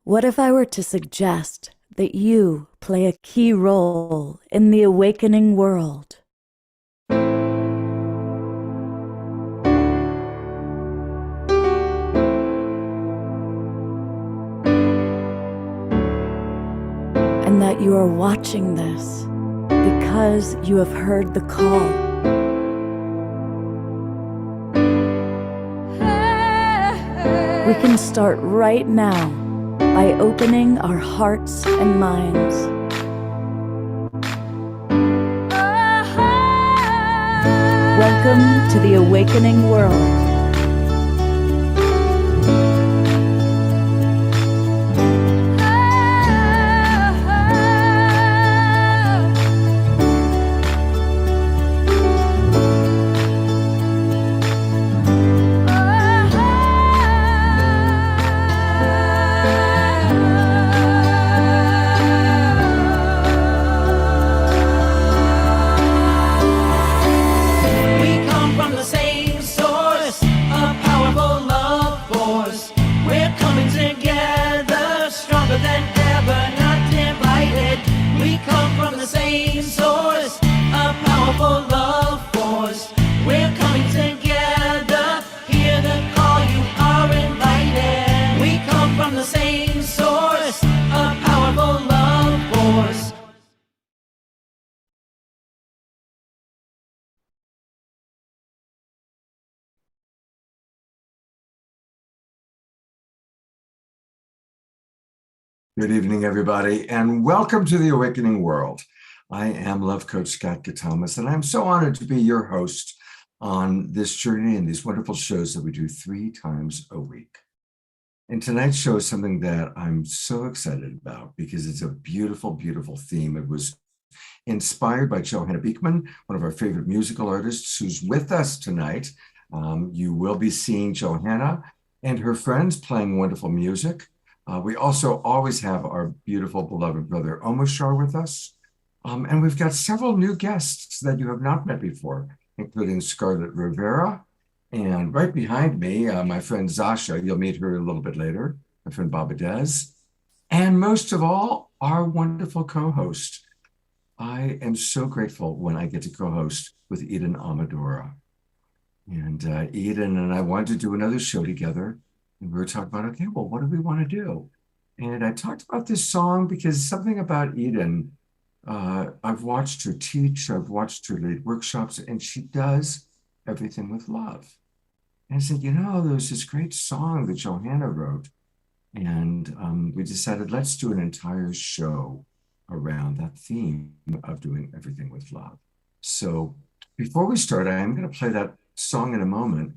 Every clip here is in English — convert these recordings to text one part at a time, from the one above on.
What if I were to suggest that you play a key role in the awakening world? And that you are watching this because you have heard the call. We can start right now by opening our hearts and minds. Welcome to the awakening world. Good evening, everybody, and welcome to the Awakening World. I am Love Coach Scott Gatomas, and I'm so honored to be your host on this journey and these wonderful shows that we do 3 times a week. And tonight's show is something that I'm so excited about because it's a beautiful, beautiful theme. It was inspired by Johanna Beekman, one of our favorite musical artists who's with us tonight. You will be seeing Johanna and her friends playing wonderful music. We also always have our beautiful, beloved brother Omoshar with us. And we've got several new guests that you have not met before, including Scarlett Rivera. And right behind me, my friend Zasha, you'll meet her a little bit later, my friend Baba Dez. And most of all, our wonderful co-host. I am so grateful when I get to co-host with Eden Amadora. And Eden and I wanted to do another show together. And we were talking about, okay, well, what do we want to do? And I talked about this song because something about Eden, I've watched her teach, I've watched her lead workshops, and she does everything with love. And I said, there's this great song that Johanna wrote. And we decided, let's do an entire show around that theme of doing everything with love. So before we start, I am going to play that song in a moment.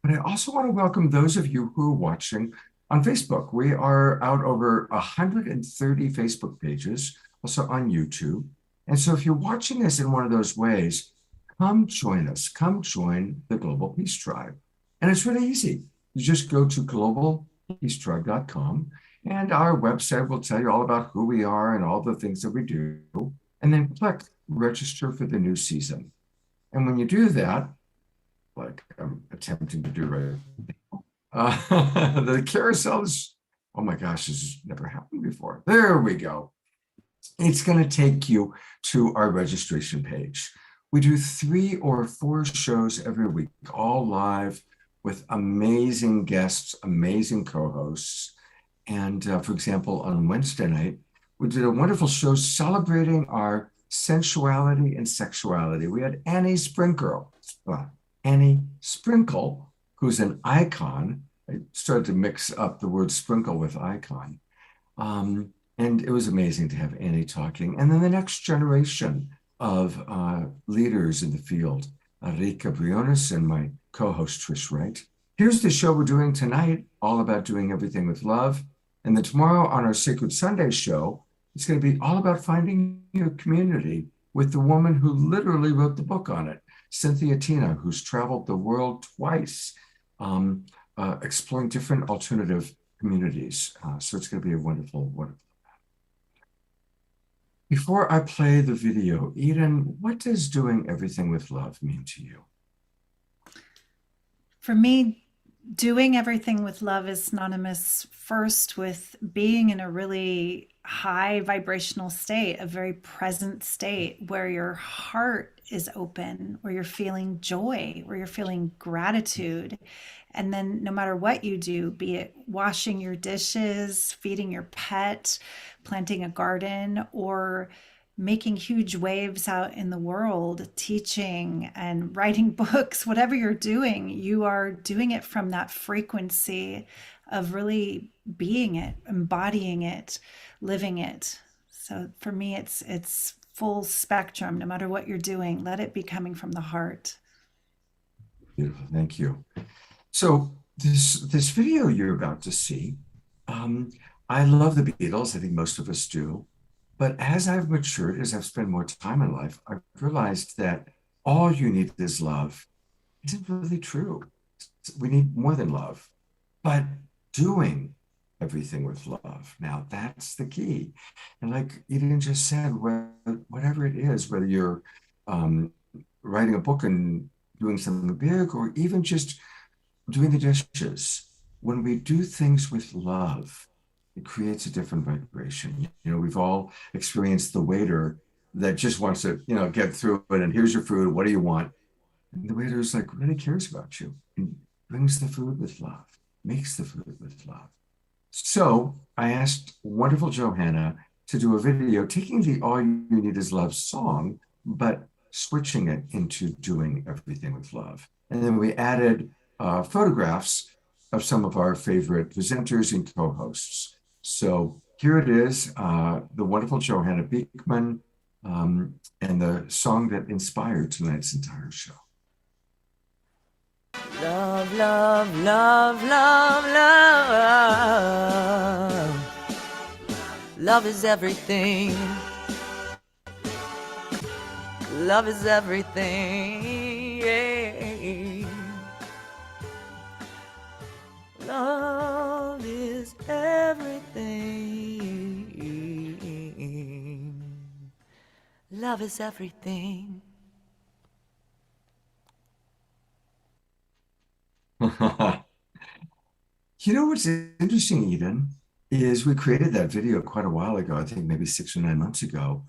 But I also want to welcome those of you who are watching on Facebook. We are out over 130 Facebook pages, also on YouTube. And so if you're watching us in one of those ways, come join us. Come join the Global Peace Tribe. And it's really easy. You just go to globalpeacetribe.com and our website will tell you all about who we are and all the things that we do. And then click register for the new season. And when you do that, like I'm attempting to do right the carousel is, oh my gosh, this has never happened before. There we go. It's going to take you to our registration page. We do 3 or 4 shows every week, all live with amazing guests, amazing co-hosts. And for example, on Wednesday night, we did a wonderful show celebrating our sensuality and sexuality. We had Annie Sprinkle, who's an icon. I started to mix up the word sprinkle with icon. And it was amazing to have Annie talking. And then the next generation of leaders in the field, Rika Briones and my co-host Trish Wright. Here's the show we're doing tonight, all about doing everything with love. And then tomorrow on our Sacred Sunday show, it's going to be all about finding your community with the woman who literally wrote the book on it, Cynthia Tina, who's traveled the world twice, exploring different alternative communities. So it's going to be a wonderful, wonderful. Before I play the video, Eden, what does doing everything with love mean to you? For me, Doing everything with love is synonymous first with being in a really high vibrational state, a very present state where your heart is open, where you're feeling joy, where you're feeling gratitude. And then, no matter what you do, be it washing your dishes, feeding your pet, planting a garden, or making huge waves out in the world, teaching and writing books, whatever you're doing, you are doing it from that frequency of really being it, embodying it, living it. So for me, it's full spectrum. No matter what you're doing, let it be coming from the heart. Beautiful. Thank you. So this video you're about to see, um, I love the Beatles. I think most of us do. But as I've matured, as I've spent more time in life, I've realized that all you need is love isn't really true. We need more than love, but doing everything with love. Now that's the key. And like Eden just said, whatever it is, whether you're um, writing a book and doing something big, or even just doing the dishes, when we do things with love, it creates a different vibration. You know, we've all experienced the waiter that just wants to, get through it. And here's your food. What do you want? And the waiter is like, really cares about you and brings the food with love, makes the food with love. So I asked wonderful Johanna to do a video taking the All You Need Is Love song, but switching it into doing everything with love. And then we added photographs of some of our favorite presenters and co-hosts. So here it is, the wonderful Johanna Beekman, and the song that inspired tonight's entire show. Love, love, love, love, love. Love is everything. Love is everything. Yeah. Love is everything. Love is everything. You know what's interesting, Eden, is we created that video quite a while ago, I think maybe 6 or 9 months ago.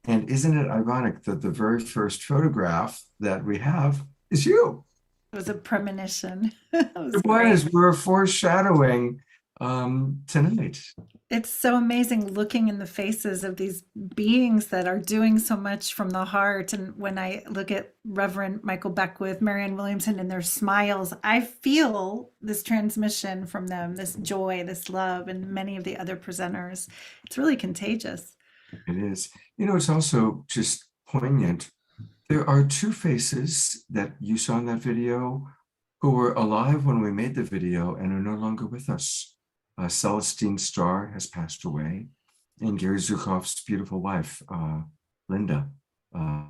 And isn't it ironic that the very first photograph that we have is you? It was a premonition. It was It was. great. We're foreshadowing tonight. It's so amazing looking in the faces of these beings that are doing so much from the heart. And when I look at Reverend Michael Beckwith, Marianne Williamson, and their smiles, I feel this transmission from them, this joy, this love, and many of the other presenters. It's really contagious. It is. You know, it's also just poignant. There are two faces that you saw in that video who were alive when we made the video and are no longer with us. Celestine Starr has passed away, and Gary Zukhov's beautiful wife, Linda,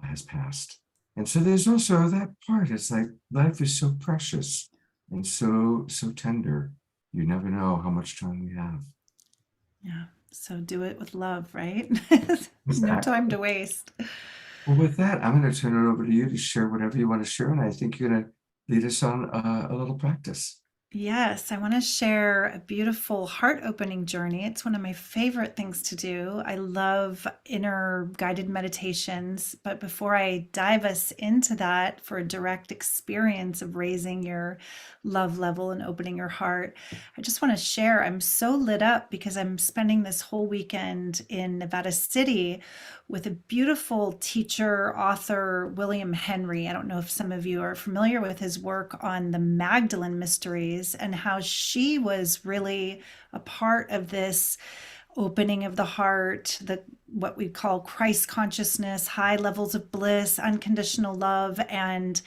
has passed. And so there's also that part. It's like life is so precious and so tender. You never know how much time we have. Yeah. So do it with love, right? No Exactly. time to waste. Well, with that, I'm going to turn it over to you to share whatever you want to share. And I think you're going to lead us on a little practice. Yes, I want to share a beautiful heart opening journey. It's one of my favorite things to do. I love inner guided meditations. But before I dive us into that for a direct experience of raising your love level and opening your heart, I just want to share I'm so lit up because I'm spending this whole weekend in Nevada City with a beautiful teacher, author, William Henry. I don't know if some of you are familiar with his work on the Magdalene mysteries and how she was really a part of this opening of the heart, the what we call Christ consciousness, high levels of bliss, unconditional love, and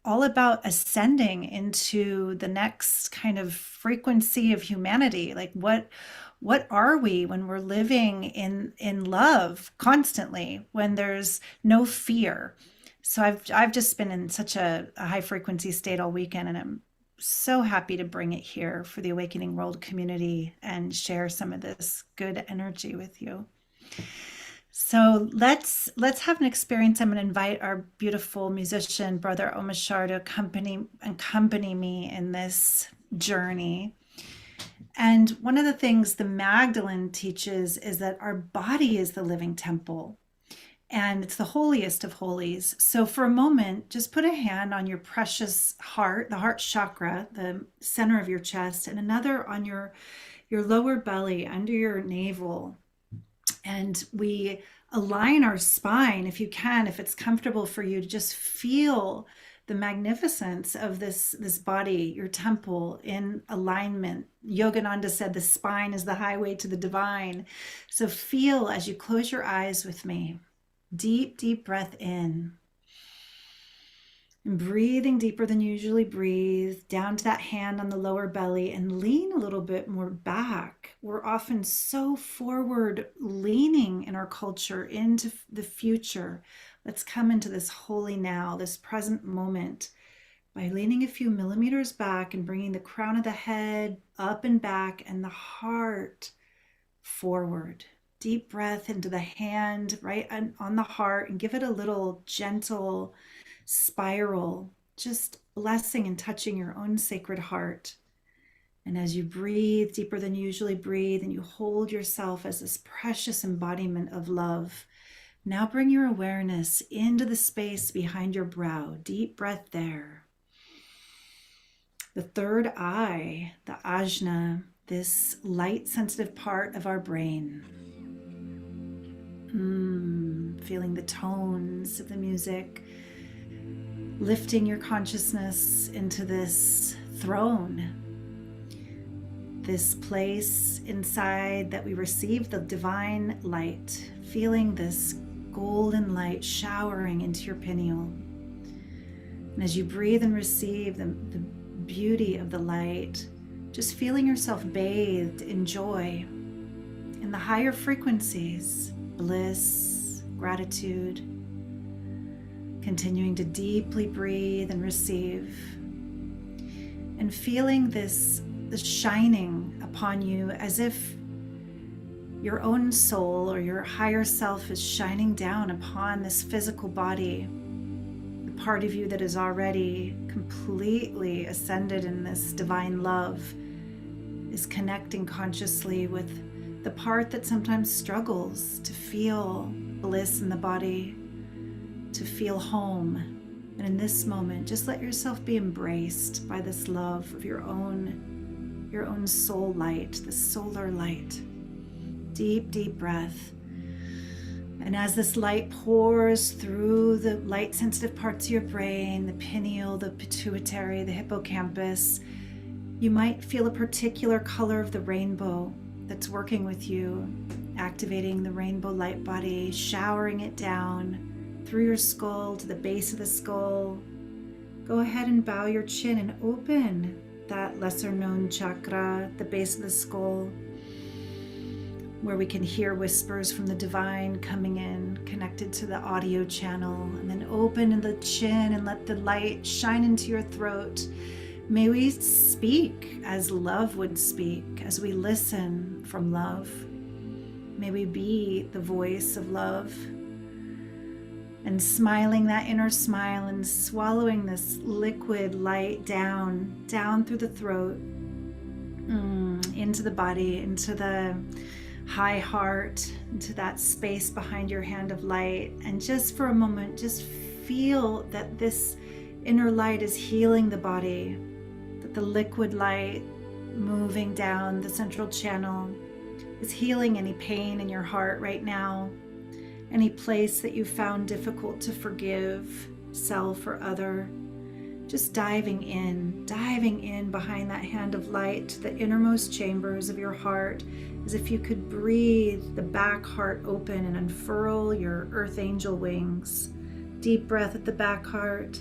all about ascending into the next kind of frequency of humanity. Like what are we when we're living in love constantly, when there's no fear? So I've just been in such a high frequency state all weekend, and I'm so happy to bring it here for the Awakening World community and share some of this good energy with you. So let's have an experience. I'm going to invite our beautiful musician brother Omashar to accompany me in this journey. And one of the things the Magdalene teaches is that our body is the living temple, and it's the holiest of holies. So for a moment, just put a hand on your precious heart, the heart chakra, the center of your chest, and another on your lower belly, under your navel. And we align our spine, if you can, if it's comfortable for you, to just feel the magnificence of this body, your temple, in alignment. Yogananda said the spine is the highway to the divine. So feel as you close your eyes with me. Deep, deep breath in. And breathing deeper than you usually breathe, down to that hand on the lower belly, and lean a little bit more back. We're often so forward leaning in our culture into the future. Let's come into this holy now, this present moment, by leaning a few millimeters back and bringing the crown of the head up and back and the heart forward. Deep breath into the hand right on the heart, and give it a little gentle spiral, just blessing and touching your own sacred heart. And as you breathe deeper than you usually breathe, and you hold yourself as this precious embodiment of love, now bring your awareness into the space behind your brow. Deep breath there. The third eye, the ajna, this light sensitive part of our brain. Feeling the tones of the music, lifting your consciousness into this throne, this place inside that we receive the divine light, feeling this golden light showering into your pineal. And as you breathe and receive the beauty of the light, just feeling yourself bathed in joy, in the higher frequencies, bliss, gratitude, continuing to deeply breathe and receive, and feeling this shining upon you as if your own soul or your higher self is shining down upon this physical body. The part of you that is already completely ascended in this divine love is connecting consciously with the part that sometimes struggles to feel bliss in the body, to feel home. And in this moment, just let yourself be embraced by this love of your own soul light, the solar light. Deep, deep breath. And as this light pours through the light sensitive parts of your brain, the pineal, the pituitary, the hippocampus, you might feel a particular color of the rainbow that's working with you, activating the rainbow light body, showering it down through your skull to the base of the skull. Go ahead and bow your chin and open that lesser known chakra, the base of the skull, where we can hear whispers from the divine coming in, connected to the audio channel. And then open in the chin and let the light shine into your throat. May we speak as love would speak, as we listen from love. May we be the voice of love. And smiling that inner smile and swallowing this liquid light down through the throat, into the body, into the high heart, into that space behind your hand of light. And just for a moment, just feel that this inner light is healing the body, that the liquid light moving down the central channel is healing any pain in your heart right now, any place that you found difficult to forgive, self or other. Just diving in behind that hand of light to the innermost chambers of your heart, as if you could breathe the back heart open and unfurl your earth angel wings. Deep breath at the back heart.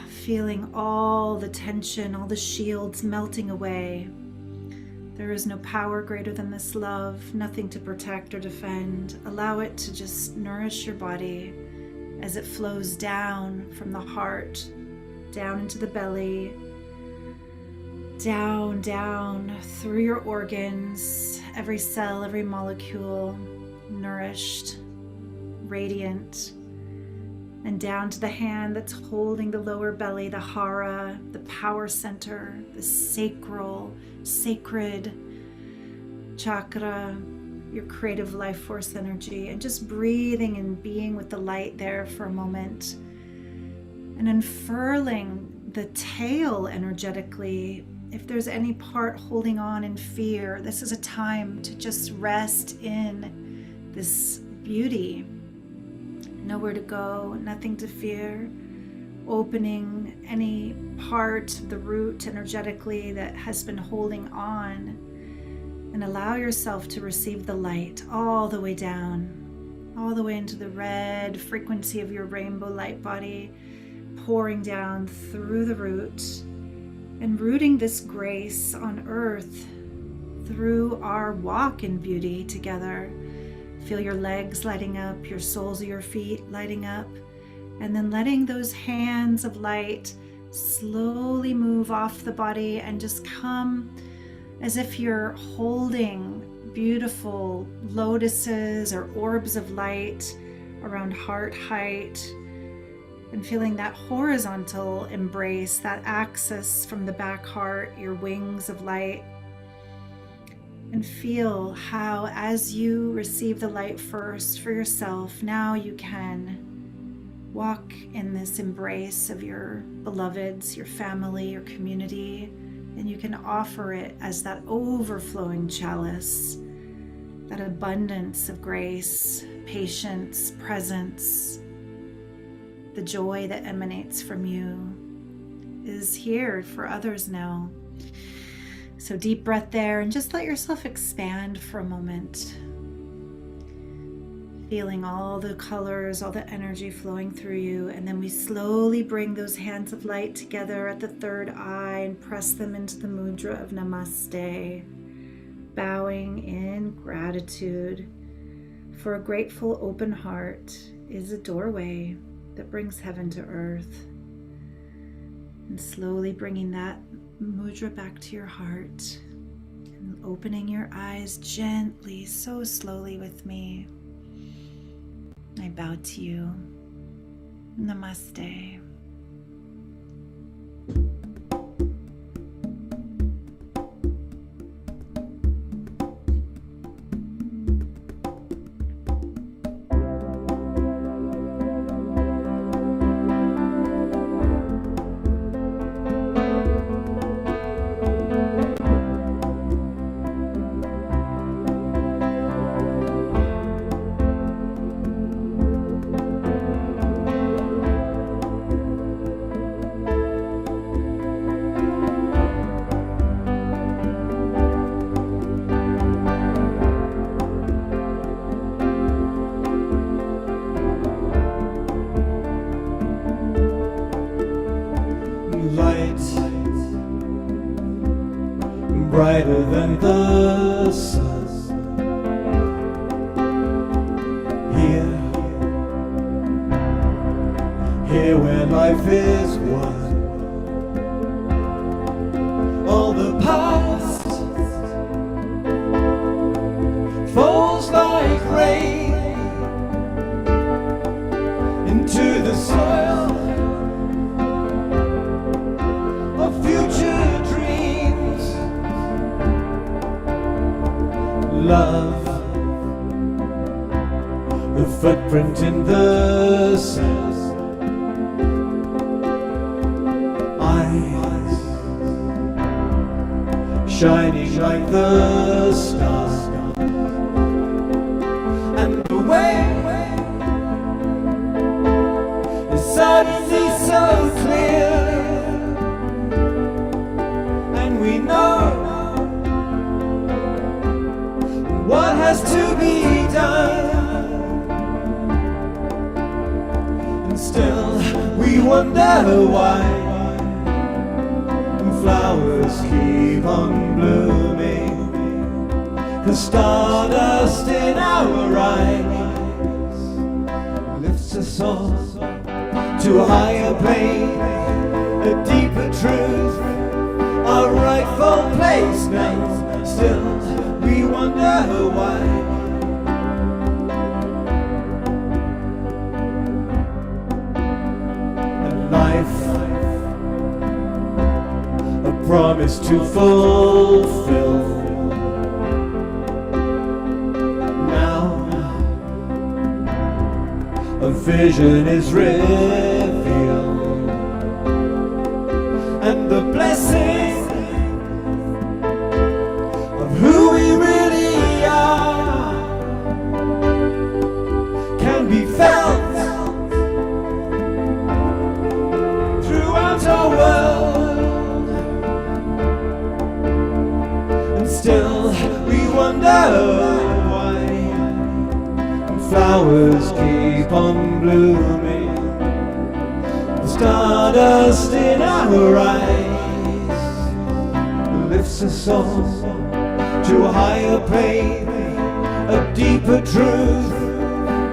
Feeling all the tension, all the shields melting away. There is no power greater than this love, nothing to protect or defend. Allow it to just nourish your body as it flows down from the heart, down into the belly, down, down through your organs, every cell, every molecule, nourished, radiant, and down to the hand that's holding the lower belly, the hara, the power center, the sacred chakra, your creative life force energy, and just breathing and being with the light there for a moment, and unfurling the tail energetically. If there's any part holding on in fear, this is a time to just rest in this beauty. Nowhere to go, nothing to fear. Opening any part of the root energetically that has been holding on, and allow yourself to receive the light all the way down, all the way into the red frequency of your rainbow light body, pouring down through the root and rooting this grace on earth through our walk in beauty together. Feel your legs lighting up, your soles of your feet lighting up, and then letting those hands of light slowly move off the body and just come as if you're holding beautiful lotuses or orbs of light around heart height, and feeling that horizontal embrace, that axis from the back heart, your wings of light. And feel how, as you receive the light first for yourself, now you can walk in this embrace of your beloveds, your family, your community, and you can offer it as that overflowing chalice, that abundance of grace, patience, presence. The joy that emanates from you is here for others now. So deep breath there, and just let yourself expand for a moment. Feeling all the colors, all the energy flowing through you. And then we slowly bring those hands of light together at the third eye and press them into the mudra of Namaste. Bowing in gratitude. For a grateful open heart is a doorway that brings heaven to earth. And slowly bringing that mudra back to your heart and opening your eyes gently, so slowly with me. I bow to you. Namaste. Brighter than the sun, here where life is one. All the past falls like rain into the soil of future dreams. Love, the footprint in the sand. Eyes shining like the stars, and the way is suddenly so clear, and we know what has to be done, and still we wonder why flowers keep on blooming, the stardust in our eyes lifts us all to a higher plane, a deeper truth, our right place now. Still, we wonder why. And life, a promise to fulfill. Now, a vision is revealed, and the blessing of who we really are can be felt throughout our world. And still we wonder why flowers keep on blooming, the stardust in our eyes lifts us all to a higher plane, a deeper truth,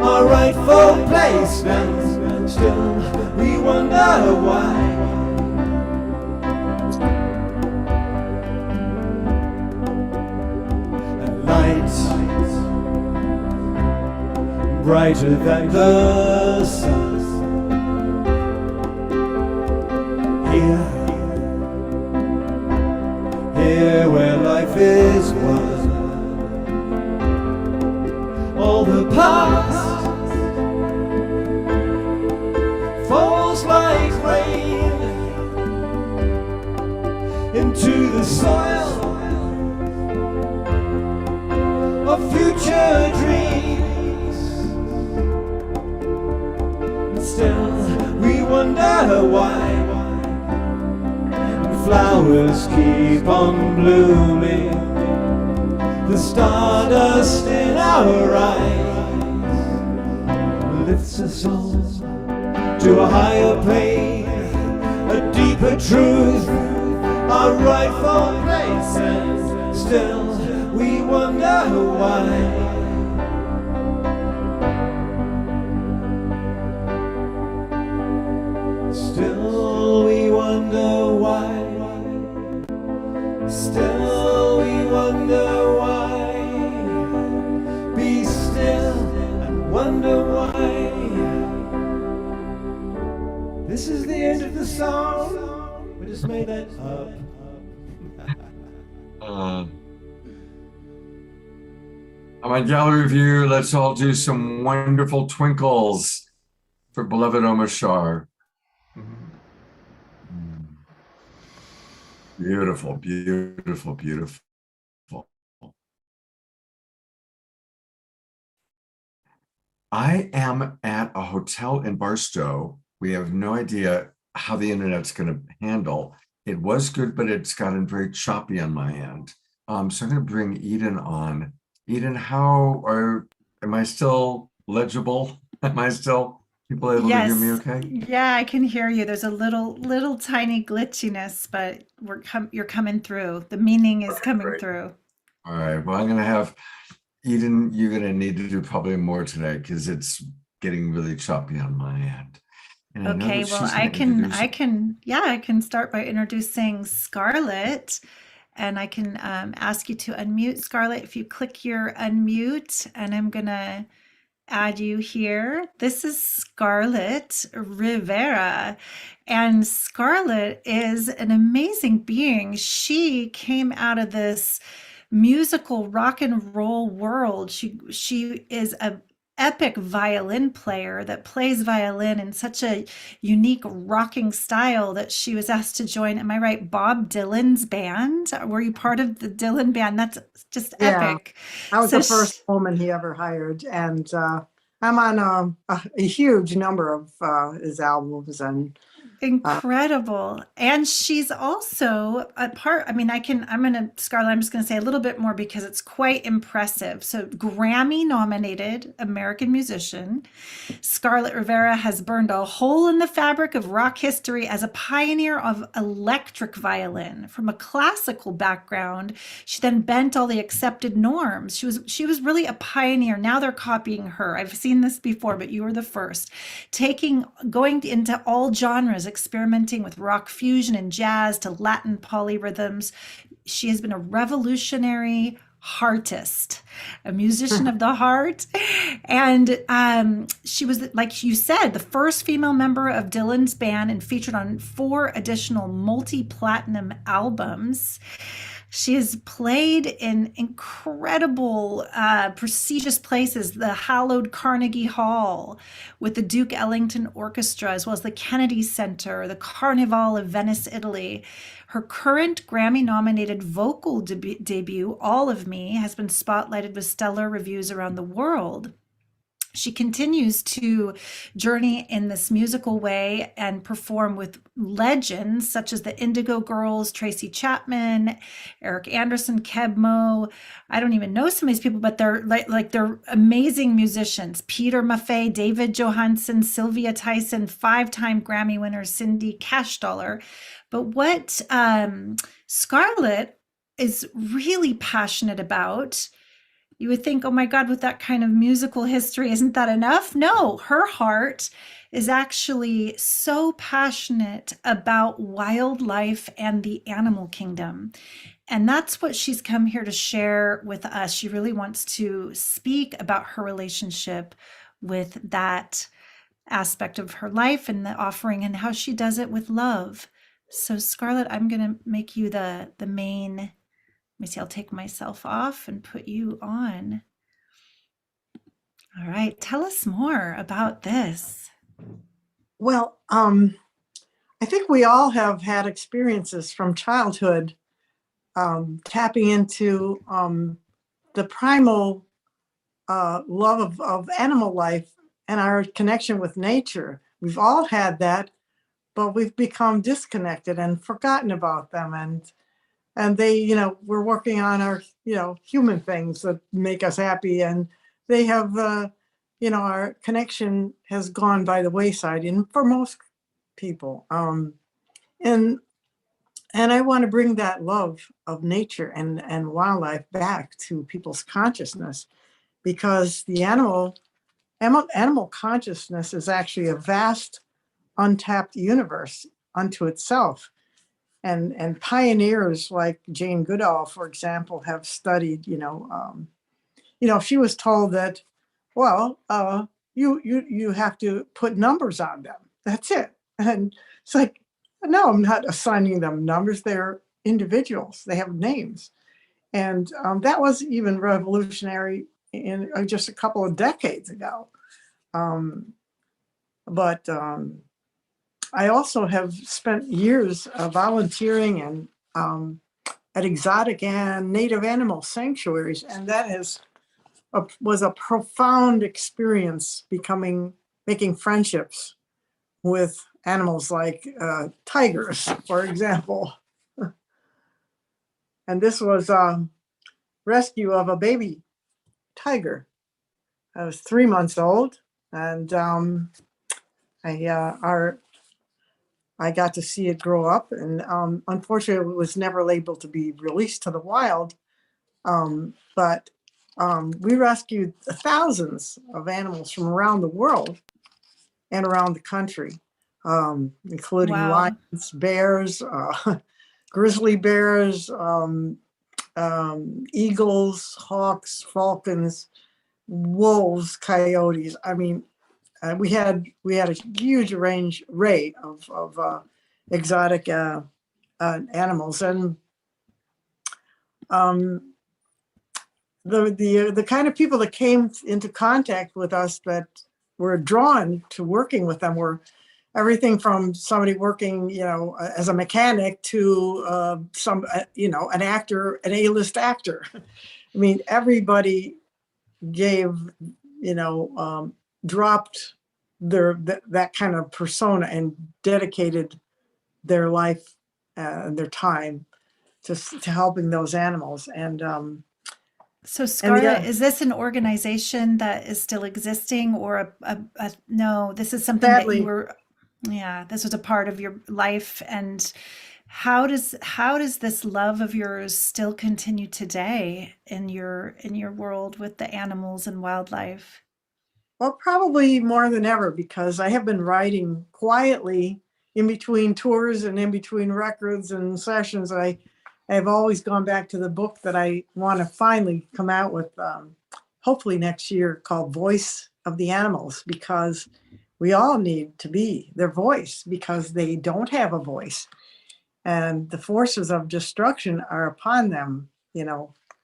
our rightful place now. Still we wonder why. And light brighter than the sun, here where life is one. All the past falls like rain into the soil of future dreams. And still we wonder why flowers keep on blooming, the stardust in our eyes lifts us all to a higher plane, a deeper truth, our rightful place. And still we wonder why. Still we wonder why. Still we wonder why. Be still and wonder why. This is the end of the song. We just made that up. On my gallery view, let's all do some wonderful twinkles for beloved Omar Shar. Beautiful, beautiful, beautiful. I am at a hotel in Barstow. We have no idea how the internet's going to handle. It was good, but it's gotten very choppy on my end. So I'm going to bring Eden on. Eden, am I still legible? Am I still people able to hear me okay? Yeah, I can hear you. There's a little tiny glitchiness, but you're coming through. The meaning is coming Great. through. All right. Well, I'm going to have Eden, you're going to need to do probably more today because it's getting really choppy on my end. And I know Okay, that well, she's I gonna can, introduce- I can start by introducing Scarlett, and I can ask you to unmute. Scarlett, if you click your unmute, and I'm gonna add you here. This is Scarlett Rivera, and Scarlett is an amazing being. She came out of this musical rock and roll world. She is a epic violin player that plays violin in such a unique rocking style that she was asked to join, am I right, Bob Dylan's band? Were you part of the Dylan band? That's just epic. I was So the first woman he ever hired, and I'm on a huge number of his albums. And incredible. And she's also a part, Scarlett, I'm just gonna say a little bit more because it's quite impressive. So Grammy nominated American musician, Scarlett Rivera has burned a hole in the fabric of rock history as a pioneer of electric violin. From a classical background, she then bent all the accepted norms. She was really a pioneer. Now they're copying her. I've seen this before, but you were the first. Going into all genres, experimenting with rock fusion and jazz to Latin polyrhythms. She has been a revolutionary heartist, a musician of the heart. And she was, like you said, the first female member of Dylan's band and featured on 4 additional multi-platinum albums. She has played in incredible, prestigious places, the hallowed Carnegie Hall with the Duke Ellington Orchestra, as well as the Kennedy Center, the Carnival of Venice, Italy. Her current Grammy-nominated vocal debut, All of Me, has been spotlighted with stellar reviews around the world. She continues to journey in this musical way and perform with legends such as the Indigo Girls, Tracy Chapman, Eric Anderson, Kebmo. I don't even know some of these people, but they're they're amazing musicians. Peter Maffei, David Johansen, Sylvia Tyson, 5-time Grammy winner Cindy Cashdollar. But what Scarlett is really passionate about, you would think, oh my God, with that kind of musical history, isn't that enough? No, her heart is actually so passionate about wildlife and the animal kingdom. And that's what she's come here to share with us. She really wants to speak about her relationship with that aspect of her life and the offering and how she does it with love. So Scarlett, I'm going to make you the main. Let me see, I'll take myself off and put you on. All right, tell us more about this. Well, I think we all have had experiences from childhood tapping into the primal love of animal life and our connection with nature. We've all had that, but we've become disconnected and forgotten about them. And they, we're working on our, human things that make us happy. And they have, our connection has gone by the wayside for most people. And I want to bring that love of nature and wildlife back to people's consciousness, because the animal consciousness is actually a vast, untapped universe unto itself. And pioneers like Jane Goodall, for example, have studied, she was told that, well, you have to put numbers on them. That's it. And it's like, no, I'm not assigning them numbers. They're individuals. They have names. And that was even revolutionary in just a couple of decades ago. But I also have spent years volunteering and at exotic and native animal sanctuaries, and that was a profound experience. Making friendships with animals like tigers, for example. And this was rescue of a baby tiger. I was 3 months old, and I got to see it grow up, and unfortunately, it was never able to be released to the wild. But we rescued thousands of animals from around the world and around the country, including lions, bears, grizzly bears, eagles, hawks, falcons, wolves, coyotes. I mean, we had a huge array of exotic animals, and the kind of people that came into contact with us that were drawn to working with them were everything from somebody working, as a mechanic to an actor, an A-list actor. I mean, everybody gave, dropped that kind of persona and dedicated their life and their time to helping those animals. And so Scarlett, is this an organization that is still existing, or no, this is something sadly, that you were, this was a part of your life. And how does this love of yours still continue today in your world with the animals and wildlife? Well, probably more than ever, because I have been writing quietly in between tours and in between records and sessions, I have always gone back to the book that I want to finally come out with, hopefully next year, called Voice of the Animals, because we all need to be their voice because they don't have a voice. And the forces of destruction are upon them,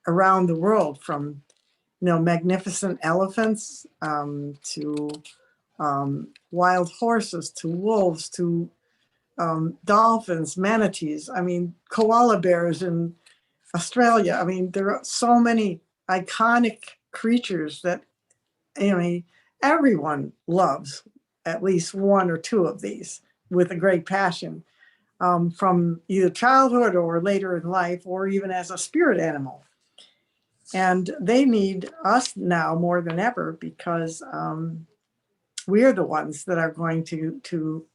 around the world, from, magnificent elephants to wild horses, to wolves, to dolphins, manatees. I mean, koala bears in Australia. I mean, there are so many iconic creatures that, everyone loves at least one or two of these with a great passion, from either childhood or later in life, or even as a spirit animal. And they need us now more than ever, because we are the ones that are going to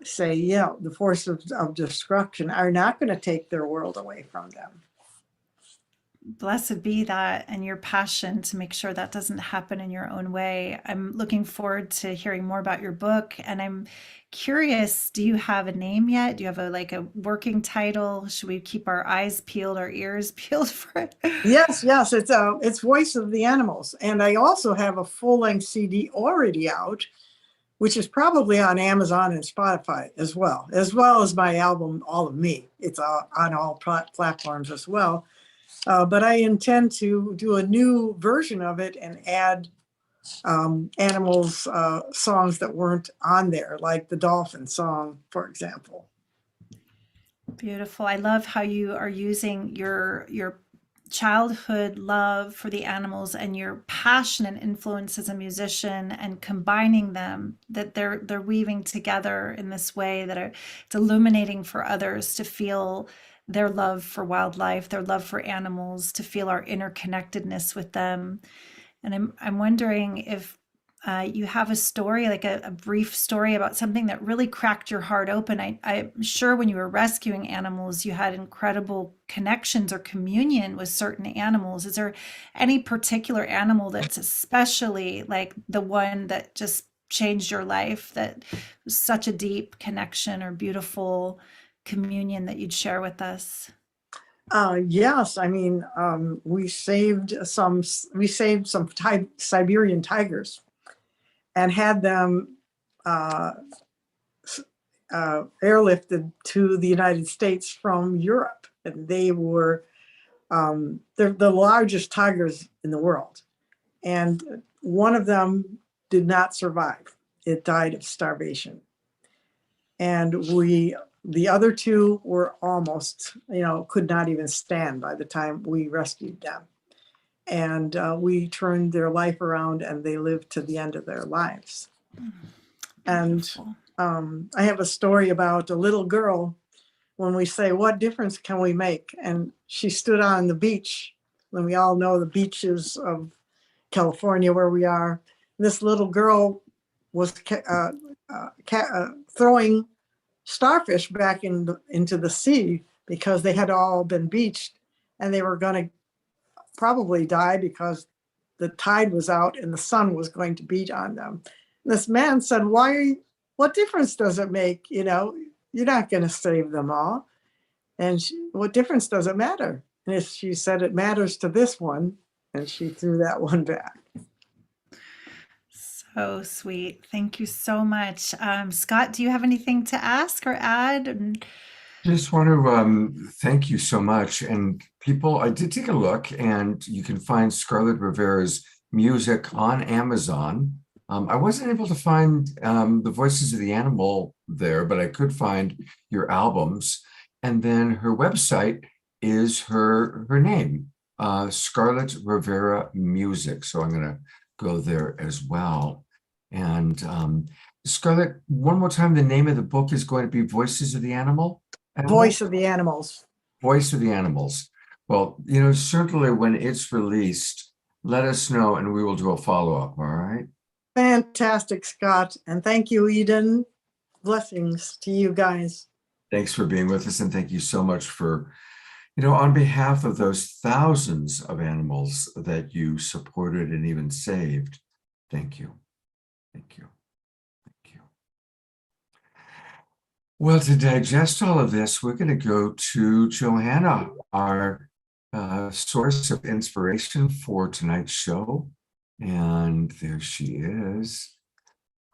say, the forces of destruction are not going to take their world away from them. Blessed be that, and your passion to make sure that doesn't happen in your own way. I'm looking forward to hearing more about your book, and I'm curious, do you have a name yet? Do you have a working title? Should we keep our eyes peeled, our ears peeled for it? Yes, it's Voice of the Animals. And I also have a full-length CD already out, which is probably on Amazon and Spotify as well as my album, All of Me. It's on all platforms as well. But I intend to do a new version of it and add animals songs that weren't on there, like the dolphin song, for example. Beautiful. I love how you are using your childhood love for the animals and your passion and influence as a musician, and combining them, that they're weaving together in this way that it's illuminating for others to feel their love for wildlife, their love for animals, to feel our interconnectedness with them. And I'm wondering if you have a story, like a brief story about something that really cracked your heart open. I'm sure when you were rescuing animals, you had incredible connections or communion with certain animals. Is there any particular animal that's especially like the one that just changed your life, that was such a deep connection or beautiful communion that you'd share with us? Yes, I mean, we saved some Siberian tigers and had them airlifted to the United States from Europe. And they were they're the largest tigers in the world. And one of them did not survive. It died of starvation. And the other two were almost, could not even stand by the time we rescued them. And we turned their life around, and they lived to the end of their lives. Beautiful. And I have a story about a little girl. When we say, what difference can we make? And she stood on the beach, when we all know the beaches of California where we are. This little girl was throwing starfish back into the sea, because they had all been beached and they were going to probably die because the tide was out and the sun was going to beat on them. And this man said, what difference does it make? You're not going to save them all. And what difference does it matter? And she said, it matters to this one. And she threw that one back. So sweet. Thank you so much. Scott, do you have anything to ask or add? Just want to thank you so much. And people, I did take a look, and you can find Scarlett Rivera's music on Amazon. I wasn't able to find the Voices of the Animal there, but I could find your albums. And then her website is her name, Scarlett Rivera Music. So I'm going to go there as well. And Scarlett, one more time, the name of the book is going to be Voices of the Animal? Voice of the Animals. Voice of the Animals. Well, certainly when it's released, let us know and we will do a follow-up, all right? Fantastic, Scott. And thank you, Eden. Blessings to you guys. Thanks for being with us, and thank you so much for, on behalf of those thousands of animals that you supported and even saved. Thank you. Thank you. Thank you. Well, to digest all of this, we're going to go to Johanna, our source of inspiration for tonight's show. And there she is.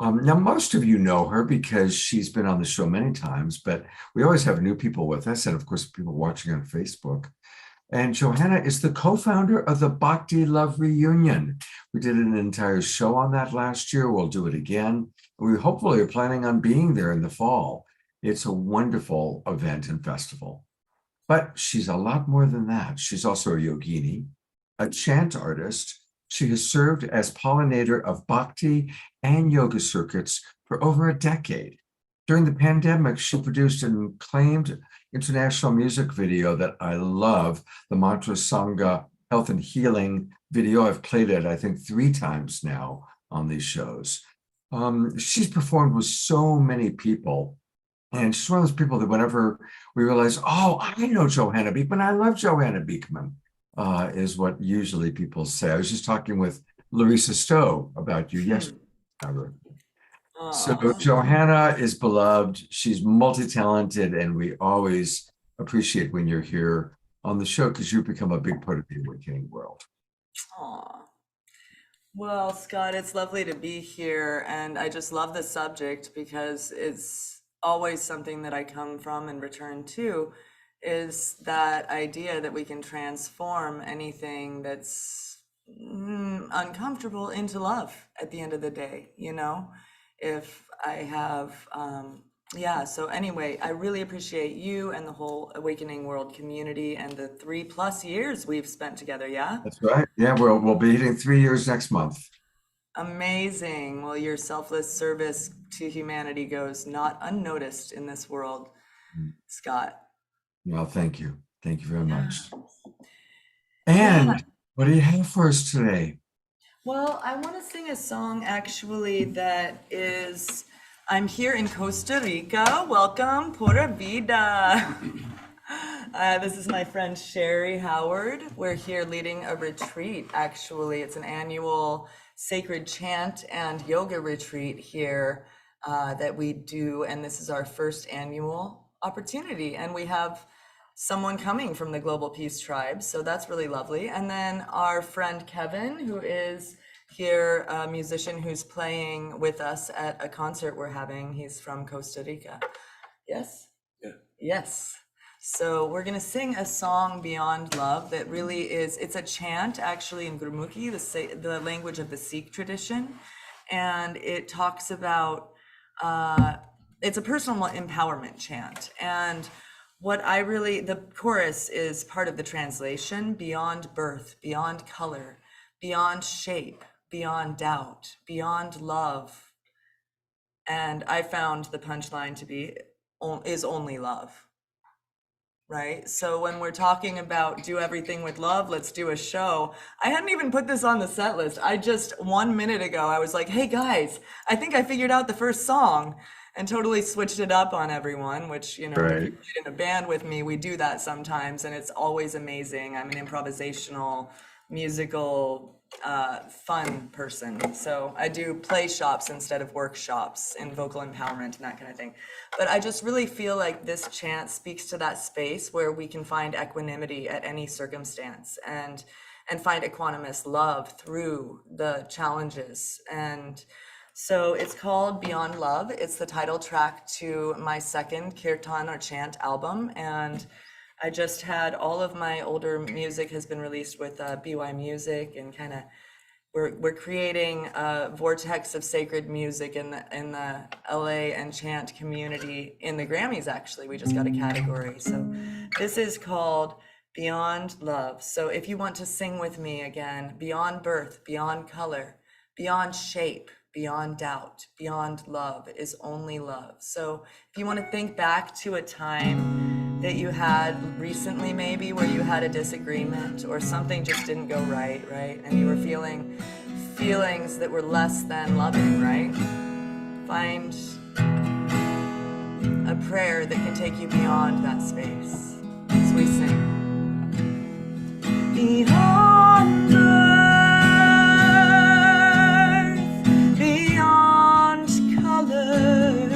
Now, most of you know her because she's been on the show many times, but we always have new people with us. And of course, people watching on Facebook. And Johanna is the co-founder of the Bhakti Love Reunion. We did an entire show on that last year. We'll do it again. We hopefully are planning on being there in the fall. It's a wonderful event and festival. But she's a lot more than that. She's also a yogini, a chant artist. She has served as pollinator of bhakti and yoga circuits for over a decade. During the pandemic, she produced an acclaimed international music video that I love, the Mantra Sangha Health and Healing video. I've played it, I think, 3 times now on these shows. She's performed with so many people. And she's one of those people that whenever we realize, oh, I know Johanna Beekman, I love Johanna Beekman, is what usually people say. I was just talking with Larissa Stowe about you yesterday. So Johanna is beloved. She's multi-talented, and we always appreciate when you're here on the show because you've become a big part of the awakening world. Aw. Well, Scott, it's lovely to be here, and I just love the subject because it's always something that I come from and return to, is that idea that we can transform anything that's uncomfortable into love at the end of the day, you know? If I have, so anyway, I really appreciate you and the whole Awakening World community and the 3+ years we've spent together, yeah? That's right. Yeah, we'll be hitting 3 years next month. Amazing. Well, your selfless service to humanity goes not unnoticed in this world, Scott. Well, thank you. Thank you very much. And what do you have for us today? Well, I want to sing a song actually that is, I'm here in Costa Rica. Welcome, Pura Vida. This is my friend Sherry Howard. We're here leading a retreat, actually. It's an annual sacred chant and yoga retreat here that we do. And this is our first annual opportunity. And we have someone coming from the Global Peace Tribe. So that's really lovely. And then our friend Kevin, who is here, a musician who's playing with us at a concert we're having. He's from Costa Rica. Yes? Yeah. Yes. So we're going to sing a song, Beyond Love, that really is, it's a chant actually in Gurmukhi, the language of the Sikh tradition. And it talks about, it's a personal empowerment chant. And the chorus is part of the translation: beyond birth, beyond color, beyond shape, beyond doubt, beyond love. And I found the punchline to be, is only love, right? So when we're talking about do everything with love, let's do a show. I hadn't even put this on the set list. I just 1 minute ago, I was like, hey guys, I think I figured out the first song. And totally switched it up on everyone, which, you know, Right. If you get in a band with me, we do that sometimes, and it's always amazing. I'm an improvisational, musical, fun person. So I do play shops instead of workshops in vocal empowerment and that kind of thing. But I just really feel like this chant speaks to that space where we can find equanimity at any circumstance and find equanimous love through the challenges. And so it's called Beyond Love. It's the title track to my second kirtan or chant album. And I just had all of my older music has been released with BY Music, and kind of we're creating a vortex of sacred music in the LA and chant community in the Grammys. Actually, we just got a category. So this is called Beyond Love. So if you want to sing with me again, beyond birth, beyond color, beyond shape, beyond doubt, beyond love is only love. So if you want to think back to a time that you had recently, maybe where you had a disagreement or something just didn't go right? And you were feeling feelings that were less than loving, right? Find a prayer that can take you beyond that space as we sing. Beyond birth, beyond color,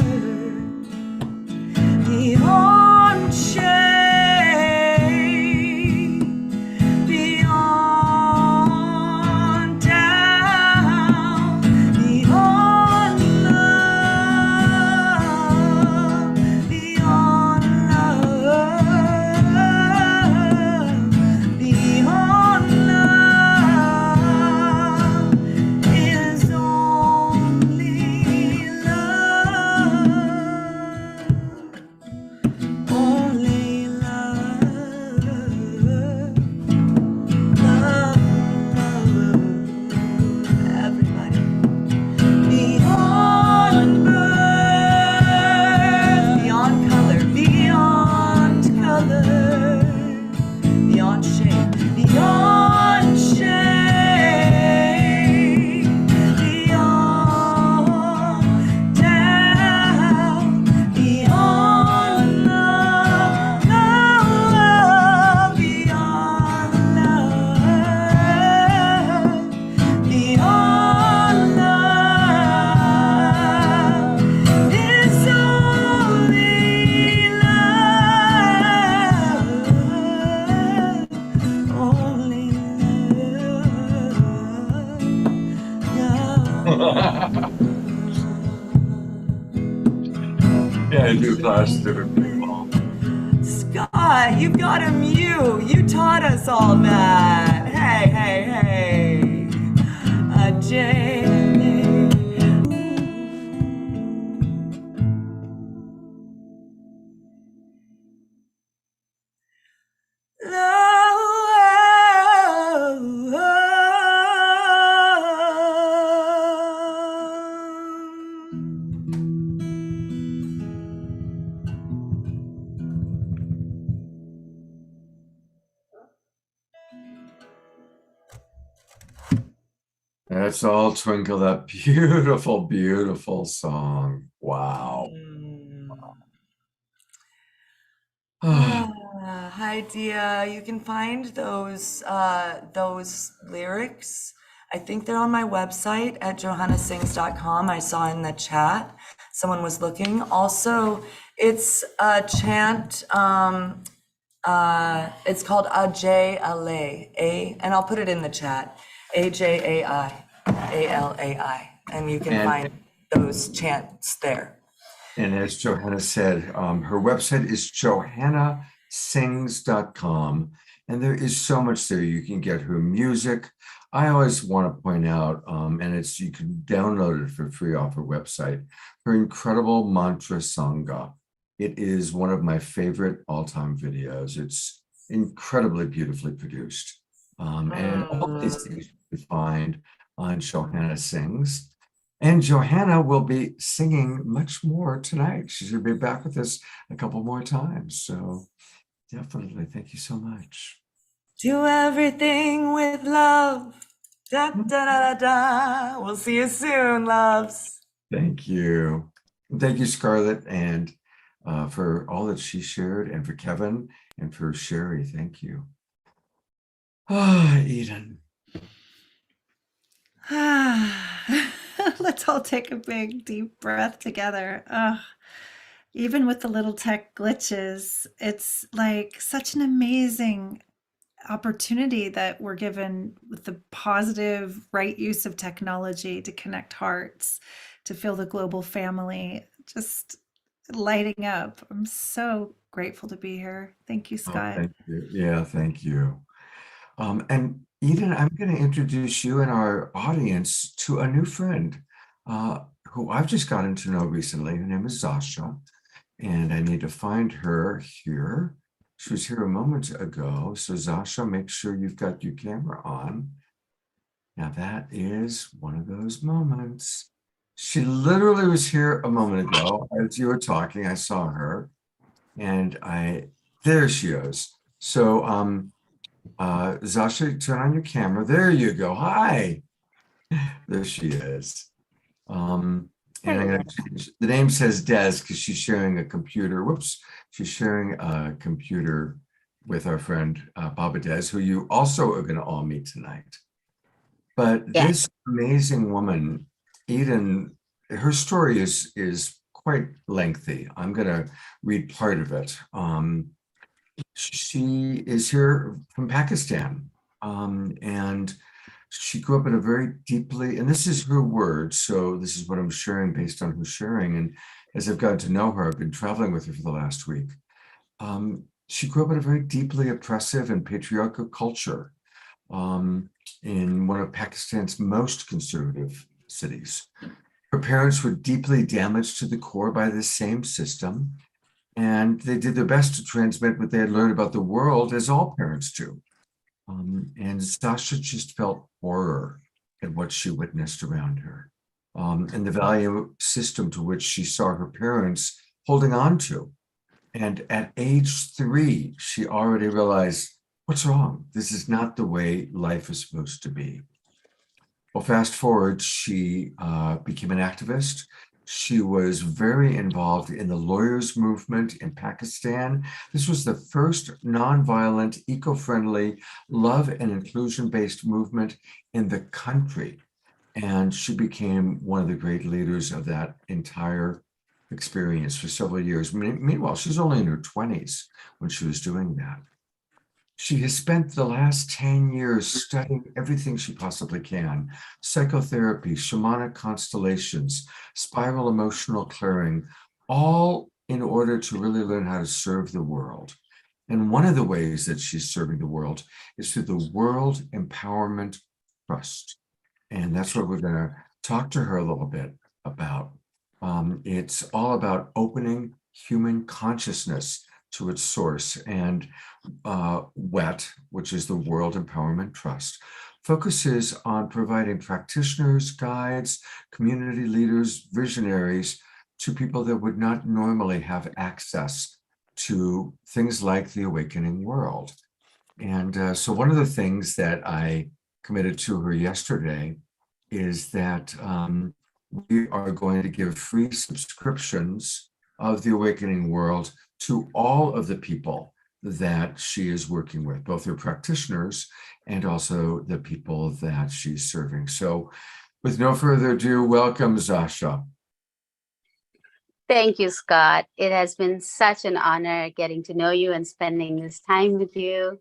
class, different people. Scott, you've got a mute. You taught us all that. Hey, hey, hey. Jenny. That's all Twinkle, that beautiful, beautiful song. Wow. Hi, Dia. You can find those lyrics. I think they're on my website at johannasings.com. I saw in the chat someone was looking. Also, it's a chant. It's called Ajay Alay, and I'll put it in the chat. Ajai, and you can find those chants there. And as Johanna said, her website is johannasings.com. And there is so much there. You can get her music. I always want to point out, and you can download it for free off her website, her incredible mantra sangha. It is one of my favorite all-time videos. It's incredibly beautifully produced. And all these things you can find on Johanna Sings. And Johanna will be singing much more tonight. She's going to be back with us a couple more times. So definitely, thank you so much. Do everything with love. Da, da, da, da, da. We'll see you soon, loves. Thank you. Thank you, Scarlett, and for all that she shared, and for Kevin, and for Sherry. Thank you. Eden. Let's all take a big, deep breath together. Even with the little tech glitches, it's like such an amazing opportunity that we're given with the positive, right use of technology to connect hearts, to feel the global family, just lighting up. I'm so grateful to be here. Thank you, Scott. Thank you. Yeah, thank you. And Eden, I'm going to introduce you and our audience to a new friend who I've just gotten to know recently. Her name is Zasha, and I need to find her here. She was here a moment ago. So Zasha, make sure you've got your camera on. Now that is one of those moments. She literally was here a moment ago. As you were talking, I saw her, and there she is. So Zasha, turn on your camera. There you go. Hi. There she is. And I'm going to change. The name says Des because she's sharing a computer. Whoops. She's sharing a computer with our friend Baba Des, who you also are going to all meet tonight. But this amazing woman, Eden, her story is quite lengthy. I'm going to read part of it. She is here from Pakistan, and she grew up in a very deeply, and this is her words, so this is what I'm sharing based on who's sharing. And as I've gotten to know her, I've been traveling with her for the last week. She grew up in a very deeply oppressive and patriarchal culture in one of Pakistan's most conservative cities. Her parents were deeply damaged to the core by this same system, and they did their best to transmit what they had learned about the world, as all parents do. And Sasha just felt horror at what she witnessed around her, and the value system to which she saw her parents holding on to. And at age 3, she already realized, what's wrong? This is not the way life is supposed to be. Well, fast forward, she became an activist. She was very involved in the lawyers' movement in Pakistan. This was the first nonviolent, eco-friendly, love and inclusion-based movement in the country. And she became one of the great leaders of that entire experience for several years. Meanwhile, she's only in her 20s when she was doing that. She has spent the last 10 years studying everything she possibly can: psychotherapy, shamanic constellations, spiral emotional clearing, all in order to really learn how to serve the world. And one of the ways that she's serving the world is through the World Empowerment Trust. And that's what we're going to talk to her a little bit about. It's all about opening human consciousness to its source. And WET, which is the World Empowerment Trust, focuses on providing practitioners, guides, community leaders, visionaries to people that would not normally have access to things like the awakening world. And so one of the things that I committed to her yesterday is that we are going to give free subscriptions of the awakening world to all of the people that she is working with, both her practitioners and also the people that she's serving. So with no further ado, welcome, Zasha. Thank you, Scott. It has been such an honor getting to know you and spending this time with you.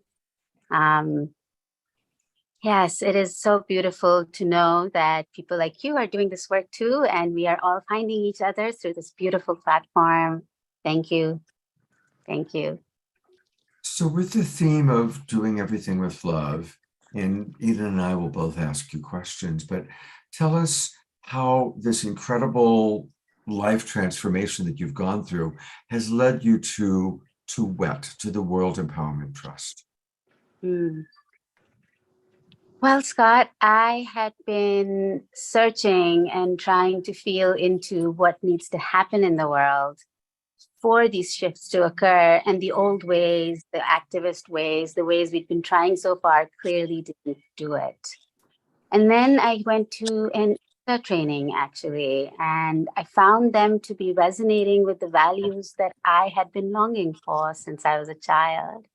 Yes, it is so beautiful to know that people like you are doing this work too, and we are all finding each other through this beautiful platform. Thank you. Thank you. So with the theme of doing everything with love, and Eden and I will both ask you questions, but tell us how this incredible life transformation that you've gone through has led you to WET, to the World Empowerment Trust. Well, Scott, I had been searching and trying to feel into what needs to happen in the world for these shifts to occur, and the old ways, the activist ways, the ways we've been trying so far clearly didn't do it. And then I went to an training actually, and I found them to be resonating with the values that I had been longing for since I was a child.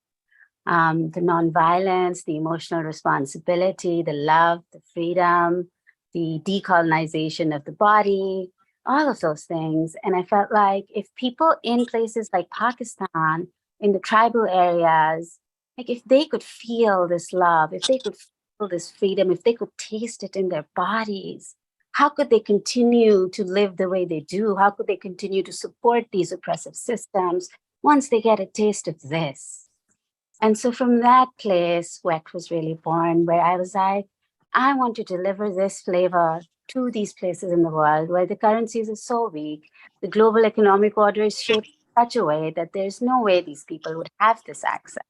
The nonviolence, the emotional responsibility, the love, the freedom, the decolonization of the body, all of those things. And I felt like if people in places like Pakistan, in the tribal areas, like if they could feel this love, if they could feel this freedom, if they could taste it in their bodies, how could they continue to live the way they do? How could they continue to support these oppressive systems once they get a taste of this? And so from that place, WET was really born, where I was like, I want to deliver this flavor to these places in the world where the currencies are so weak, the global economic order is shaped in such a way that there's no way these people would have this access.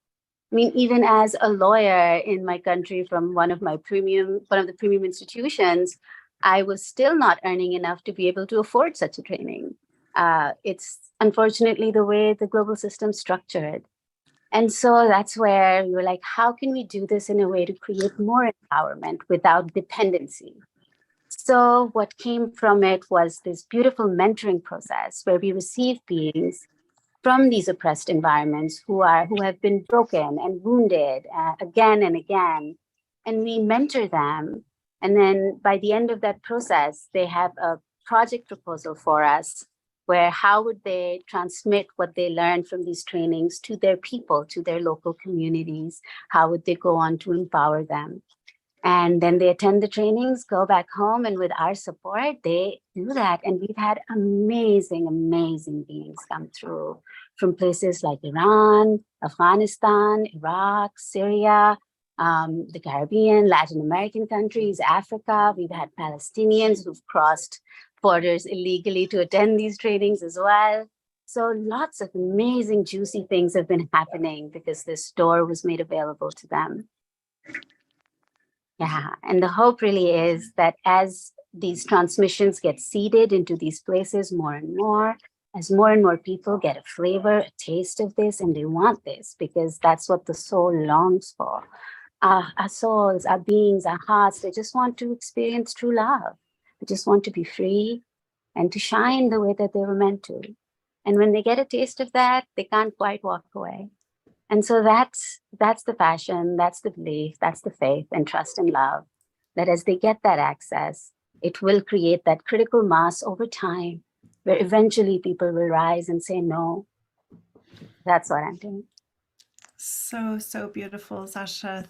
I mean, even as a lawyer in my country from one of the premium institutions, I was still not earning enough to be able to afford such a training. It's unfortunately the way the global system's structured. And so that's where we were like, how can we do this in a way to create more empowerment without dependency? So what came from it was this beautiful mentoring process where we receive beings from these oppressed environments who have been broken and wounded again and again, and we mentor them. And then by the end of that process, they have a project proposal for us where how would they transmit what they learned from these trainings to their people, to their local communities? How would they go on to empower them? And then they attend the trainings, go back home, and with our support, they do that. And we've had amazing, amazing beings come through from places like Iran, Afghanistan, Iraq, Syria, the Caribbean, Latin American countries, Africa. We've had Palestinians who've crossed borders illegally to attend these trainings as well. So lots of amazing, juicy things have been happening because this door was made available to them. Yeah, and the hope really is that as these transmissions get seeded into these places more and more, as more and more people get a flavor, a taste of this, and they want this because that's what the soul longs for. Our souls, our beings, our hearts, they just want to experience true love. They just want to be free and to shine the way that they were meant to. And when they get a taste of that, they can't quite walk away. And so that's the passion, that's the belief, that's the faith and trust and love, that as they get that access, it will create that critical mass over time where eventually people will rise and say no. That's what I'm doing. So beautiful, Zasha.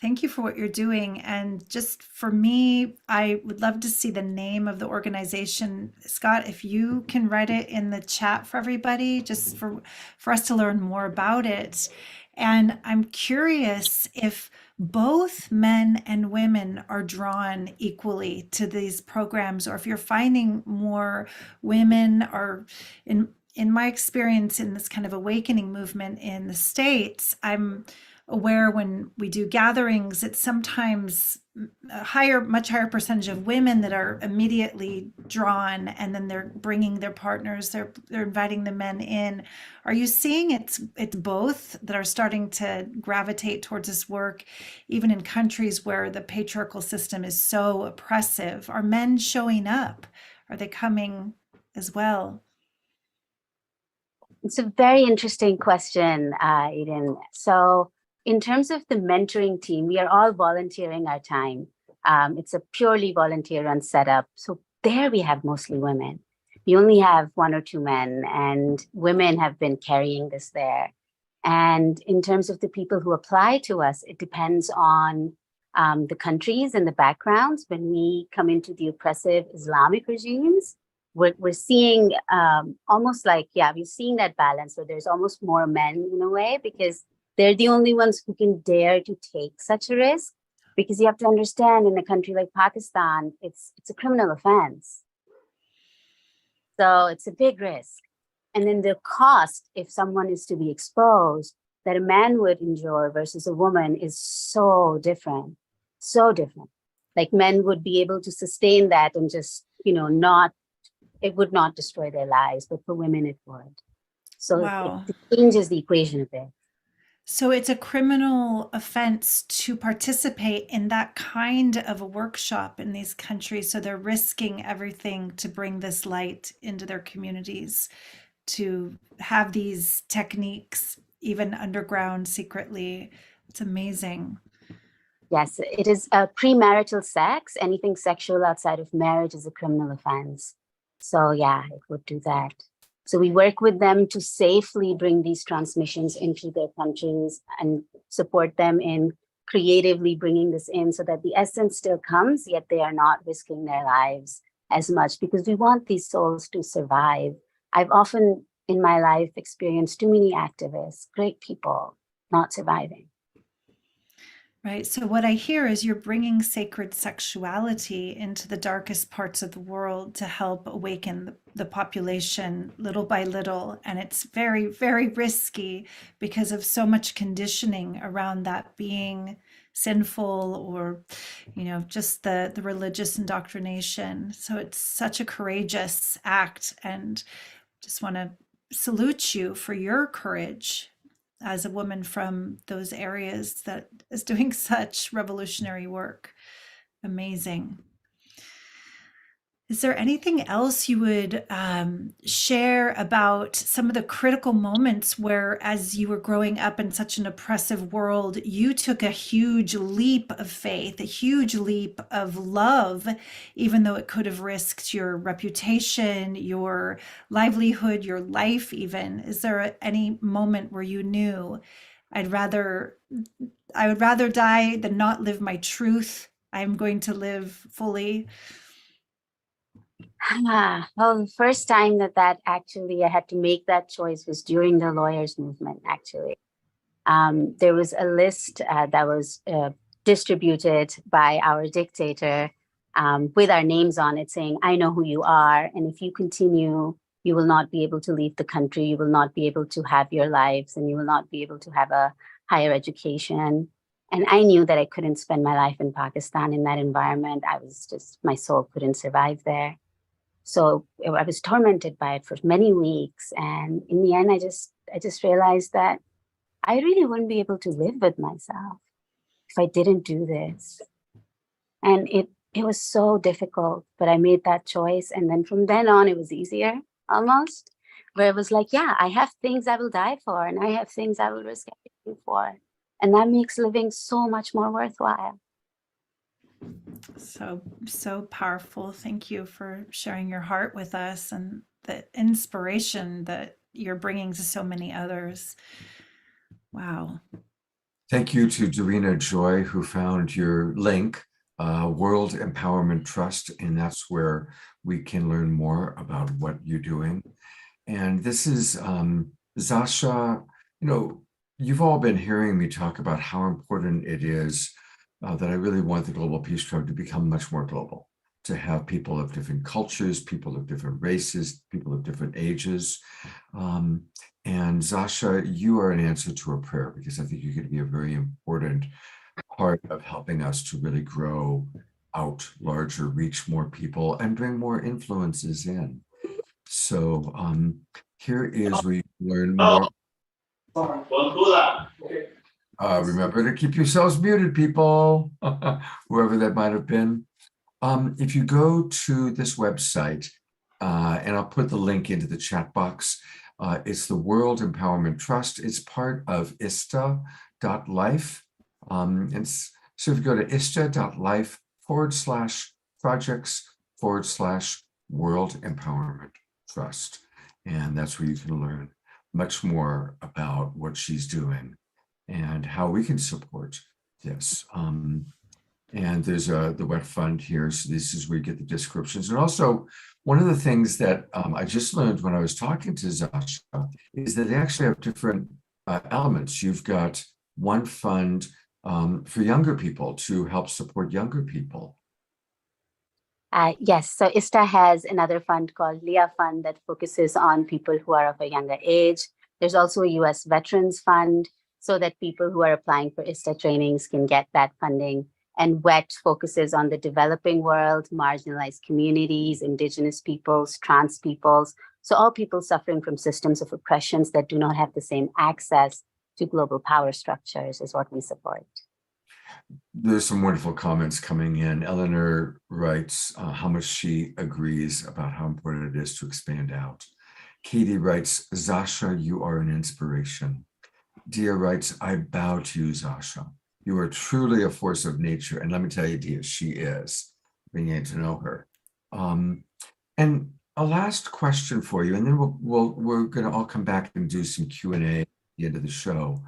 Thank you for what you're doing. And just for me, I would love to see the name of the organization. Scott, if you can write it in the chat for everybody, just for us to learn more about it. And I'm curious if both men and women are drawn equally to these programs, or if you're finding more women are in my experience in this kind of awakening movement in the States, I'm aware when we do gatherings, it's sometimes much higher percentage of women that are immediately drawn, and then they're bringing their partners, they're inviting the men in. Are you seeing it's both that are starting to gravitate towards this work, even in countries where the patriarchal system is so oppressive? Are men showing up? Are they coming as well? It's a very interesting question, Eden. So in terms of the mentoring team, we are all volunteering our time. It's a purely volunteer-run setup. So there we have mostly women. We only have 1 or 2 men, and women have been carrying this there. And in terms of the people who apply to us, it depends on the countries and the backgrounds. When we come into the oppressive Islamic regimes, we're seeing almost like, we're seeing that balance where there's almost more men in a way, because they're the only ones who can dare to take such a risk. Because you have to understand, in a country like Pakistan, it's a criminal offense. So it's a big risk. And then the cost, if someone is to be exposed, that a man would endure versus a woman is so different, so different. Like, men would be able to sustain that and just, it would not destroy their lives, but for women it would. So Wow. it changes the equation a bit. So it's a criminal offense to participate in that kind of a workshop in these countries. So they're risking everything to bring this light into their communities, to have these techniques, even underground, secretly. It's amazing. Yes, it is premarital sex. Anything sexual outside of marriage is a criminal offense. So yeah, it would do that. So we work with them to safely bring these transmissions into their countries and support them in creatively bringing this in so that the essence still comes, yet they are not risking their lives as much, because we want these souls to survive. I've often in my life experienced too many activists, great people, not surviving. Right. So what I hear is you're bringing sacred sexuality into the darkest parts of the world to help awaken the population little by little. And it's very, very risky because of so much conditioning around that being sinful, or, just the religious indoctrination. So it's such a courageous act, and just want to salute you for your courage as a woman from those areas that is doing such revolutionary work. Amazing. Is there anything else you would share about some of the critical moments where, as you were growing up in such an oppressive world, you took a huge leap of faith, a huge leap of love, even though it could have risked your reputation, your livelihood, your life even? Is there any moment where you knew, I would rather die than not live my truth? I'm going to live fully. Well, the first time that actually I had to make that choice was during the lawyers' movement, actually. There was a list that was distributed by our dictator with our names on it saying, I know who you are, and if you continue, you will not be able to leave the country, you will not be able to have your lives, and you will not be able to have a higher education. And I knew that I couldn't spend my life in Pakistan in that environment. My soul couldn't survive there. So I was tormented by it for many weeks. And in the end, I just realized that I really wouldn't be able to live with myself if I didn't do this. And it was so difficult, but I made that choice. And then from then on, it was easier almost, where it was like, I have things I will die for, and I have things I will risk everything for. And that makes living so much more worthwhile. So powerful. Thank you for sharing your heart with us and the inspiration that you're bringing to so many others. Wow. Thank you to Dorina Joy, who found your link, World Empowerment Trust, and that's where we can learn more about what you're doing. And this is Zasha. You've all been hearing me talk about how important it is that I really want the Global Peace Club to become much more global, to have people of different cultures, people of different races, people of different ages. And Zasha, you are an answer to a prayer, because I think you're going to be a very important part of helping us to really grow out larger, reach more people, and bring more influences in. So here is where you learn more. Remember to keep yourselves muted, people, whoever that might have been. If you go to this website, and I'll put the link into the chat box, it's the World Empowerment Trust. It's part of ista.life. And so if you go to ista.life/projects/World Empowerment Trust, and that's where you can learn much more about what she's doing and how we can support this. And there's the wet fund here. So this is where you get the descriptions. And also, one of the things that I just learned when I was talking to Zasha is that they actually have different elements. You've got one fund for younger people to help support younger people. Yes, so ISTA has another fund called LEA Fund that focuses on people who are of a younger age. There's also a US Veterans Fund so that people who are applying for ISTA trainings can get that funding. And WET focuses on the developing world, marginalized communities, indigenous peoples, trans peoples. So all people suffering from systems of oppressions that do not have the same access to global power structures is what we support. There's some wonderful comments coming in. Eleanor writes how much she agrees about how important it is to expand out. Katie writes, Zasha, you are an inspiration. Dia writes, I bow to you, Zasha. You are truly a force of nature. And let me tell you, Dia, she is, being able to know her. And a last question for you, and then we're going to all come back and do some Q&A at the end of the show.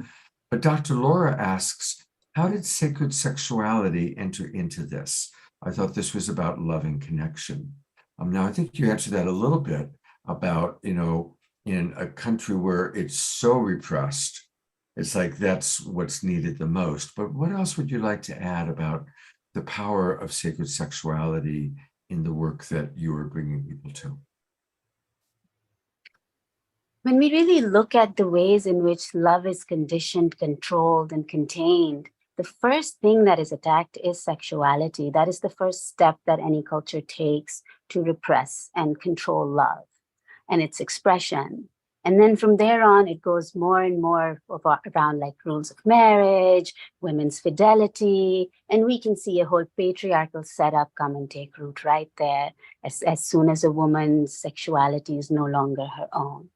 But Dr. Laura asks, how did sacred sexuality enter into this? I thought this was about love and connection. Now, I think you answered that a little bit about, in a country where it's so repressed, it's like that's what's needed the most. But what else would you like to add about the power of sacred sexuality in the work that you are bringing people to? When we really look at the ways in which love is conditioned, controlled, and contained, the first thing that is attacked is sexuality. That is the first step that any culture takes to repress and control love and its expression. And then from there on, it goes more and more around like rules of marriage, women's fidelity, and we can see a whole patriarchal setup come and take root right there as soon as a woman's sexuality is no longer her own.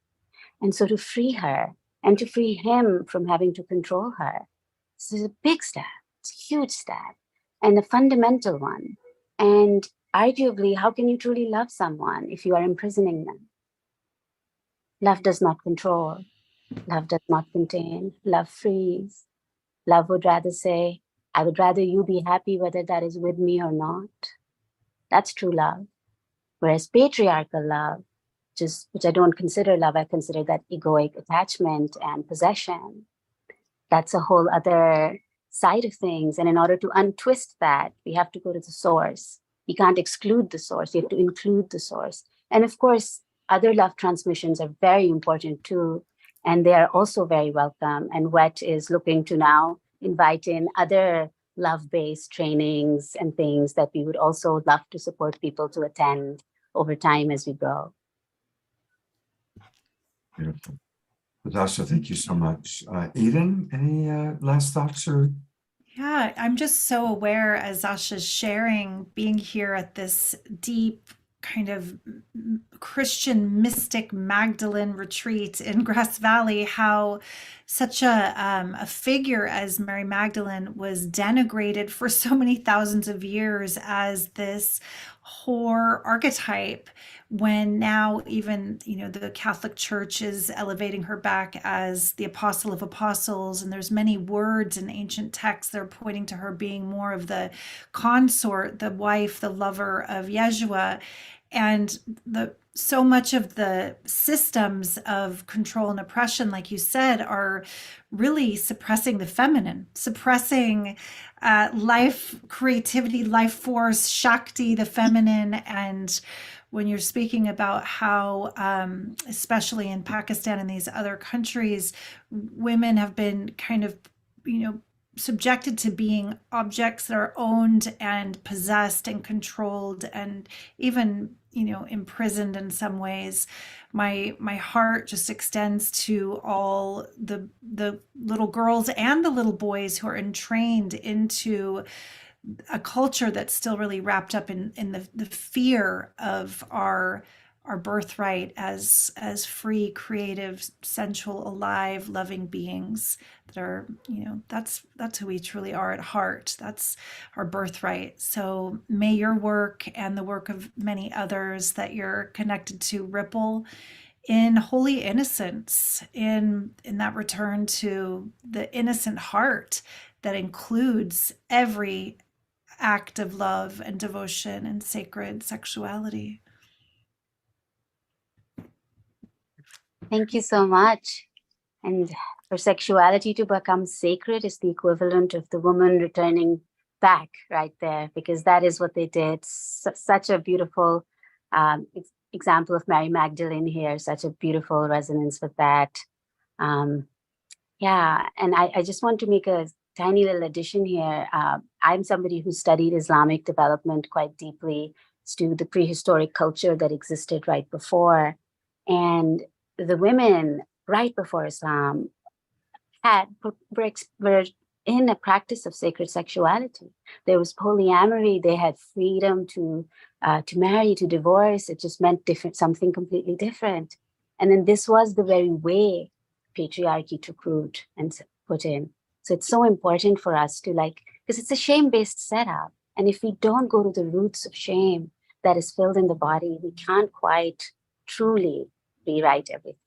And so to free her and to free him from having to control her, this is a big step, it's a huge step, and a fundamental one. And arguably, how can you truly love someone if you are imprisoning them? Love does not control. Love does not contain. Love frees. Love would rather say, I would rather you be happy whether that is with me or not. That's true love. Whereas patriarchal love, which I don't consider love, I consider that egoic attachment and possession. That's a whole other side of things. And in order to untwist that, we have to go to the source. You can't exclude the source. You have to include the source. And of course, other love transmissions are very important too, and they are also very welcome. And WET is looking to now invite in other love-based trainings and things that we would also love to support people to attend over time as we grow. Beautiful. Zasha, thank you so much. Eden, any last thoughts or? Yeah, I'm just so aware as Zasha's sharing, being here at this deep kind of Christian mystic Magdalene retreat in Grass Valley, how such a figure as Mary Magdalene was denigrated for so many thousands of years as this whore archetype, when now even, the Catholic Church is elevating her back as the apostle of apostles, and there's many words in ancient texts that are pointing to her being more of the consort, the wife, the lover of Yeshua. And so much of the systems of control and oppression, like you said, are really suppressing the feminine, suppressing life, creativity, life force, Shakti, the feminine. And when you're speaking about how, especially in Pakistan and these other countries, women have been kind of, subjected to being objects that are owned and possessed and controlled and even, imprisoned in some ways. My heart just extends to all the little girls and the little boys who are entrained into a culture that's still really wrapped up in the fear of our birthright as free, creative, sensual, alive, loving beings that are, that's who we truly are at heart. That's our birthright. So may your work and the work of many others that you're connected to ripple in holy innocence, in that return to the innocent heart that includes every act of love and devotion and sacred sexuality. Thank you so much. And for sexuality to become sacred is the equivalent of the woman returning back right there, because that is what they did. Such a beautiful example of Mary Magdalene here, such a beautiful resonance with that. Yeah, and I just want to make a tiny little addition here. I'm somebody who studied Islamic development quite deeply, to the prehistoric culture that existed right before. And the women right before Islam were in a practice of sacred sexuality. There was polyamory. They had freedom to marry, to divorce. It just meant something completely different. And then this was the very way patriarchy took root and put in. So it's so important for us to because it's a shame-based setup. And if we don't go to the roots of shame that is filled in the body, we can't quite truly rewrite everything.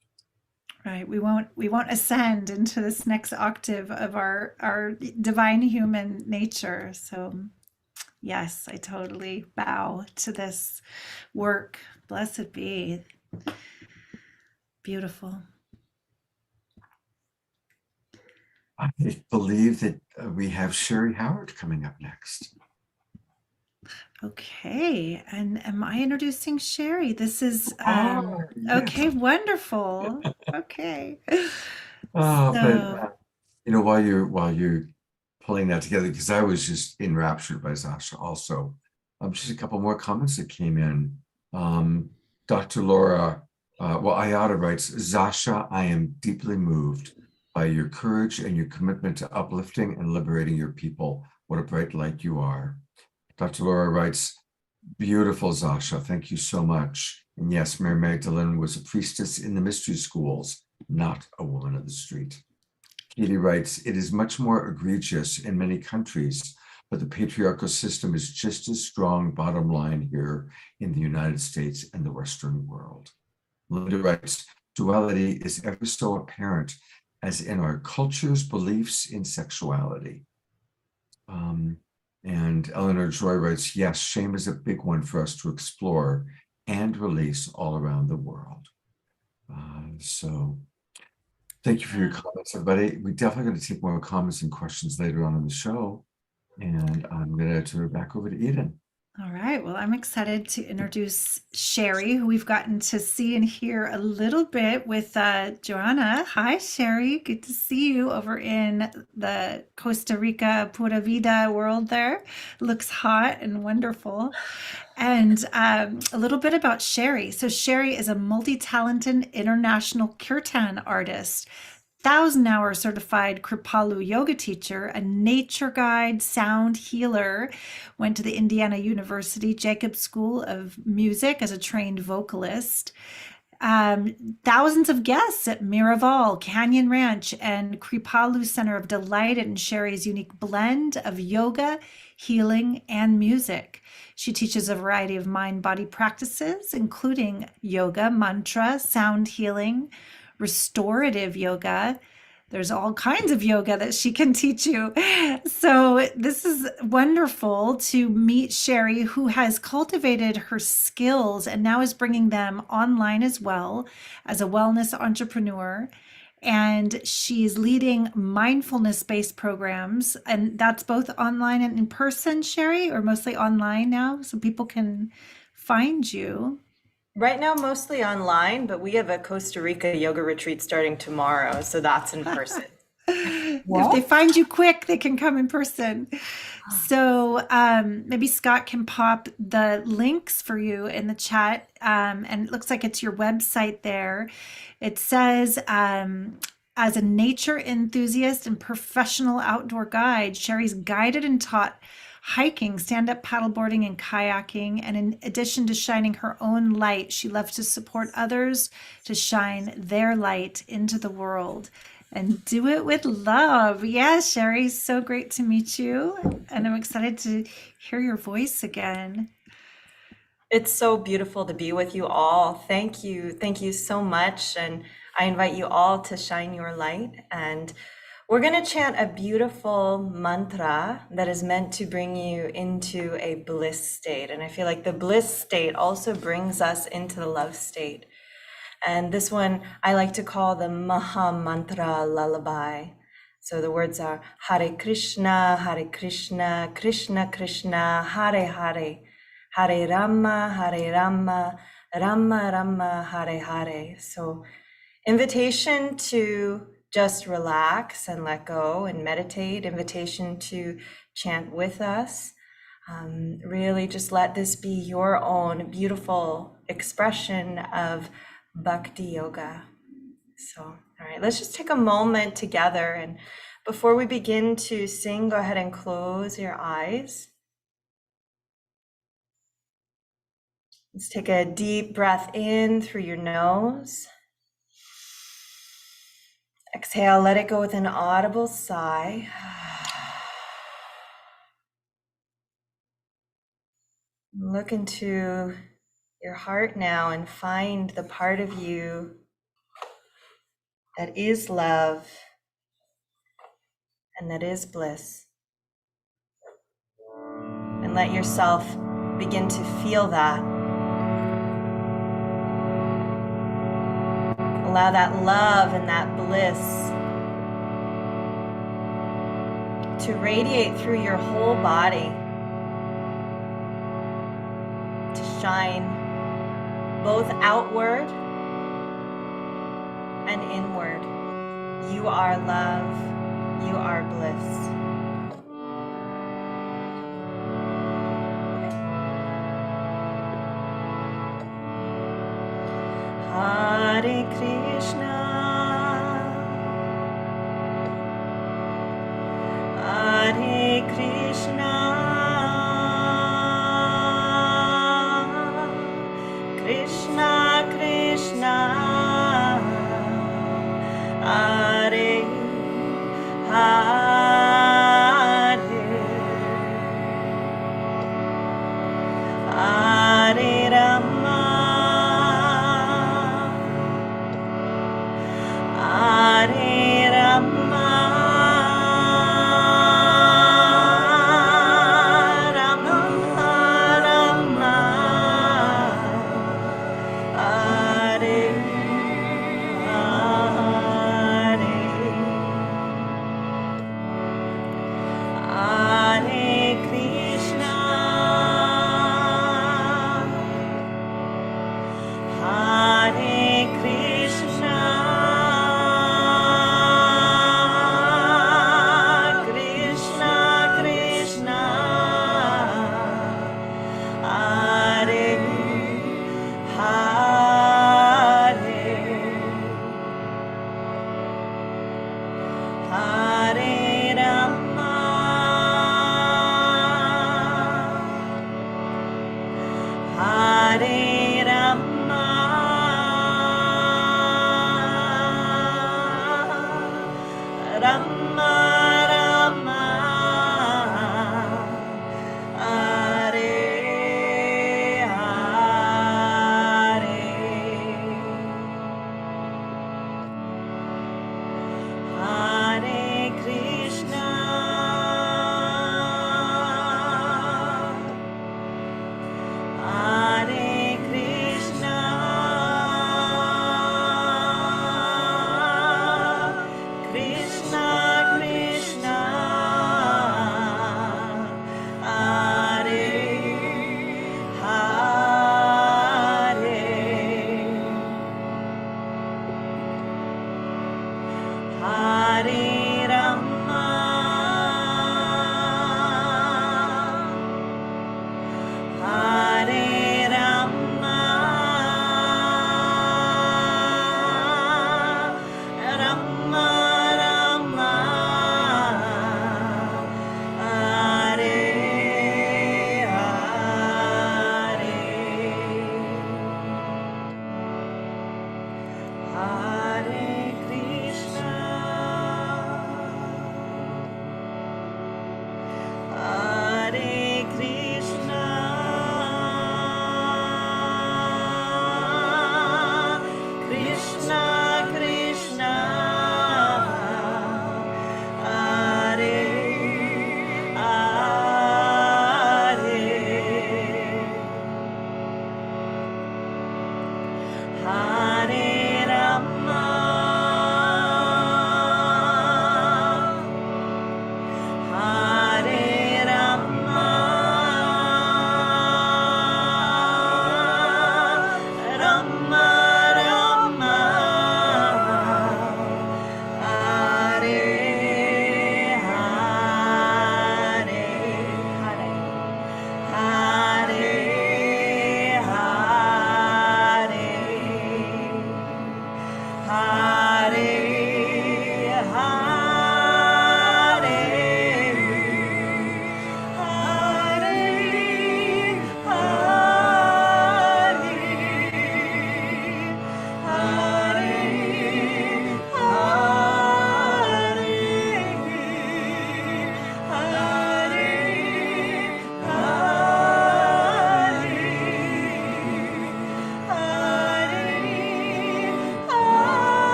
Right. We won't ascend into this next octave of our divine human nature. So yes, I totally bow to this work. Blessed be. Beautiful. I believe that we have Sherry Howard coming up next. Okay, and am I introducing Sherry? This is Yes. okay, wonderful. Okay. But while you're pulling that together, because I was just enraptured by Zasha also. Just a couple more comments that came in. Dr. Laura, Ayada writes, Zasha, I am deeply moved by your courage and your commitment to uplifting and liberating your people. What a bright light you are. Dr. Laura writes, beautiful, Zasha. Thank you so much. And yes, Mary Magdalene was a priestess in the mystery schools, not a woman of the street. Katie writes, it is much more egregious in many countries, but the patriarchal system is just as strong, bottom line, here in the United States and the Western world. Linda writes, duality is ever so apparent as in our culture's beliefs in sexuality. And Eleanor Joy writes, yes, shame is a big one for us to explore and release all around the world. So thank you for your comments, everybody. We're definitely going to take more comments and questions later on in the show. And I'm going to turn it back over to Eden. All right. Well, I'm excited to introduce Sherry, who we've gotten to see and hear a little bit with Joanna. Hi, Sherry. Good to see you over in the Costa Rica Pura Vida world there. Looks hot and wonderful. And a little bit about Sherry. So Sherry is a multi-talented international kirtan artist, 1,000-hour certified Kripalu yoga teacher, a nature guide, sound healer, went to the Indiana University Jacobs School of Music as a trained vocalist, thousands of guests at Miraval, Canyon Ranch, and Kripalu Center have delighted in Sherry's unique blend of yoga, healing, and music. She teaches a variety of mind-body practices, including yoga, mantra, sound healing, restorative yoga. There's all kinds of yoga that she can teach you. So this is wonderful to meet Sherry, who has cultivated her skills and now is bringing them online as well as a wellness entrepreneur. And she's leading mindfulness-based programs, and that's both online and in person, Sherry, or mostly online now, so people can find you. Right now, mostly online, but we have a Costa Rica yoga retreat starting tomorrow, so that's in person. If they find you quick, they can come in person. So maybe Scott can pop the links for you in the chat. And it looks like it's your website there. It says, as a nature enthusiast and professional outdoor guide, Sherry's guided and taught hiking, stand-up paddleboarding, and kayaking. And in addition to shining her own light, she loves to support others to shine their light into the world and do it with love. Yeah, Sherry, so great to meet you. And I'm excited to hear your voice again. It's so beautiful to be with you all. Thank you. Thank you so much. And I invite you all to shine your light. And we're going to chant a beautiful mantra that is meant to bring you into a bliss state. And I feel like the bliss state also brings us into the love state. And this one I like to call the Maha Mantra Lullaby. So the words are Hare Krishna, Krishna Krishna, Hare Hare, Hare Rama, Rama Rama, Hare Hare. So invitation to just relax and let go and meditate, invitation to chant with us. Really just let this be your own beautiful expression of Bhakti Yoga. So, all right, let's just take a moment together. And before we begin to sing, go ahead and close your eyes. Let's take a deep breath in through your nose. Exhale, let it go with an audible sigh. Look into your heart now and find the part of you that is love and that is bliss. And let yourself begin to feel that. Allow that love and that bliss to radiate through your whole body, to shine both outward and inward. You are love, you are bliss. Hare Krishna, Hare Krishna, Krishna Krishna, Hare Hare.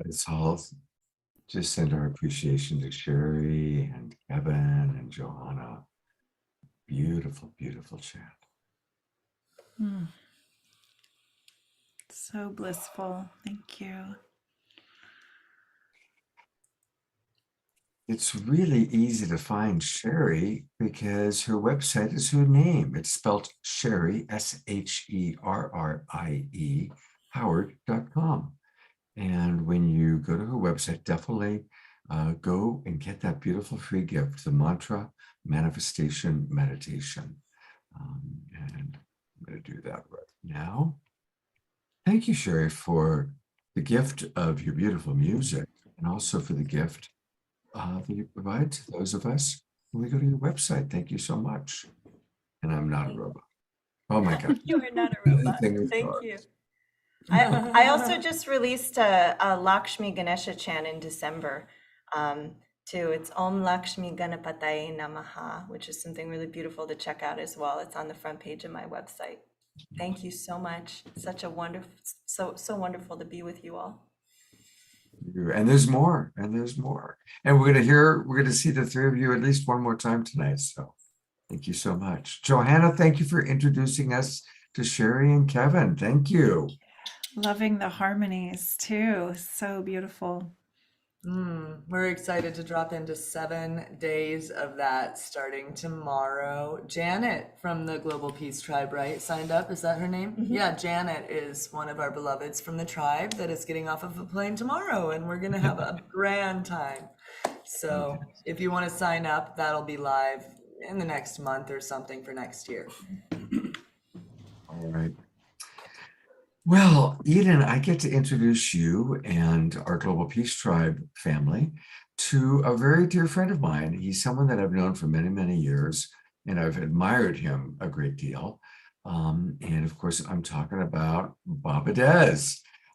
Let's all just send our appreciation to Sherry and Kevin and Johanna. Beautiful, beautiful chant. So blissful. Thank you. It's really easy to find Sherry because her website is her name. It's spelled Sherry, Sherrie, Howard.com. And when you go to her website, definitely go and get that beautiful free gift, the Mantra Manifestation Meditation. And I'm going to do that right now. Thank you, Sherry, for the gift of your beautiful music and also for the gift that you provide to those of us when we go to your website. Thank you so much. And I'm not a robot. Oh my God. You are not a robot. Thank you. I also just released a Lakshmi Ganesha chant in December too. It's Om Lakshmi Ganapataye Namaha, which is something really beautiful to check out as well. It's on the front page of my website. Thank you so much. Such a wonderful, so wonderful to be with you all. And there's more, and there's more. And we're going to see the three of you at least one more time tonight. So thank you so much. Johanna, thank you for introducing us to Sherry and Kevin. Thank you. Loving the harmonies too. So beautiful. We're excited to drop into 7 days of that starting tomorrow. Janet from the Global Peace Tribe, right? Signed up. Is that her name? Yeah, Janet is one of our beloveds from the tribe that is getting off of a plane tomorrow, and we're going to have a grand time. So if you want to sign up, that'll be live in the next month or something for next year. All right. Well, Eden, I get to introduce you and our Global Peace Tribe family to a very dear friend of mine. He's someone that I've known for many, many years, and I've admired him a great deal. And of course, I'm talking about Baba Des.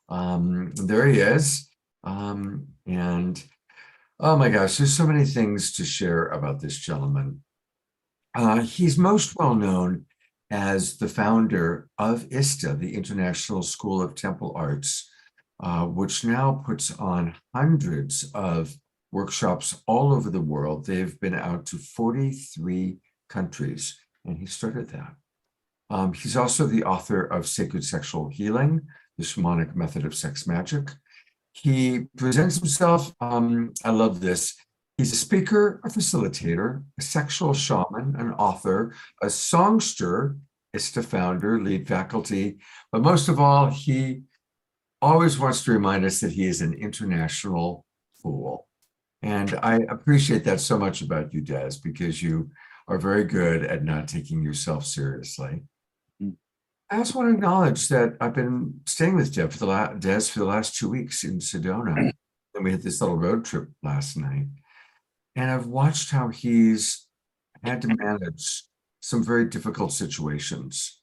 There he is. And oh my gosh, there's so many things to share about this gentleman. He's most well known as the founder of ISTA, the International School of Temple Arts, which now puts on hundreds of workshops all over the world. They've been out to 43 countries, and he started that. He's also the author of Sacred Sexual Healing, the Shamanic Method of Sex Magic. He presents himself, I love this, he's a speaker, a facilitator, a sexual shaman, an author, a songster, ISTA founder, lead faculty, but most of all, he always wants to remind us that he is an international fool. And I appreciate that so much about you, Des, because you are very good at not taking yourself seriously. I also want to acknowledge that I've been staying with Des for the last 2 weeks in Sedona. And we had this little road trip last night. And I've watched how he's had to manage some very difficult situations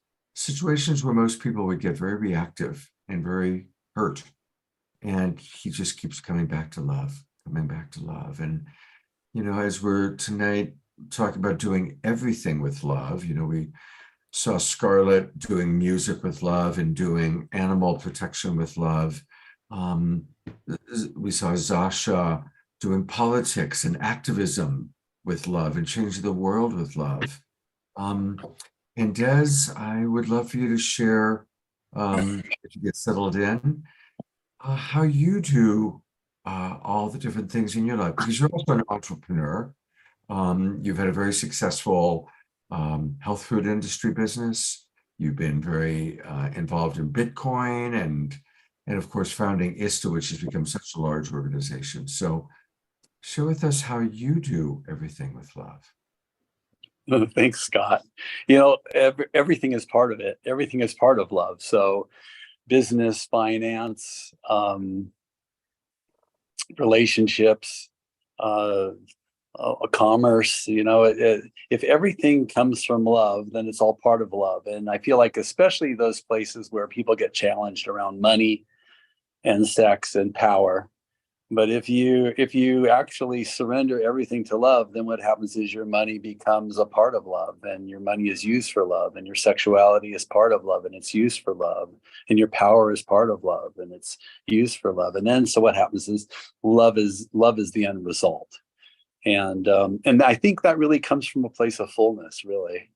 where most people would get very reactive and very hurt. And he just keeps coming back to love. And, you know, as we're tonight talking about doing everything with love, you know, we saw Scarlett doing music with love and doing animal protection with love. We saw Zasha doing politics and activism with love and changing the world with love. And Des, I would love for you to share, if you get settled in, how you do all the different things in your life, because you're also an entrepreneur. You've had a very successful health food industry business. You've been very involved in Bitcoin and of course founding ISTA, which has become such a large organization. So share with us how you do everything with love. Thanks, Scott. You know, everything is part of it. Everything is part of love. So business, finance, relationships, commerce, you know, if everything comes from love, then it's all part of love. And I feel like especially those places where people get challenged around money and sex and power. But if you actually surrender everything to love, then what happens is your money becomes a part of love, and your money is used for love, and your sexuality is part of love and it's used for love, and your power is part of love and it's used for love. And then so what happens is love is the end result. And I think that really comes from a place of fullness, really,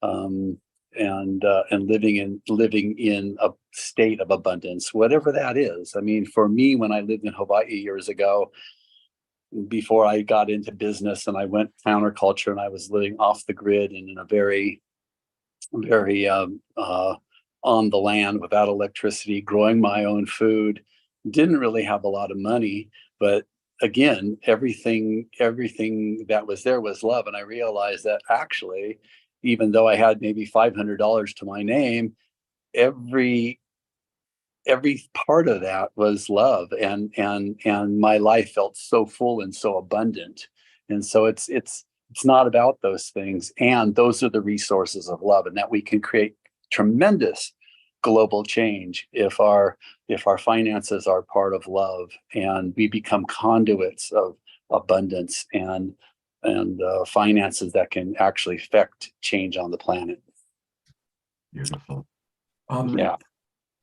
and living in a state of abundance, whatever that is. I mean, for me, when I lived in Hawaii years ago, before I got into business and I went counterculture and I was living off the grid and in a very, very on the land without electricity, growing my own food, didn't really have a lot of money, but again, everything that was there was love. And I realized that actually, even though I had maybe $500 to my name, every part of that was love, and my life felt so full and so abundant. And so it's not about those things, and those are the resources of love, and that we can create tremendous global change if our finances are part of love, and we become conduits of abundance and finances that can actually affect change on the planet. Beautiful. Yeah.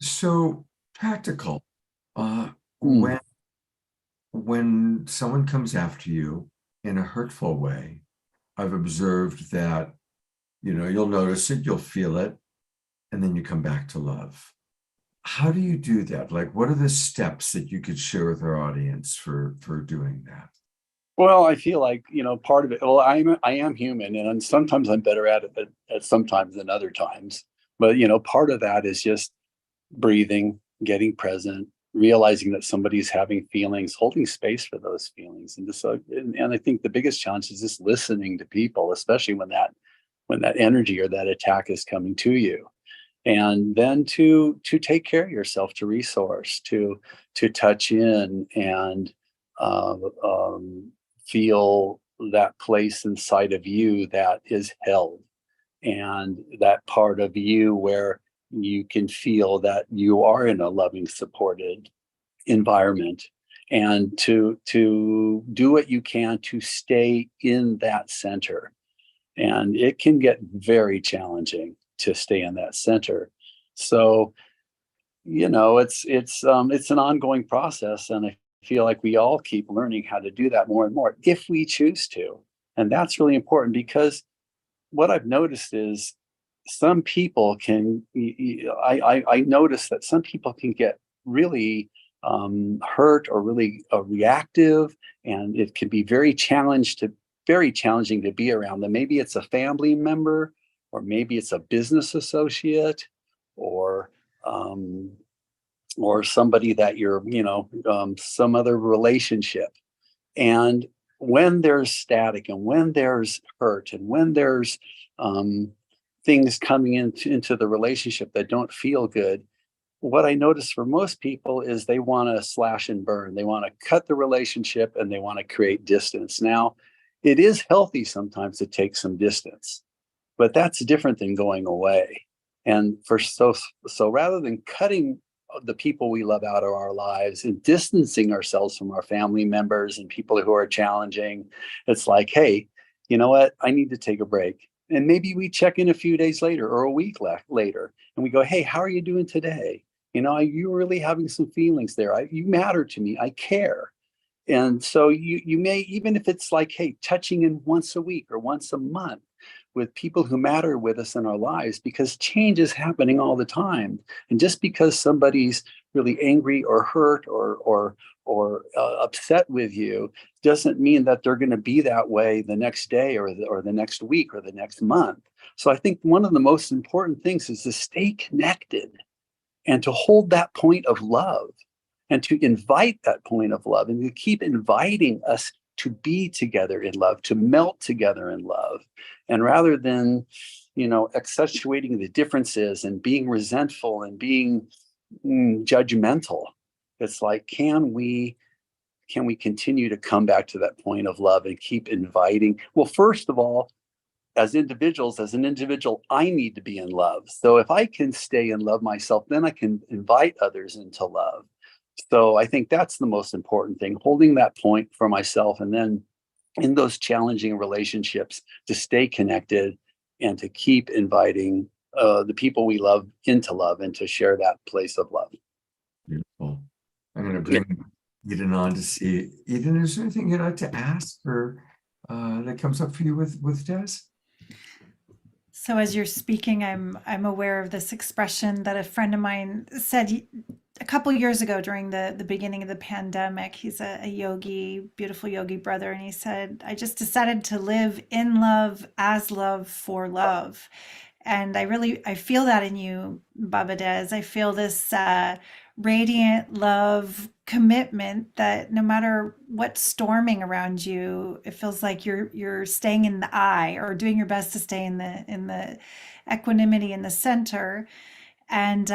So practical. When someone comes after you in a hurtful way, I've observed that, you know, you'll notice it, you'll feel it, and then you come back to love. how do you do that? Like, what are the steps that you could share with our audience for doing that? Well, I feel like, part of it, well, I am human, and sometimes I'm better at it at sometimes than other times. But, part of that is just breathing, getting present, realizing that somebody's having feelings, holding space for those feelings. And I think the biggest challenge is just listening to people, especially when that energy or that attack is coming to you. And then to take care of yourself, to resource, to touch in and uh, um, feel that place inside of you that is held, and that part of you where you can feel that you are in a loving, supported environment, and to do what you can to stay in that center. And it can get very challenging to stay in that center. So, it's an ongoing process, and I feel like we all keep learning how to do that more and more if we choose to. And that's really important, because what I've noticed is some people can, I notice that some people can get really hurt or really reactive, and it can be very challenging to be around them. Maybe it's a family member, or maybe it's a business associate, or um, or somebody that some other relationship. And when there's static, and when there's hurt, and when there's things coming into the relationship that don't feel good, what I notice for most people is they want to slash and burn. They want to cut the relationship, and they want to create distance. Now, it is healthy sometimes to take some distance, but that's different than going away. And so rather than cutting the people we love out of our lives and distancing ourselves from our family members and people who are challenging, it's like, hey, you know what? I need to take a break. And maybe we check in a few days later or a week later, and we go, hey, how are you doing today? You're really having some feelings there. You matter to me. I care. And so you may, even if it's like, hey, touching in once a week or once a month with people who matter with us in our lives, because change is happening all the time. And just because somebody's really angry or hurt or upset with you doesn't mean that they're going to be that way the next day or the next week or the next month. So I think one of the most important things is to stay connected and to hold that point of love, and to invite that point of love, and to keep inviting us to be together in love, to melt together in love. And rather than, accentuating the differences and being resentful and being judgmental, it's like, can we continue to come back to that point of love and keep inviting? Well, first of all, as an individual, I need to be in love. So if I can stay in love myself, then I can invite others into love. So I think that's the most important thing, holding that point for myself, and then in those challenging relationships to stay connected and to keep inviting the people we love into love, and to share that place of love. Beautiful. I'm going to bring Eden on to see. Eden, is there anything you'd like to ask or that comes up for you with Des? So as you're speaking, I'm aware of this expression that a friend of mine said a couple years ago during the beginning of the pandemic. He's a yogi, beautiful yogi brother, and he said, "I just decided to live in love, as love, for love." And I feel that in you, Baba Des. I feel this radiant love commitment that no matter what's storming around you, it feels like you're staying in the eye, or doing your best to stay in the equanimity in the center. And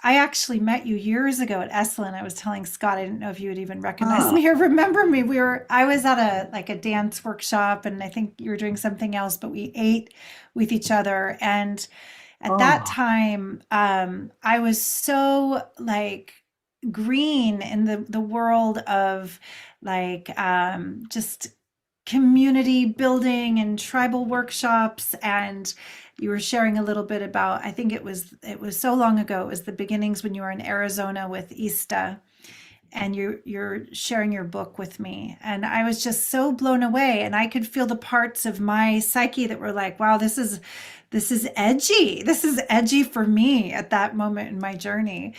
I actually met you years ago at Esalen. I was telling Scott, I didn't know if you would even recognize me or remember me. I was at a dance workshop, and I think you were doing something else, but we ate with each other. And at that time, I was so like green in the world of like just community building and tribal workshops. And you were sharing a little bit about, I think it was so long ago, it was the beginnings when you were in Arizona with Ista. and you're sharing your book with me, and I was just so blown away, and I could feel the parts of my psyche that were like, wow, this is edgy. This is edgy for me at that moment in my journey.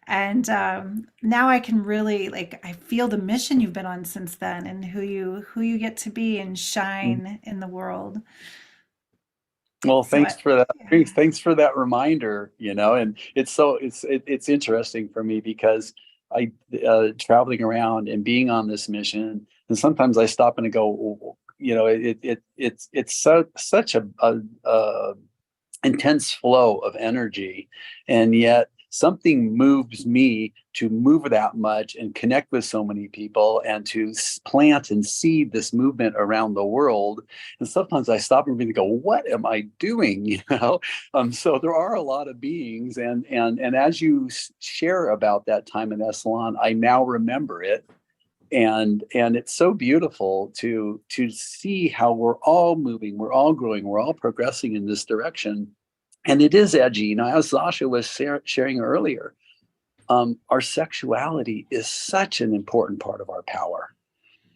And now I can really, like, I feel the mission you've been on since then, and who you get to be and shine in the world. Well, So thanks for that. yeah. Thanks for that reminder, and it's interesting for me because I traveling around and being on this mission, and sometimes I stop and I go, it's such a intense flow of energy, and yet something moves me to move that much and connect with so many people and to plant and seed this movement around the world. And sometimes I stop and really go, what am I doing? So there are a lot of beings, and as you share about that time in Esalen, I now remember it. And it's so beautiful to see how we're all moving, we're all growing, we're all progressing in this direction. And it is edgy. As Sasha was sharing earlier, our sexuality is such an important part of our power.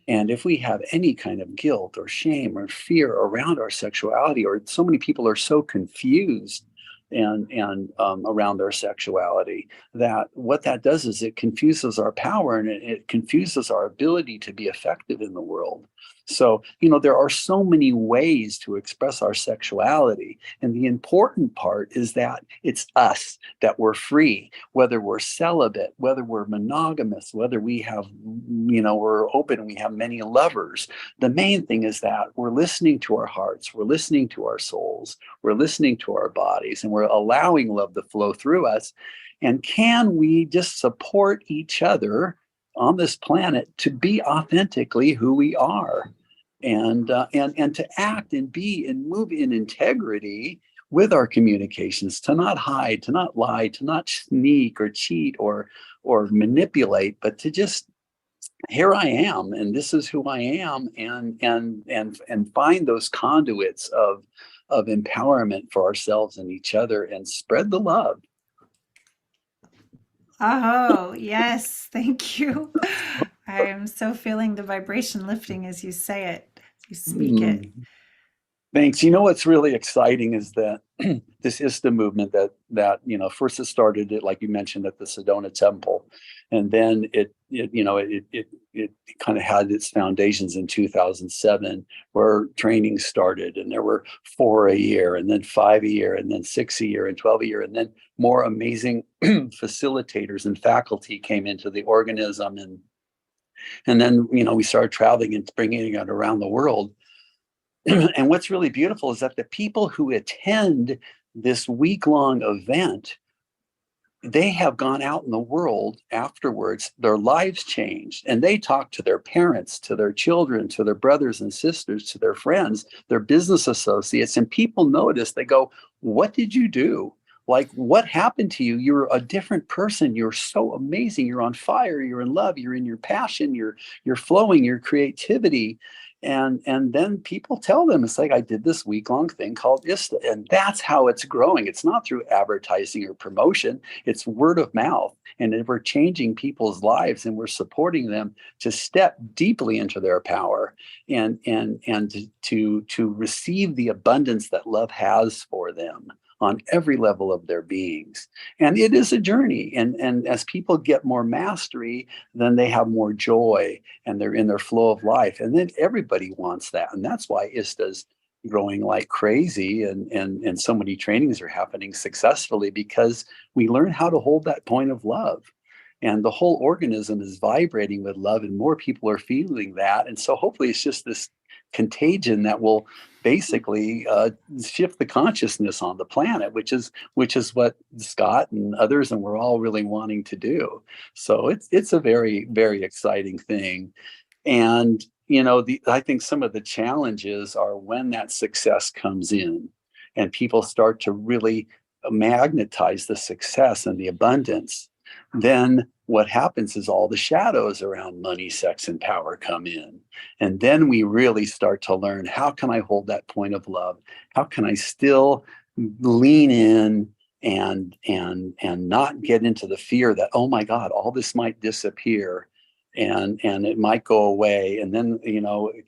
And if we have any kind of guilt or shame or fear around our sexuality, or so many people are so confused and around their sexuality, that what that does is it confuses our power, and it confuses our ability to be effective in the world. So, there are so many ways to express our sexuality. And the important part is that it's us, that we're free, whether we're celibate, whether we're monogamous, whether we have, we're open, we have many lovers. The main thing is that we're listening to our hearts, we're listening to our souls, we're listening to our bodies, and we're allowing love to flow through us. And can we just support each other on this planet to be authentically who we are, and to act and be and move in integrity with our communications, to not hide, to not lie, to not sneak or cheat or manipulate, but to just, here I am, and this is who I am, and find those conduits of empowerment for ourselves and each other, and spread the love. Oh, yes. Thank you. I am so feeling the vibration lifting as you say it, as you speak it. Thanks. What's really exciting is that this ISTA movement that first it started, like you mentioned, at the Sedona Temple, and then it kind of had its foundations in 2007, where training started, and there were 4 a year, and then 5 a year, and then 6 a year, and 12 a year, and then more amazing facilitators and faculty came into the organism, and then we started traveling and bringing it around the world. And what's really beautiful is that the people who attend this week-long event, they have gone out in the world afterwards, their lives changed, and they talk to their parents, to their children, to their brothers and sisters, to their friends, their business associates, and people notice, they go, what did you do? Like, what happened to you? You're a different person. You're so amazing. You're on fire. You're in love. You're in your passion. You're flowing, your creativity. And then people tell them, it's like, I did this week-long thing called ISTA. And that's how it's growing. It's not through advertising or promotion. It's word of mouth. And we're changing people's lives, and we're supporting them to step deeply into their power and to receive the abundance that love has for them on every level of their beings. And it is a journey. And as people get more mastery, then they have more joy, and they're in their flow of life. And then everybody wants that. And that's why ISTA's growing like crazy, and so many trainings are happening successfully, because we learn how to hold that point of love. And the whole organism is vibrating with love, and more people are feeling that. And so hopefully it's just this contagion that will basically shift the consciousness on the planet, which is what Scott and others, and we're all really wanting to do. So it's a very, very exciting thing. And I think some of the challenges are when that success comes in, and people start to really magnetize the success and the abundance. Then what happens is all the shadows around money, sex, and power come in. And then we really start to learn, how can I hold that point of love? How can I still lean in and not get into the fear that, oh my God, all this might disappear and it might go away. And then,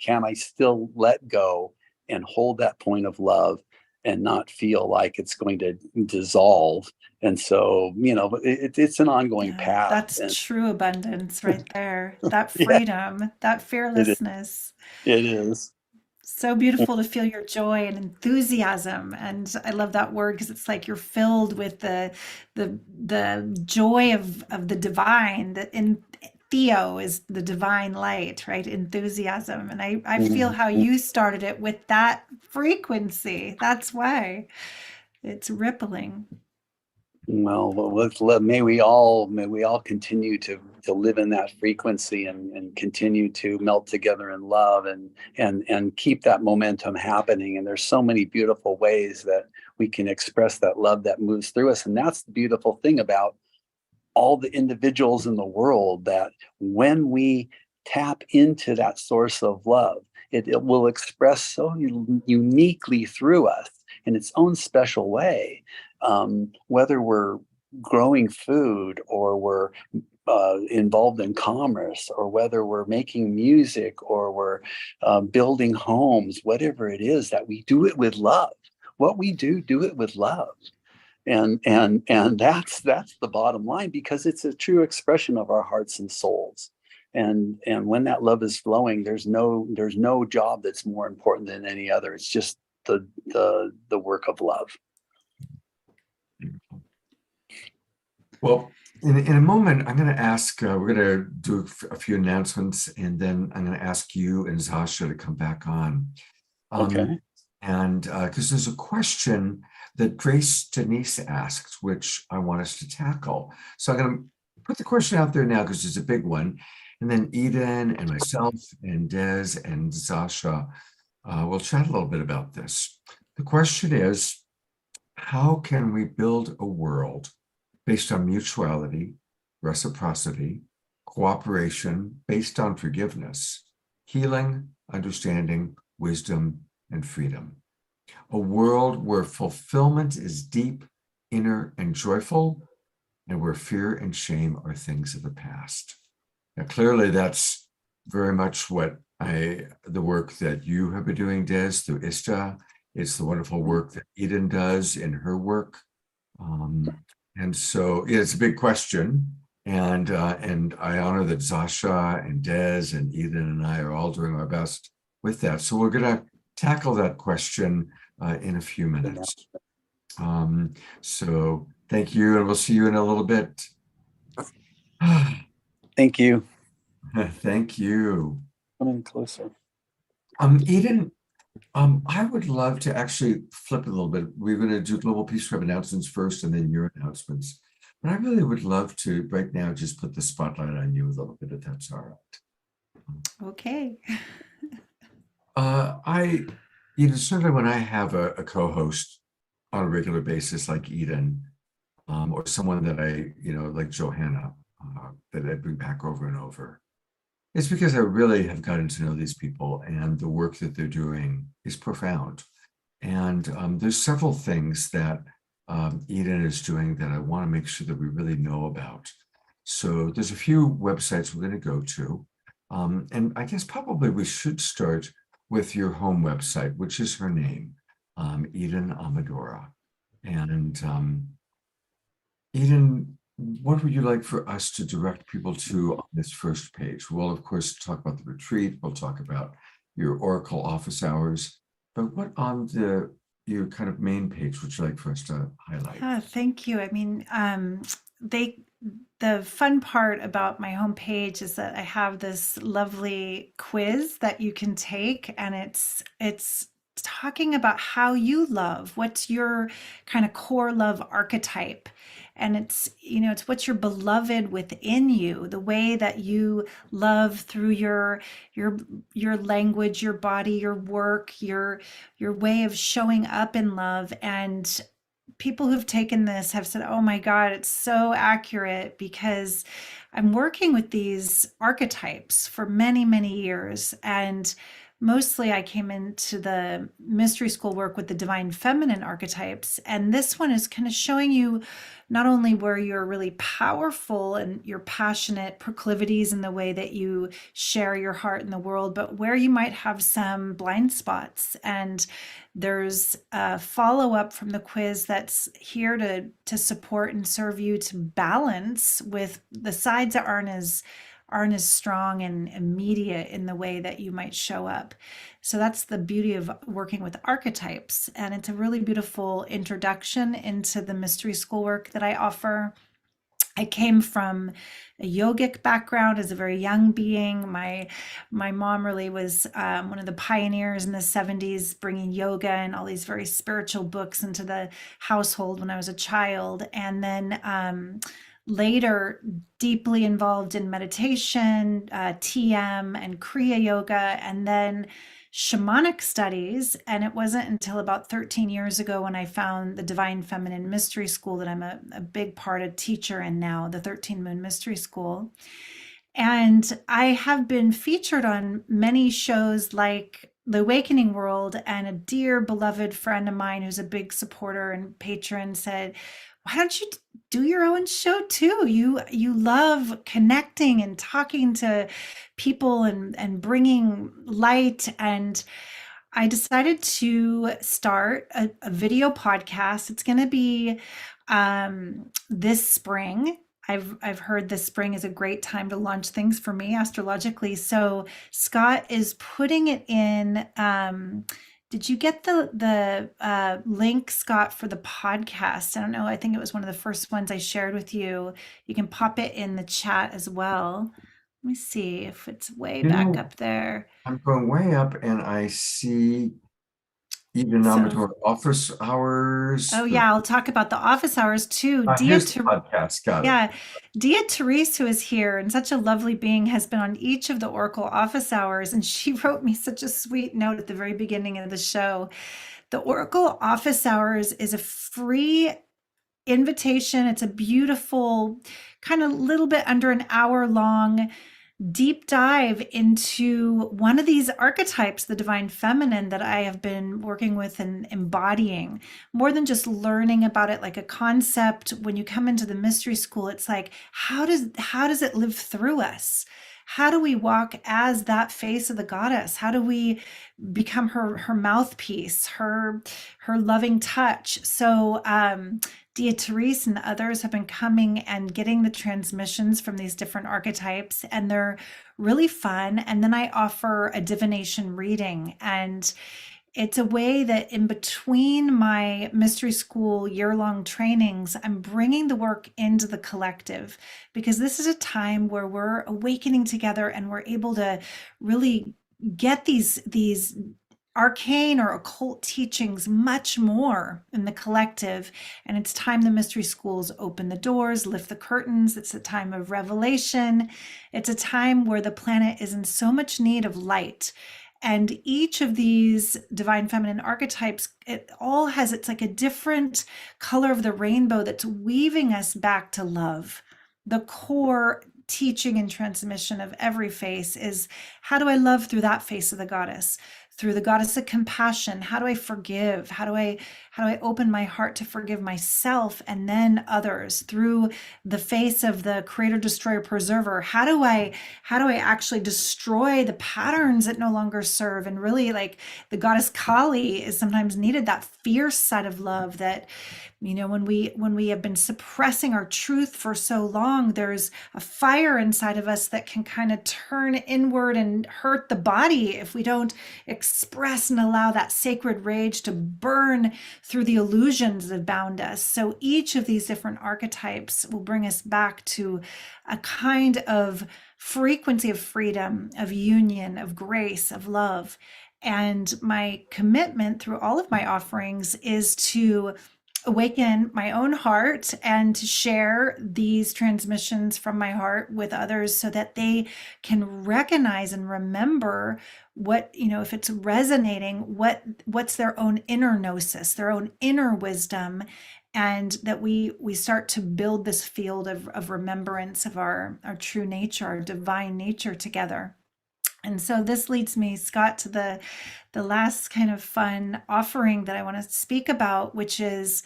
can I still let go and hold that point of love and not feel like it's going to dissolve? And so, it's an ongoing Yeah, path. that's And true abundance right there. That yeah, freedom, that it is. fearlessness. It is. So beautiful to feel your joy and enthusiasm. And I love that word because it's like you're filled with the joy of the divine. That in Theo is the divine light, right? Enthusiasm. And I feel how Mhm. you started it with that frequency. That's why it's rippling. Well, may we all continue to live in that frequency and continue to melt together in love and keep that momentum happening. And there's so many beautiful ways that we can express that love that moves through us. And that's the beautiful thing about all the individuals in the world, that when we tap into that source of love, it will express so uniquely through us in its own special way. Whether we're growing food or we're involved in commerce, or whether we're making music or we're building homes, whatever it is, that we do it with love. What we do it with love. And that's the bottom line, because it's a true expression of our hearts and souls. And when that love is flowing, there's no job that's more important than any other. It's just the work of love. Well, in a moment, I'm going to ask, we're going to do a few announcements, and then I'm going to ask you and Zasha to come back on. Okay. And because there's a question that Grace Denise asked, which I want us to tackle. So I'm going to put the question out there now because it's a big one. And then Eden and myself and Des and Zasha will chat a little bit about this. The question is, how can we build a world based on mutuality, reciprocity, cooperation, based on forgiveness, healing, understanding, wisdom, and freedom? A world where fulfillment is deep, inner, and joyful, and where fear and shame are things of the past. Now, clearly, that's very much what the work that you have been doing, Des, through ISTA. It's the wonderful work that Eden does in her work. And so it's a big question. And I honor that Zasha and Des and Eden and I are all doing our best with that. So we're going to tackle that question in a few minutes. So thank you, and we'll see you in a little bit. Thank you. Thank you. Come in closer. Eden, I would love to actually flip it a little bit. We're going to do Global Peace Club announcements first and then your announcements. But I really would love to right now just put the spotlight on you a little bit, if that's all right. Okay. Certainly when I have a co-host on a regular basis like Eden, or someone that I, like Johanna, that I bring back over and over, it's because I really have gotten to know these people, and the work that they're doing is profound. And there's several things that Eden is doing that I want to make sure that we really know about. So there's a few websites we're going to go to. And I guess probably we should start with your home website, which is her name, Eden Amadora. And Eden, what would you like for us to direct people to on this first page? We'll, of course, talk about the retreat. We'll talk about your Oracle office hours. But what on your kind of main page would you like for us to highlight? Yeah, thank you. I mean, the fun part about my homepage is that I have this lovely quiz that you can take, and it's talking about how you love. What's your kind of core love archetype? And it's what's your beloved within you, the way that you love through your language, your body, your work, your way of showing up in love. And people who've taken this have said, oh my God, it's so accurate, because I'm working with these archetypes for many, many years. And mostly I came into the mystery school work with the divine feminine archetypes. And this one is kind of showing you not only where you're really powerful and your passionate proclivities in the way that you share your heart in the world, but where you might have some blind spots. And there's a follow-up from the quiz that's here to support and serve you to balance with the sides that aren't as strong and immediate in the way that you might show up. So that's the beauty of working with archetypes. And it's a really beautiful introduction into the mystery school work that I offer. I came from a yogic background as a very young being. My mom really was one of the pioneers in the 70s, bringing yoga and all these very spiritual books into the household when I was a child. And then later, deeply involved in meditation, TM, and Kriya Yoga, and then shamanic studies. And it wasn't until about 13 years ago when I found the Divine Feminine Mystery School that I'm a big part of teacher in now, the 13 Moon Mystery School. And I have been featured on many shows like The Awakening World, and a dear beloved friend of mine who's a big supporter and patron said, why don't you do your own show too? You love connecting and talking to people and bringing light. And I decided to start a video podcast. It's going to be this spring. I've heard this spring is a great time to launch things for me astrologically. So Scott is putting it in. Did you get the link, Scott, for the podcast? I don't know. I think it was one of the first ones I shared with you. You can pop it in the chat as well. Let me see if it's way back up there. I'm going way up and I see Economic office hours. Oh yeah, I'll talk about the office hours too. Here's the podcast. Got it. Dia Therese, who is here and such a lovely being, has been on each of the Oracle office hours, and she wrote me such a sweet note at the very beginning of the show. The Oracle office hours is a free invitation. It's a beautiful, kind of little bit under an hour long deep dive into one of these archetypes, the divine feminine, that I have been working with and embodying. More than just learning about it like a concept, when you come into the mystery school, it's like, how does it live through us? How do we walk as that face of the goddess? How do we become her mouthpiece, her loving touch? So Dia Therese and others have been coming and getting the transmissions from these different archetypes, and they're really fun. And then I offer a divination reading, and it's a way that in between my mystery school year-long trainings, I'm bringing the work into the collective, because this is a time where we're awakening together and we're able to really get these arcane or occult teachings much more in the collective. And it's time the mystery schools open the doors, lift the curtains. It's a time of revelation. It's a time where the planet is in so much need of light. And each of these divine feminine archetypes, it's like a different color of the rainbow that's weaving us back to love. The core teaching and transmission of every face is, how do I love through that face of the goddess? Through the goddess of compassion, how do I forgive? How do I open my heart to forgive myself and then others? Through the face of the creator, destroyer, preserver, how do I actually destroy the patterns that no longer serve? And really, like, the goddess Kali is sometimes needed, that fierce side of love that, you know, when we have been suppressing our truth for so long, there's a fire inside of us that can kind of turn inward and hurt the body if we don't express and allow that sacred rage to burn through the illusions that bound us. So each of these different archetypes will bring us back to a kind of frequency of freedom, of union, of grace, of love. And my commitment through all of my offerings is to awaken my own heart and to share these transmissions from my heart with others so that they can recognize and remember what, you know, if it's resonating, what's their own inner gnosis, their own inner wisdom, and that we start to build this field of remembrance of our true nature, our divine nature together. And so this leads me, Scott, to the last kind of fun offering that I want to speak about, which is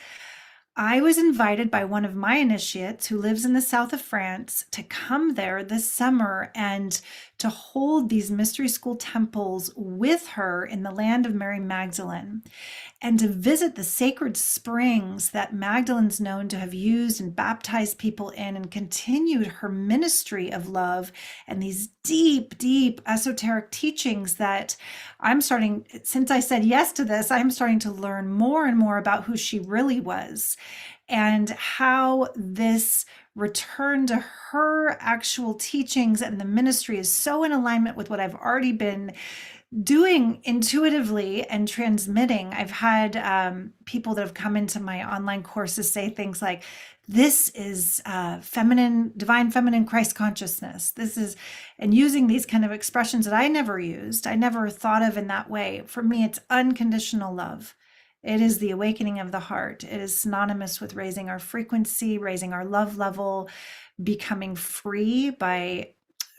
I was invited by one of my initiates who lives in the south of France to come there this summer and to hold these mystery school temples with her in the land of Mary Magdalene, and to visit the sacred springs that Magdalene's known to have used and baptized people in, and continued her ministry of love and these deep, deep esoteric teachings that I'm starting, since I said yes to this, I'm starting to learn more and more about who she really was, and how this return to her actual teachings and the ministry is so in alignment with what I've already been doing intuitively and transmitting. I've had people that have come into my online courses say things like, this is feminine, divine feminine Christ consciousness. This is, and using these kind of expressions that I never used, I never thought of in that way. For me, it's unconditional love. It is the awakening of the heart. It is synonymous with raising our frequency, raising our love level, becoming free by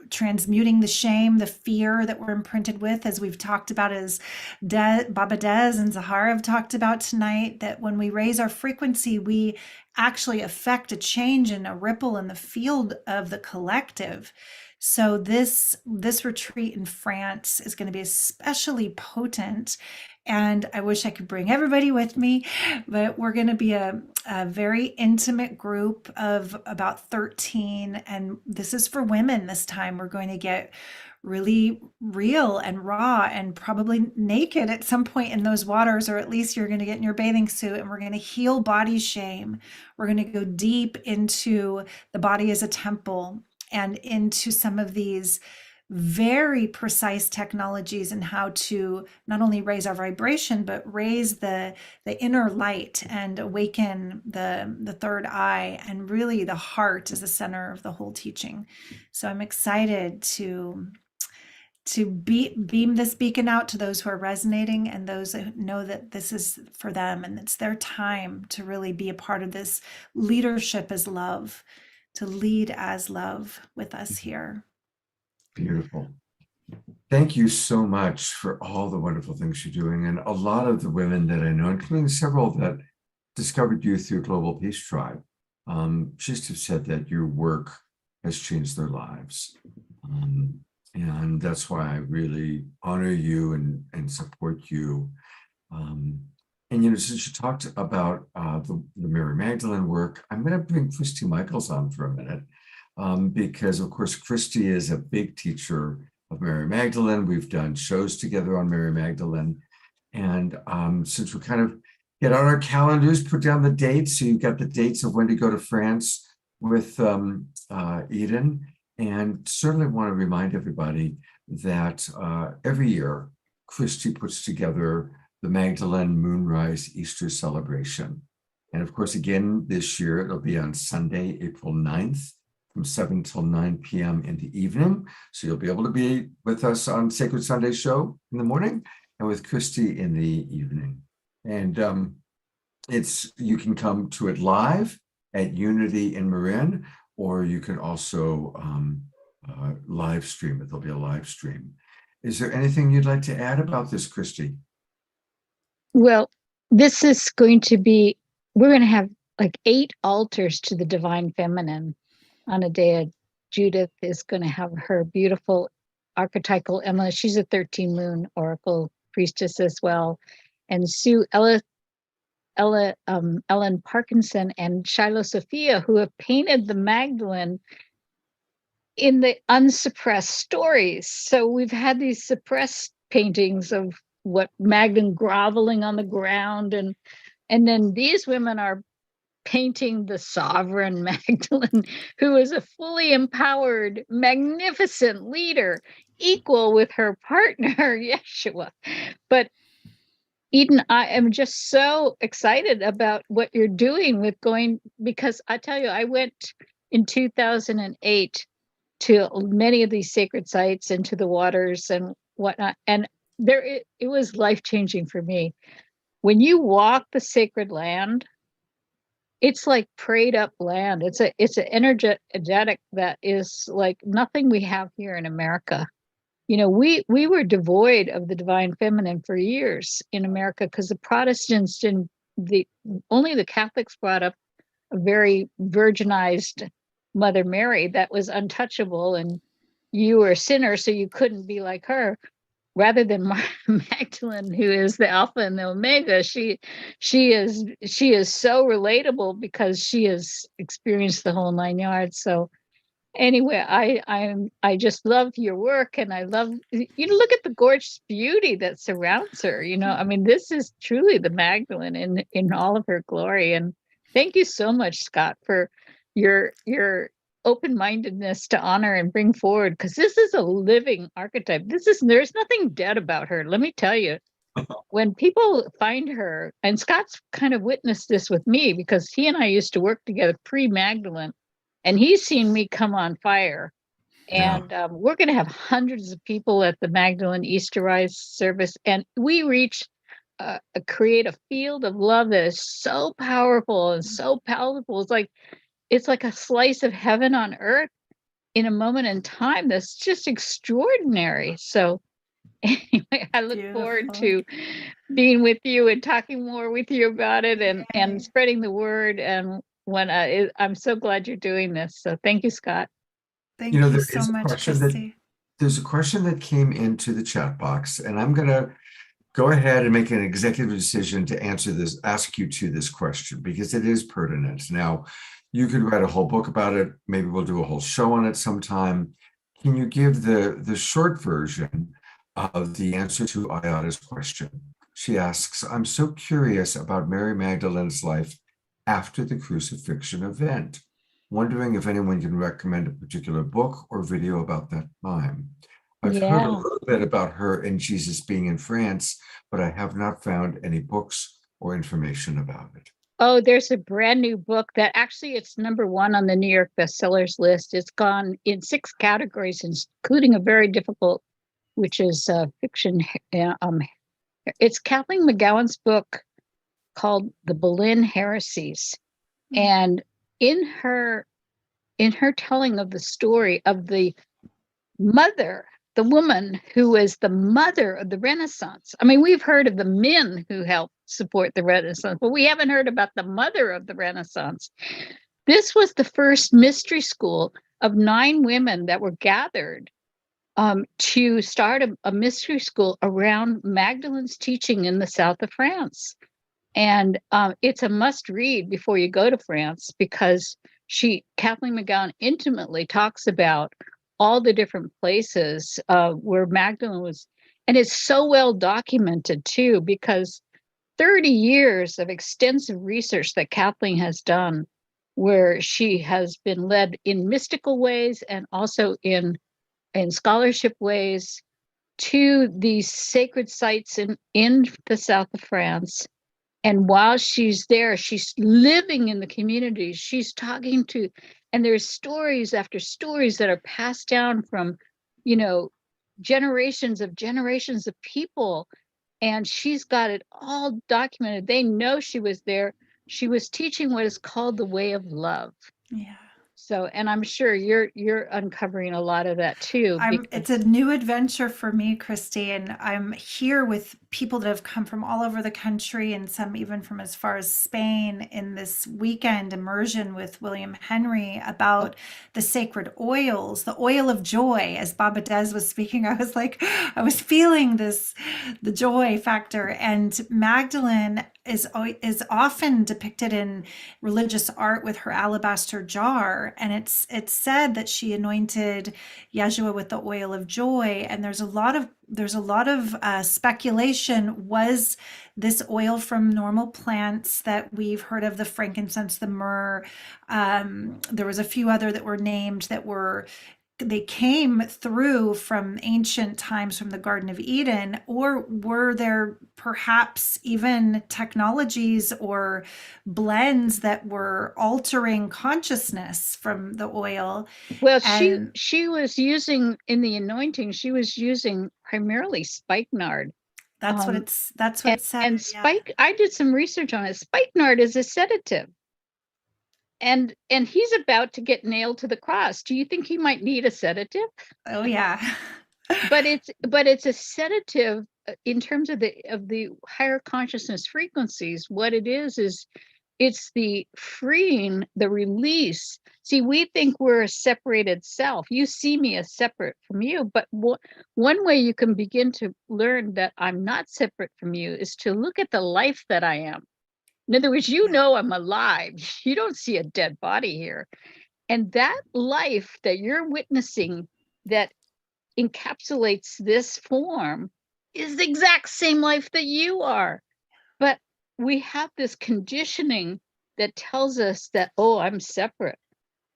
transmuting the shame, the fear that we're imprinted with, as we've talked about, as Baba Des and Zahara have talked about tonight, that when we raise our frequency, we actually affect a change and a ripple in the field of the collective. So this retreat in France is going to be especially potent. And I wish I could bring everybody with me, but we're going to be a very intimate group of about 13. And this is for women this time. We're going to get really real and raw and probably naked at some point in those waters, or at least you're going to get in your bathing suit, and we're going to heal body shame. We're going to go deep into the body as a temple and into some of these very precise technologies and how to not only raise our vibration, but raise the inner light and awaken the third eye, and really the heart is the center of the whole teaching. So I'm excited to beam this beacon out to those who are resonating and those that know that this is for them and it's their time to really be a part of this leadership as love, to lead as love with us here. Beautiful. Thank you so much for all the wonderful things you're doing. And a lot of the women that I know, including several that discovered you through Global Peace Tribe, just have said that your work has changed their lives. And that's why I really honor you and support you. And, you know, since you talked about the Mary Magdalene work, I'm going to bring Christy Michaels on for a minute, because, of course, Christy is a big teacher of Mary Magdalene. We've done shows together on Mary Magdalene. And since we kind of get on our calendars, put down the dates, so you've got the dates of when to go to France with Eden. And certainly want to remind everybody that every year, Christy puts together the Magdalene Moonrise Easter celebration. And of course, again, this year, it'll be on Sunday, April 9th, from 7 till 9 p.m. in the evening. So you'll be able to be with us on Sacred Sunday show in the morning and with Christy in the evening. And you can come to it live at Unity in Marin, or you can also live stream it. There'll be a live stream. Is there anything you'd like to add about this, Christy? Well, this is going to be, we're going to have like 8 altars to the divine feminine on a day. Judith is going to have her beautiful archetypal Emma. She's a 13 moon oracle priestess as well. And Sue Ellen Parkinson and Shiloh Sophia, who have painted the Magdalene in the unsuppressed stories. So we've had these suppressed paintings of what Magdalene groveling on the ground, and then these women are painting the sovereign Magdalene, who is a fully empowered, magnificent leader, equal with her partner Yeshua. But Eden, I am just so excited about what you're doing with going, because I tell you, I went in 2008 to many of these sacred sites and to the waters and whatnot. And it was life-changing for me. When you walk the sacred land, it's like prayed up land. It's an energetic that is like nothing we have here in America. we were devoid of the divine feminine for years in America because the Protestants didn't, only the Catholics brought up a very virginized Mother Mary that was untouchable, and you were a sinner, so you couldn't be like her. Rather than Magdalene, who is the Alpha and the Omega, she is so relatable because she has experienced the whole 9 yards. So anyway, I just love your work, and I love, look at the gorgeous beauty that surrounds her. I mean, this is truly the Magdalene in all of her glory. And thank you so much, Scott, for your open-mindedness to honor and bring forward, because this is a living archetype. There's nothing dead about her. Let me tell you, when people find her, and Scott's kind of witnessed this with me because he and I used to work together pre-Magdalene, and he's seen me come on fire. And we're going to have hundreds of people at the Magdalene Easter Rise service, and we create a field of love that is so powerful and so palatable. It's like a slice of heaven on earth in a moment in time that's just extraordinary. So anyway, I look forward to being with you and talking more with you about it, and spreading the word. And I'm so glad you're doing this. So thank you, Scott. Thank you so much, Christy. There's a question that came into the chat box, and I'm going to go ahead and make an executive decision to ask you this question, because it is pertinent. Now, you could write a whole book about it. Maybe we'll do a whole show on it sometime. Can you give the short version of the answer to Ayada's question? She asks, I'm so curious about Mary Magdalene's life after the crucifixion event, wondering if anyone can recommend a particular book or video about that time. I've heard a little bit about her and Jesus being in France, but I have not found any books or information about it. Oh, there's a brand new book that actually it's #1 on the New York bestsellers list. It's gone in 6 categories, including a very difficult, which is fiction. It's Kathleen McGowan's book called The Boleyn Heresies. And in her telling of the story of the mother, the woman who was the mother of the Renaissance. I mean, we've heard of the men who helped support the Renaissance, but we haven't heard about the mother of the Renaissance. This was the first mystery school of 9 women that were gathered to start a mystery school around Magdalene's teaching in the south of France. And it's a must read before you go to France, because Kathleen McGowan intimately talks about all the different places where Magdalene was. And it's so well documented too, because 30 years of extensive research that Kathleen has done, where she has been led in mystical ways and also in scholarship ways to these sacred sites in the south of France. And while she's there, she's living in the community. She's talking to, and there's stories after stories that are passed down from, generations of people. And she's got it all documented. They know she was there. She was teaching what is called the way of love. Yeah. So, and I'm sure you're uncovering a lot of that too. It's a new adventure for me, Christy, and I'm here with people that have come from all over the country, and some even from as far as Spain, in this weekend immersion with William Henry about the sacred oils, the oil of joy. As Baba Des was speaking, I was feeling the joy factor. And Magdalene is often depicted in religious art with her alabaster jar, and it's said that she anointed Yeshua with the oil of joy. And there's a lot of speculation. Was this oil from normal plants that we've heard of, the frankincense, the myrrh? There was a few other that were named they came through from ancient times from the Garden of Eden, or were there perhaps even technologies or blends that were altering consciousness from the oil? Well, she was using, in the anointing, she was using primarily spikenard. That's what it said. And I did some research on it. Spikenard is a sedative. And he's about to get nailed to the cross. Do you think he might need a sedative? Oh, yeah. but it's a sedative in terms of the higher consciousness frequencies. What it is it's the freeing, the release. See, we think we're a separated self. You see me as separate from you, but one way you can begin to learn that I'm not separate from you is to look at the life that I am. In other words, you know I'm alive. You don't see a dead body here. And that life that you're witnessing that encapsulates this form is the exact same life that you are. But we have this conditioning that tells us that, oh, I'm separate.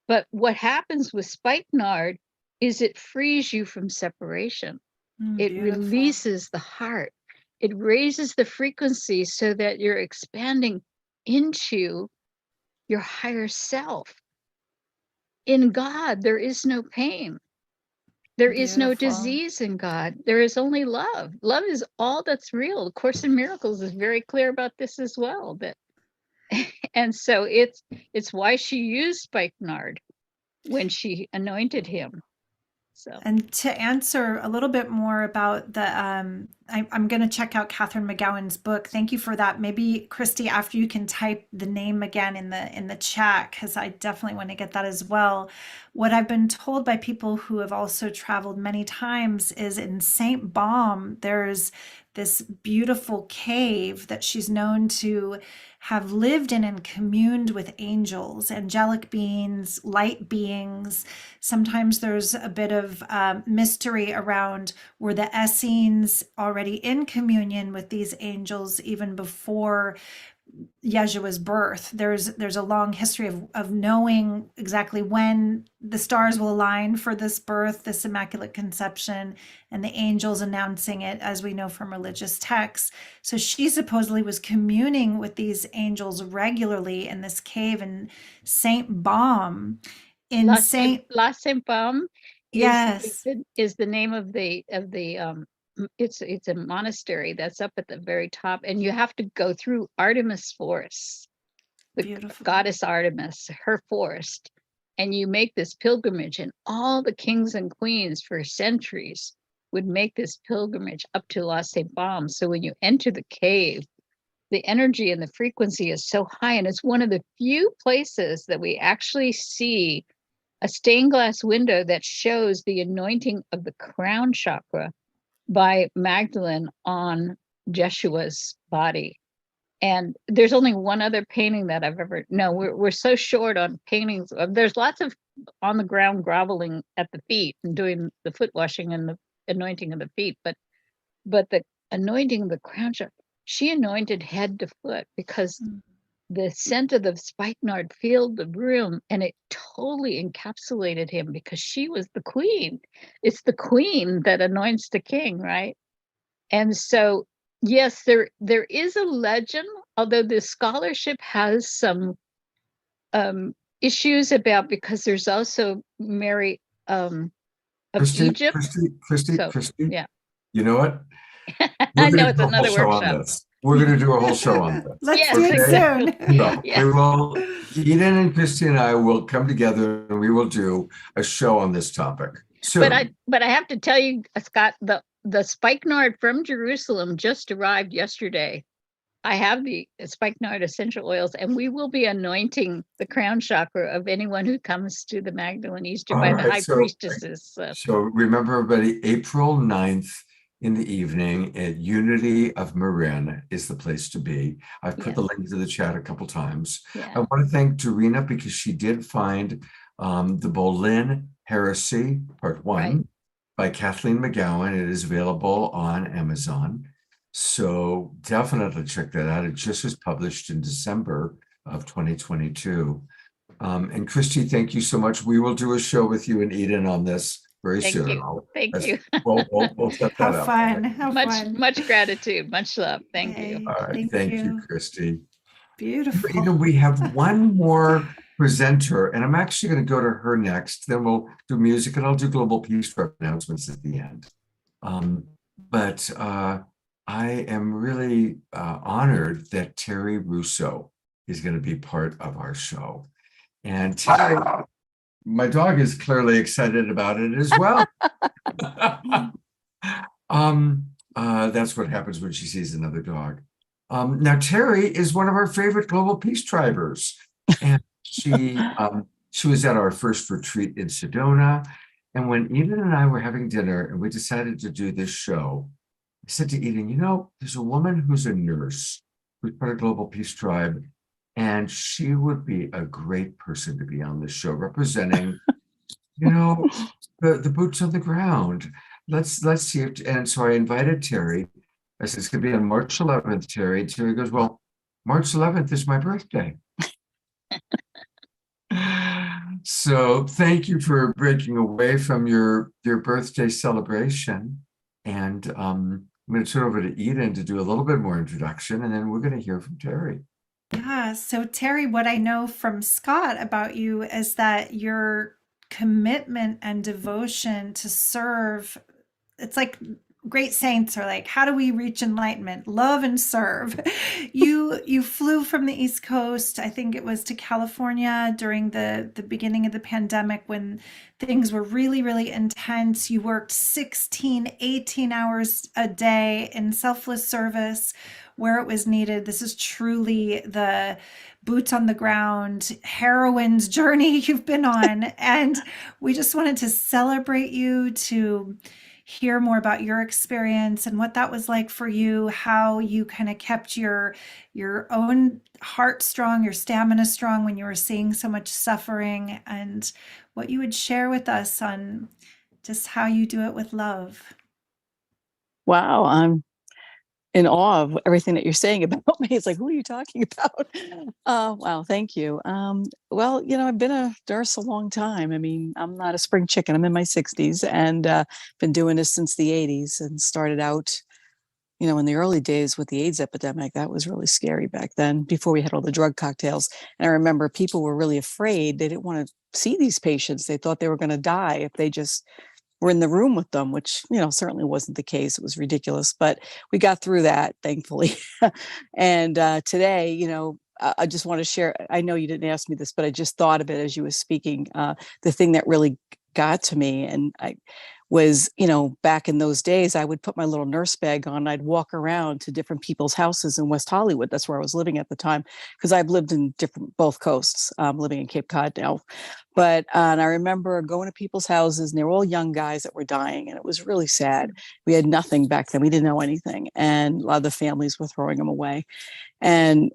But what happens with spikenard is it frees you from separation. It Beautiful. releases the heart. It raises the frequency so that you're expanding into your higher self. In God, there is no pain. There is no Beautiful. disease in God. There is only love. Love is all that's real. The Course in Miracles is very clear about this as well. That, and so it's why she used spikenard when she anointed him. So, And to answer a little bit more about the, I'm going to check out Catherine McGowan's book. Thank you for that. Maybe Christy, after you can type the name again in the chat, because I definitely want to get that as well. What I've been told by people who have also traveled many times is in St. Baum, there's this beautiful cave that she's known to have lived in and communed with angels, angelic beings, light beings. Sometimes there's a bit of mystery around, were the Essenes already in communion with these angels even before Yeshua's birth? There's a long history of knowing exactly when the stars will align for this birth, this immaculate conception, and the angels announcing it, as we know from religious texts. So she supposedly was communing with these angels regularly in this cave in Saint Baum. In La Saint Baum Yes. is the name of the it's a monastery that's up at the very top, and you have to go through Artemis Forest, the Beautiful. goddess Artemis, her forest, and you make this pilgrimage. And all the kings and queens for centuries would make this pilgrimage up to La Saint Baum. So when you enter the cave, the energy and the frequency is so high, and it's one of the few places that we actually see a stained glass window that shows the anointing of the crown chakra by Magdalene on Jeshua's body. And there's only one other painting that I've ever, no, we're so short on paintings. There's lots of on the ground groveling at the feet and doing the foot washing and the anointing of the feet, but the anointing of the crown chakra, she anointed head to foot because the scent of the spikenard filled the room, and it totally encapsulated him because she was the queen. It's the queen that anoints the king, right? And so, yes, there is a legend, although the scholarship has some issues about, because there's also Mary of Egypt. Christy, yeah. You know what? I know it's another workshop. We're going to do a whole show on this. Let's do it soon. So Yeah. we will, Eden and Christy and I will come together and we will do a show on this topic soon. But I have to tell you, Scott, the spikenard from Jerusalem just arrived yesterday. I have the spikenard essential oils, and we will be anointing the crown chakra of anyone who comes to the Magdalene Easter by the high priestesses. So remember, everybody, April 9th in the evening at Unity of Marin is the place to be. I've put the link to the chat a couple times. Yeah. I want to thank Dorina because she did find the Boleyn Heresy, Part 1, by Kathleen McGowan. It is available on Amazon. So definitely check that out. It just was published in December of 2022. And Christy, thank you so much. We will do a show with you and Eden on this very soon. Thank you. We'll set that up. Have fun. Much gratitude, much love. Thank you. All right. Thank you, Christy. Beautiful. Eden, we have one more presenter, and I'm actually going to go to her next. Then we'll do music, and I'll do global peace announcements at the end. But I am really honored that Terry Russo is going to be part of our show. And Terry, my dog is clearly excited about it as well. That's what happens when she sees another dog. Now, Terry is one of our favorite global peace drivers, and she was at our first retreat in Sedona. And when Eden and I were having dinner and we decided to do this show, I said to Eden, you know, there's a woman who's a nurse who's part of Global Peace Tribe, and she would be a great person to be on this show representing, you know, the boots on the ground. Let's see if, and so I invited Terry. I said, it's going to be on March 11th, Terry. Terry goes, well, March 11th is my birthday. So thank you for breaking away from your birthday celebration. And I'm going to turn over to Eden to do a little bit more introduction, and then we're going to hear from Terry. Yeah. So, Terry, what I know from Scott about you is that your commitment and devotion to serve, it's like great saints are like, how do we reach enlightenment? Love and serve. You flew from the East Coast, I think it was to California during the beginning of the pandemic when things were really, really intense. You worked 16, 18 hours a day in selfless service where it was needed. This is truly the boots on the ground heroine's journey you've been on. And we just wanted to celebrate you, to hear more about your experience and what that was like for you, how you kind of kept your own heart strong, your stamina strong when you were seeing so much suffering, and what you would share with us on just how you do it with love. Wow, I'm in awe of everything that you're saying about me. It's like, who are you talking about? Wow, thank you. Well, you know, I've been a nurse a long time. I mean, I'm not a spring chicken. I'm in my 60s and been doing this since the 80s, and started out, you know, in the early days with the AIDS epidemic. That was really scary back then, before we had all the drug cocktails. And I remember people were really afraid. They didn't want to see these patients. They thought they were going to die if they just were in the room with them, which, you know, certainly wasn't the case. It was ridiculous, but we got through that, thankfully. And today, you know, I just want to share, I know you didn't ask me this, but I just thought of it as you were speaking. The thing that really got to me, and I was, you know, back in those days, I would put my little nurse bag on. I'd walk around to different people's houses in West Hollywood. That's where I was living at the time, because I've lived in both coasts, living in Cape Cod now. But and I remember going to people's houses, and they were all young guys that were dying, and it was really sad. We had nothing back then. We didn't know anything, and a lot of the families were throwing them away. And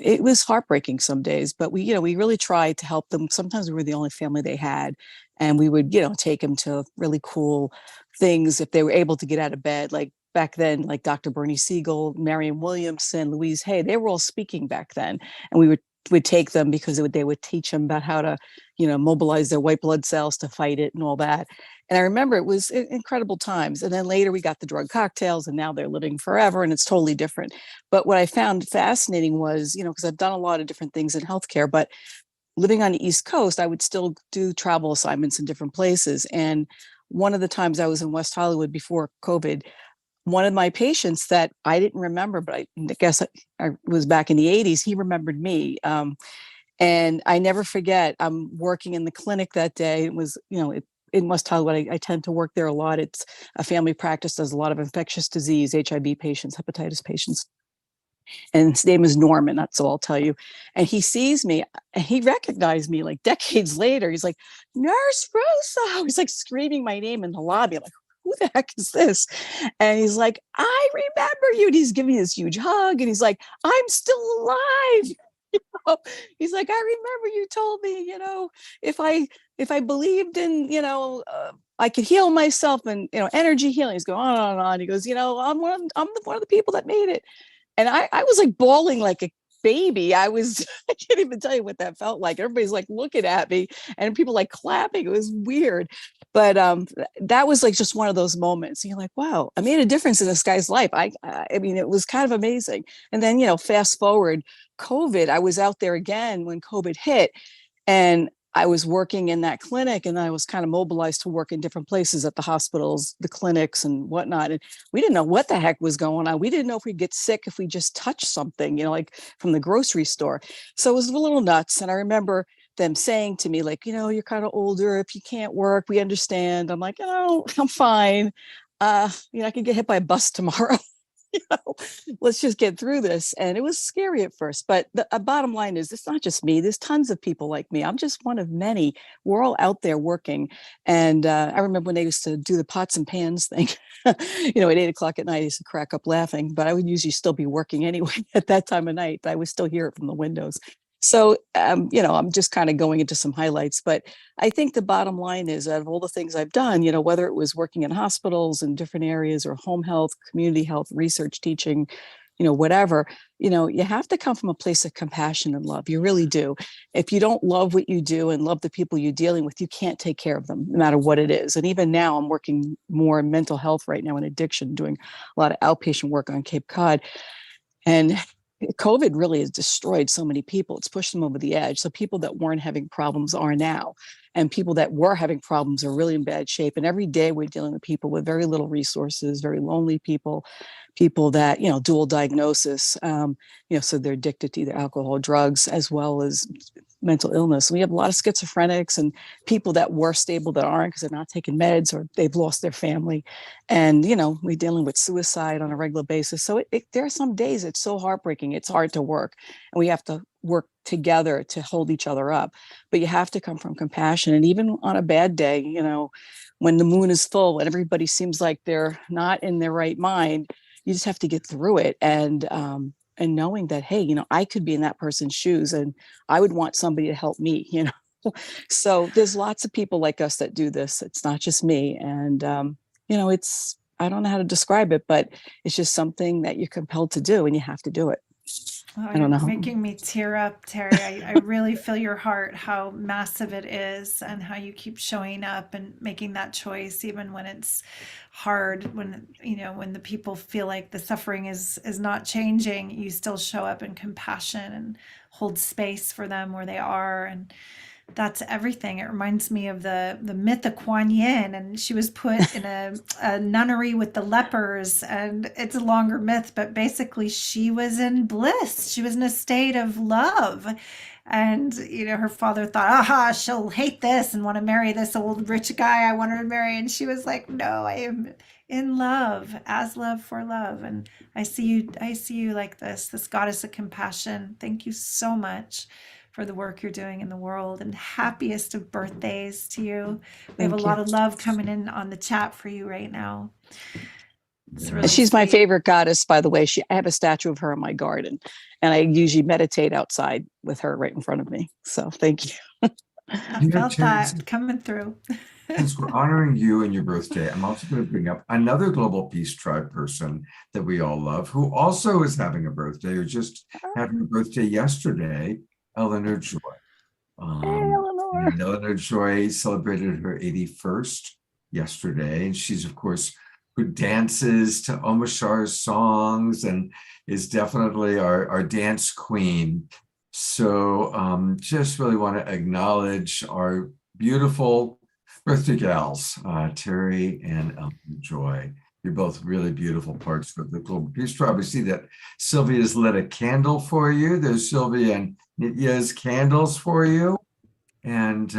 it was heartbreaking some days, but we, you know, we really tried to help them. Sometimes we were the only family they had, and we would, you know, take them to really cool things if they were able to get out of bed. Like back then, like Dr. Bernie Siegel, Marianne Williamson, Louise Hay, they were all speaking back then, and we would take them because they would teach them about how to, you know, mobilize their white blood cells to fight it and all that. And I remember it was incredible times. And then later we got the drug cocktails, and now they're living forever, and it's totally different. But what I found fascinating was, you know, because I've done a lot of different things in healthcare, but living on the East Coast, I would still do travel assignments in different places. And one of the times I was in West Hollywood before COVID, one of my patients that I didn't remember, but I guess I was back in the 80s, he remembered me. And I never forget, I'm working in the clinic that day. It was, you know, in West Hollywood, I tend to work there a lot. It's a family practice, does a lot of infectious disease, HIV patients, hepatitis patients. And his name is Norman, that's all I'll tell you. And he sees me, and he recognized me like decades later. He's like, Nurse Rosa. He's like screaming my name in the lobby. I'm like, who the heck is this? And he's like, I remember you. And he's giving me this huge hug. And he's like, I'm still alive. You know? He's like, I remember you told me, you know, if I believed in, you know, I could heal myself, and, you know, energy healing. He's going on and on. He goes, you know, I'm one of the people that made it. And I was like bawling like a baby. I can't even tell you what that felt like. Everybody's like looking at me, and people like clapping. It was weird. But that was like just one of those moments. And you're like, wow, I made a difference in this guy's life. I mean, it was kind of amazing. And then, you know, fast forward COVID, I was out there again when COVID hit, and I was working in that clinic, and I was kind of mobilized to work in different places at the hospitals, the clinics and whatnot. And we didn't know what the heck was going on. We didn't know if we'd get sick if we just touched something, you know, like from the grocery store. So it was a little nuts. And I remember them saying to me, like, you're kind of older. If you can't work, we understand. I'm like, I'm fine. I could get hit by a bus tomorrow. Let's just get through this. And it was scary at first, but the bottom line is it's not just me. There's tons of people like me. I'm just one of many. We're all out there working. And I remember when they used to do the pots and pans thing, at 8 o'clock at night, I used to crack up laughing, but I would usually still be working anyway at that time of night, but I would still hear it from the windows. So, I'm just kind of going into some highlights, but I think the bottom line is, out of all the things I've done, whether it was working in hospitals in different areas or home health, community health, research, teaching, whatever, you have to come from a place of compassion and love. You really do. If you don't love what you do and love the people you're dealing with, you can't take care of them, no matter what it is. And even now, I'm working more in mental health right now in addiction, doing a lot of outpatient work on Cape Cod. And COVID really has destroyed so many people. It's pushed them over the edge. So people that weren't having problems are now. And people that were having problems are really in bad shape. And every day we're dealing with people with very little resources, very lonely people that, dual diagnosis, so they're addicted to either alcohol, drugs, as well as mental illness. We have a lot of schizophrenics and people that were stable that aren't because they're not taking meds or they've lost their family. And, we're dealing with suicide on a regular basis. So there are some days it's so heartbreaking. It's hard to work and we have to work together to hold each other up. But you have to come from compassion. And even on a bad day, when the moon is full and everybody seems like they're not in their right mind, you just have to get through it. And knowing that, hey, I could be in that person's shoes and I would want somebody to help me, So there's lots of people like us that do this. It's not just me. And, I don't know how to describe it, but it's just something that you're compelled to do and you have to do it. Oh, I don't know. you're making me tear up, Terry. I really feel your heart, how massive it is, and how you keep showing up and making that choice, even when it's hard, when the people feel like the suffering is not changing, you still show up in compassion and hold space for them where they are. And that's everything. It reminds me of the myth of Kuan Yin, and she was put in a nunnery with the lepers, and it's a longer myth, but basically she was in bliss. She was in a state of love. And, her father thought, aha, she'll hate this and want to marry this old rich guy I want her to marry. And she was like, no, I am in love, as love for love. And I see you like this goddess of compassion. Thank you so much for the work you're doing in the world, and happiest of birthdays to you. We have a lot of love coming in on the chat for you right now. Really She's my sweet. favorite goddess, by the way. I have a statue of her in my garden, and I usually meditate outside with her right in front of me. So thank you. I felt that coming through. Since we're honoring you and your birthday, I'm also going to bring up another Global Peace Tribe person that we all love, who also is having a birthday, or just had her birthday yesterday, Eleanor Joy. Hey, Eleanor. And Eleanor Joy celebrated her 81st yesterday, and she's, of course, who dances to Omashar's songs and is definitely our dance queen. So just really want to acknowledge our beautiful birthday gals, Terry and Joy. You're both really beautiful parts of the Global Peace Tribe. We see that Sylvia's lit a candle for you. There's Sylvia and Nitya's candles for you. And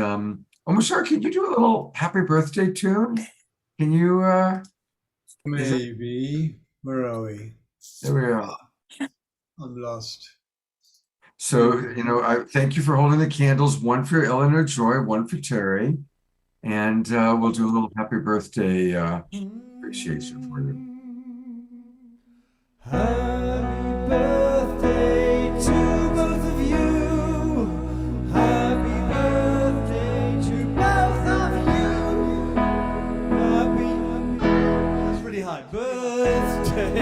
Omashar, can you do a little happy birthday tune? Can you? Maybe. Where are we? There we are. I'm lost. So, I thank you for holding the candles, one for Eleanor Joy, one for Terry. And we'll do a little happy birthday appreciation for you. Happy birthday to both of you. Happy birthday to both of you. That's really high. Birthday,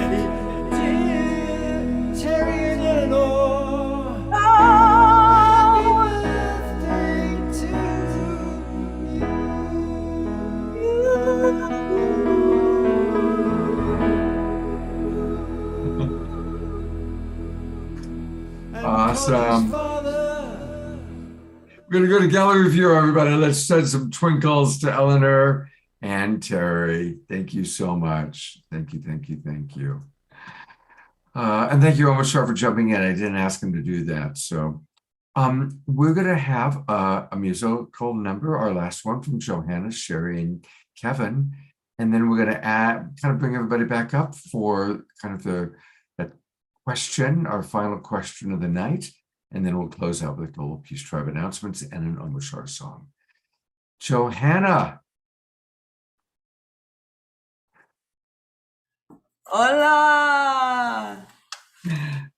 dear Terry and Eleanor. Awesome. We're going to go to gallery review, everybody. Let's send some twinkles to Eleanor and Terry. Thank you so much. Thank you, thank you, thank you. And thank you, Omashar, for jumping in. I didn't ask him to do that. So We're going to have a musical number, our last one from Johanna, Sherry, and Kevin. And then we're going to kind of bring everybody back up for kind of that question, our final question of the night. And then we'll close out with Global Peace Tribe announcements and an Omoshar song. Johanna. Hola.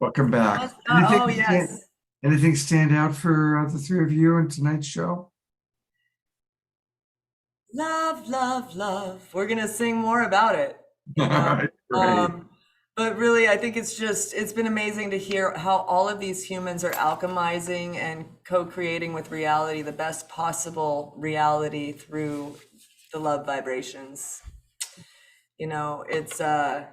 Welcome back. Oh, yes. Anything stand out for the three of you in tonight's show? Love, love, love. We're going to sing more about it. You know? Great. But really, I think it's been amazing to hear how all of these humans are alchemizing and co-creating with reality, the best possible reality through the love vibrations. You know, it's a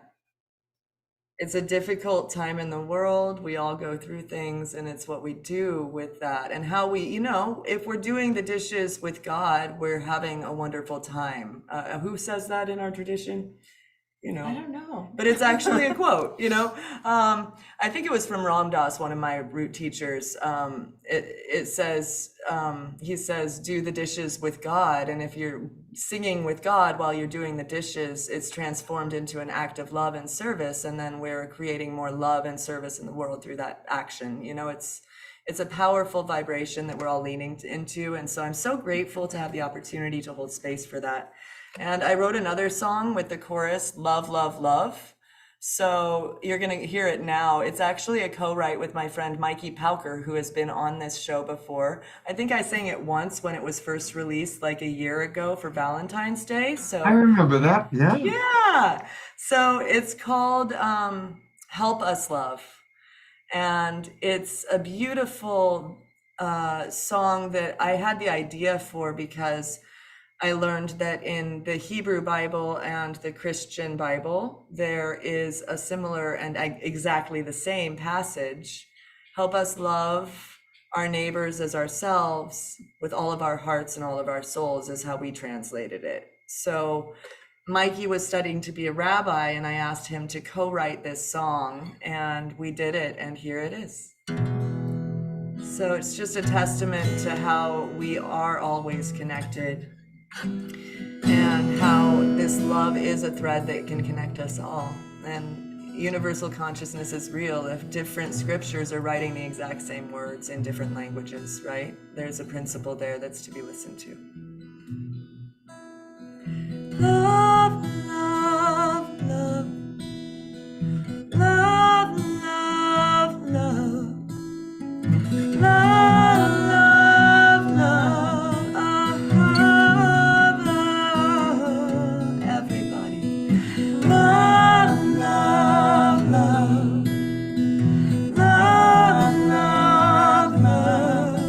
difficult time in the world. We all go through things, and it's what we do with that and how we, you know, if we're doing the dishes with God, we're having a wonderful time. Who says that in our tradition? You know, I don't know, but it's actually a quote, you know. I think it was from Ram Dass, one of my root teachers. It says, he says, do the dishes with God. And if you're singing with God while you're doing the dishes, it's transformed into an act of love and service. And then we're creating more love and service in the world through that action. You know, it's a powerful vibration that we're all leaning into. And so I'm so grateful to have the opportunity to hold space for that. And I wrote another song with the chorus, Love, Love, Love. So you're going to hear it now. It's actually a co-write with my friend Mikey Pauker, who has been on this show before. I think I sang it once when it was first released like a year ago for Valentine's Day. So I remember that. Yeah. Yeah. So it's called Help Us Love. And it's a beautiful song that I had the idea for because I learned that in the Hebrew Bible and the Christian Bible, there is a similar and exactly the same passage. Help us love our neighbors as ourselves with all of our hearts and all of our souls is how we translated it. So Mikey was studying to be a rabbi, and I asked him to co-write this song, and we did it, and here it is. So it's just a testament to how we are always connected and how this love is a thread that can connect us all. And universal consciousness is real. If different scriptures are writing the exact same words in different languages, right? There's a principle there that's to be listened to. Love, love, love. Love, love, love. Love, love, love. Everybody. Love, love, love. Love, love, love.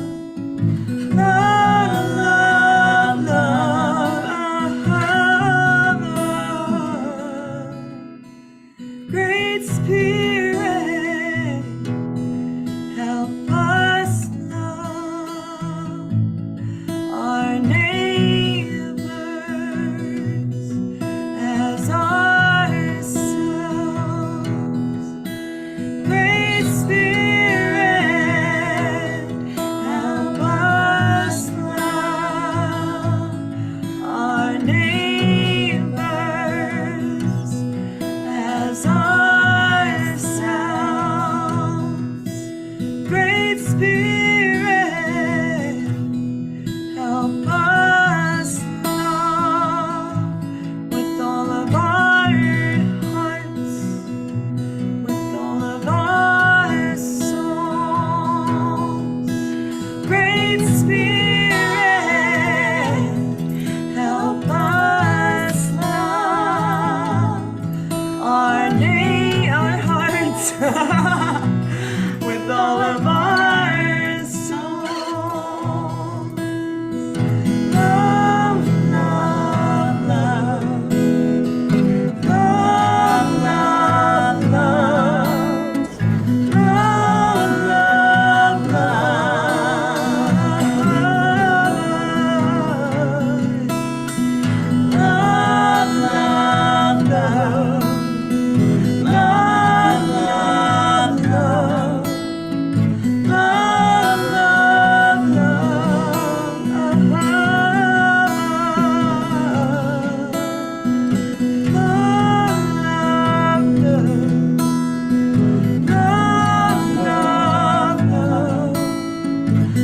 Love, love, love.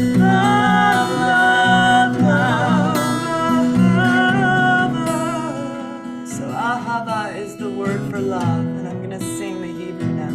Love, love, love, love. So ahava is the word for love, and I'm gonna sing the Hebrew now.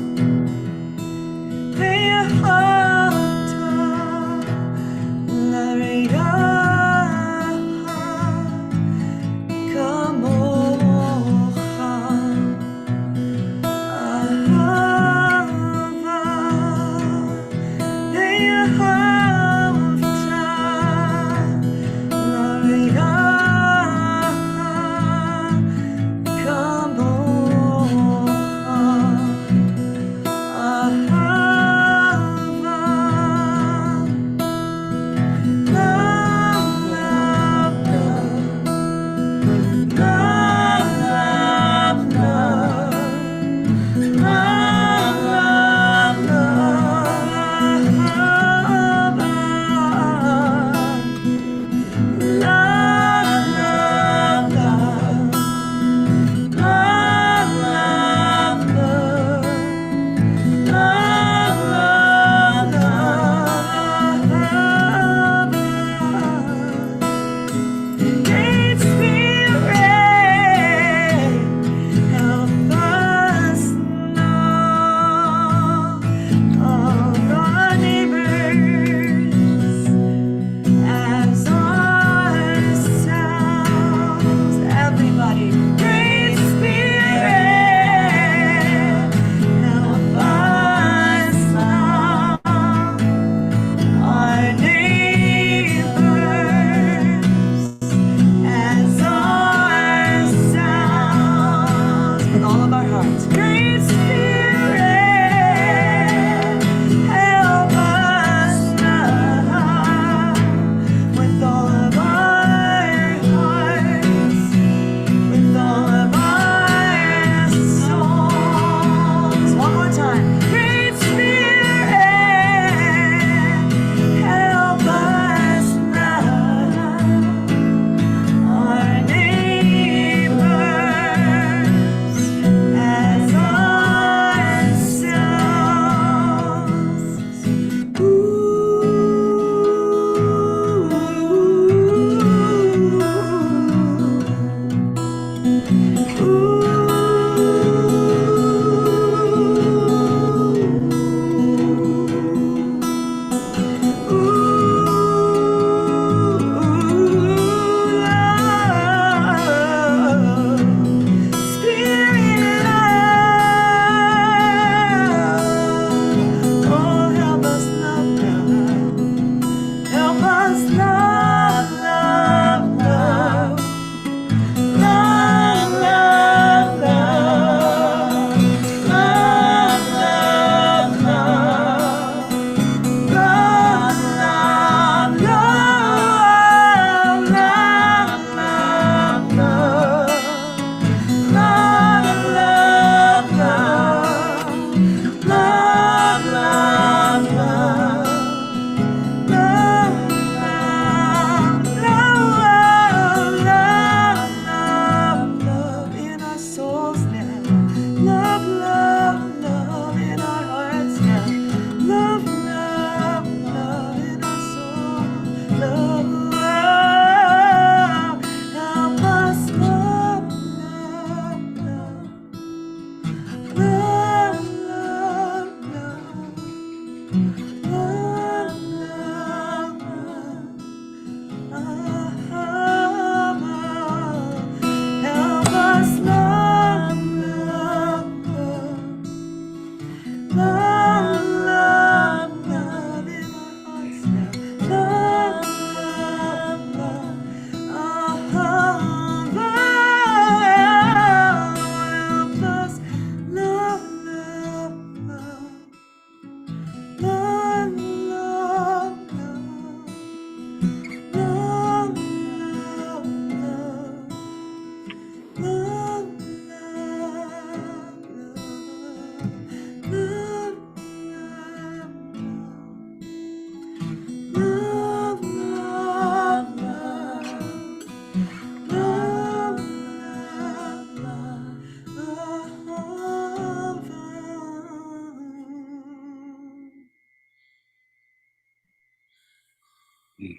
So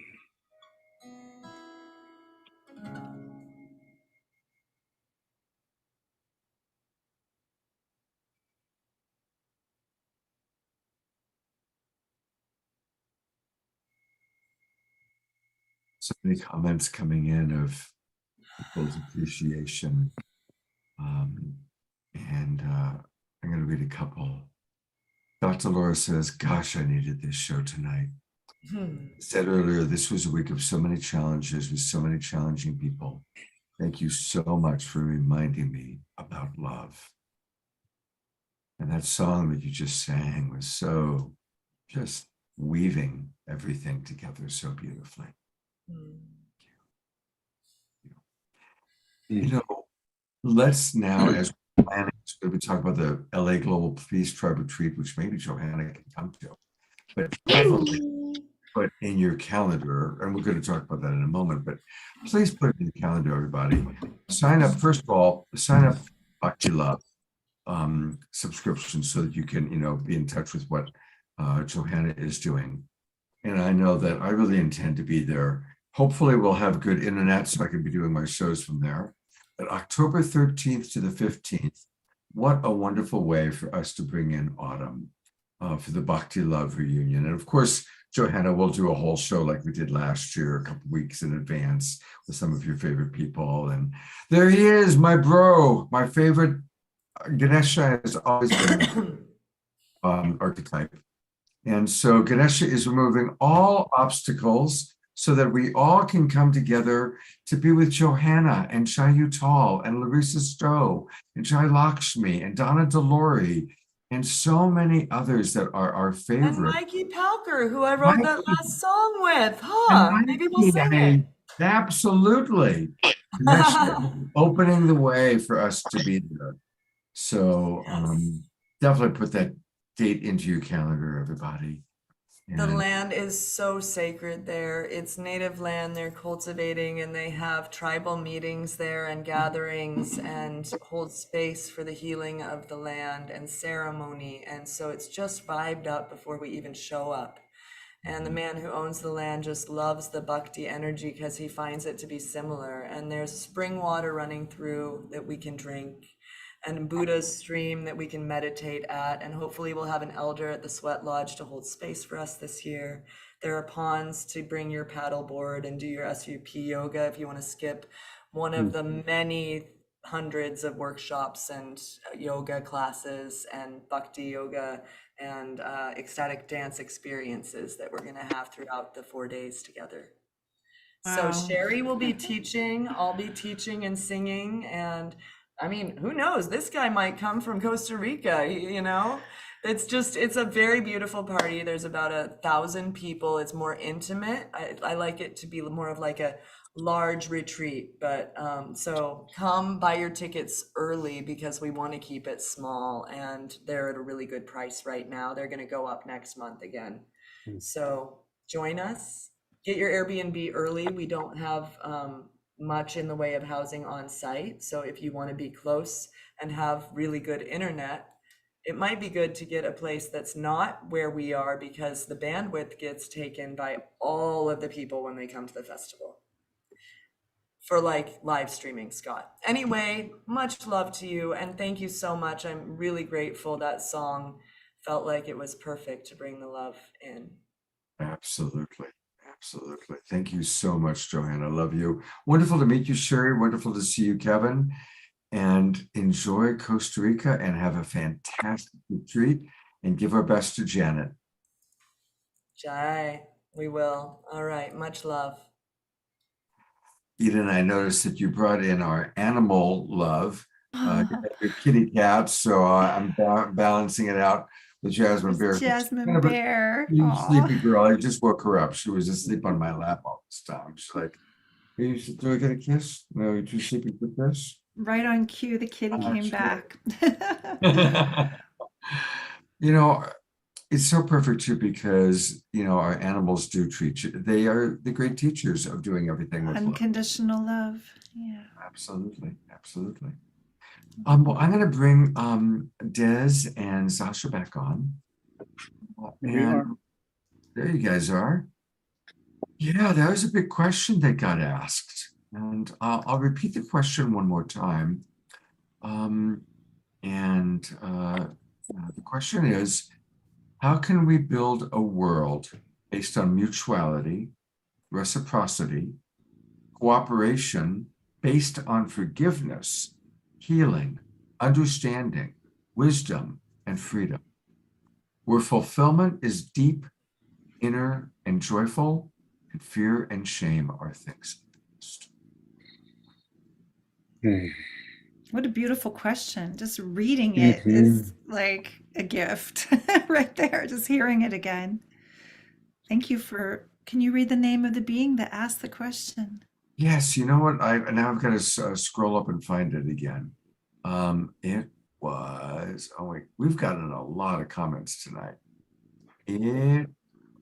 many comments coming in of people's appreciation. And I'm going to read a couple. Dr. Laura says, gosh, I needed this show tonight. Said earlier, this was a week of so many challenges with so many challenging people. Thank you so much for reminding me about love. And that song that you just sang was so just weaving everything together so beautifully. You know, let's now, as we're planning, we're going to talk about the LA Global Peace Tribe Retreat, which maybe Johanna can come to. But definitely put in your calendar, and we're going to talk about that in a moment, but please put it in your calendar, everybody. Sign up, first of all, sign up for Bhakti Love subscription so that you can, be in touch with what Johanna is doing. And I know that I really intend to be there. Hopefully we'll have good internet so I can be doing my shows from there. But October 13th to the 15th, what a wonderful way for us to bring in autumn for the Bhakti Love reunion. And of course, Johanna will do a whole show like we did last year, a couple weeks in advance with some of your favorite people. And there he is, my bro, my favorite. Ganesha has always been archetype. And so Ganesha is removing all obstacles so that we all can come together to be with Johanna and Shayutal and Larissa Stowe and Jai Lakshmi and Donna Delori and so many others that are our favorite. And Mikey Palker, who I wrote that last song with, maybe we'll sing it. Absolutely. Opening the way for us to be there. So definitely put that date into your calendar, everybody. The land is so sacred there. It's native land they're cultivating, and they have tribal meetings there and gatherings and hold space for the healing of the land and ceremony. And so it's just vibed up before we even show up. And the man who owns the land just loves the bhakti energy because he finds it to be similar. And there's spring water running through that we can drink, and Buddha's stream that we can meditate at, and hopefully we'll have an elder at the Sweat Lodge to hold space for us this year. There are ponds to bring your paddle board and do your SUP yoga if you want to skip one of the many hundreds of workshops and yoga classes and bhakti yoga and ecstatic dance experiences that we're going to have throughout the 4 days together. Wow. So Sherry will be teaching, I'll be teaching and singing, and I mean, who knows? This guy might come from Costa Rica, It's a very beautiful party. There's about 1,000 people. It's more intimate. I like it to be more of like a large retreat, but so come buy your tickets early because we want to keep it small, and they're at a really good price right now. They're going to go up next month again. So join us. Get your Airbnb early. We don't have much in the way of housing on site. So if you want to be close and have really good internet, it might be good to get a place that's not where we are, because the bandwidth gets taken by all of the people when they come to the festival for like live streaming, Scott. Anyway, much love to you, and thank you so much. I'm really grateful. That song felt like it was perfect to bring the love in. Absolutely. Absolutely. Thank you so much, Johanna. I love you. Wonderful to meet you, Sherry. Wonderful to see you, Kevin. And enjoy Costa Rica and have a fantastic retreat, and give our best to Janet. Jai, we will. All right. Much love. Eden, I noticed that you brought in our animal love, your kitty cats. So I'm balancing it out. The Jasmine Bear. Jasmine Bear. Sleepy girl. I just woke her up. She was asleep on my lap all this time. She's like, hey, do I get a kiss? No, you're too sleepy for this. Right on cue, the kitty came back. It's so perfect too, because our animals do treat you. They are the great teachers of doing everything with unconditional love. Yeah. Absolutely. Well, I'm going to bring Des and Sasha back on. And there you guys are. Yeah, that was a big question that got asked. And I'll repeat the question one more time. The question is, how can we build a world based on mutuality, reciprocity, cooperation, based on forgiveness, healing, understanding, wisdom, and freedom, where fulfillment is deep, inner, and joyful, and fear and shame are things of the past? What a beautiful question. Just reading it is like a gift right there, just hearing it again. Thank you for, can you read the name of the being that asked the question? Yes, you know what? Now I've got to scroll up and find it again. It was, oh wait, we've gotten a lot of comments tonight. It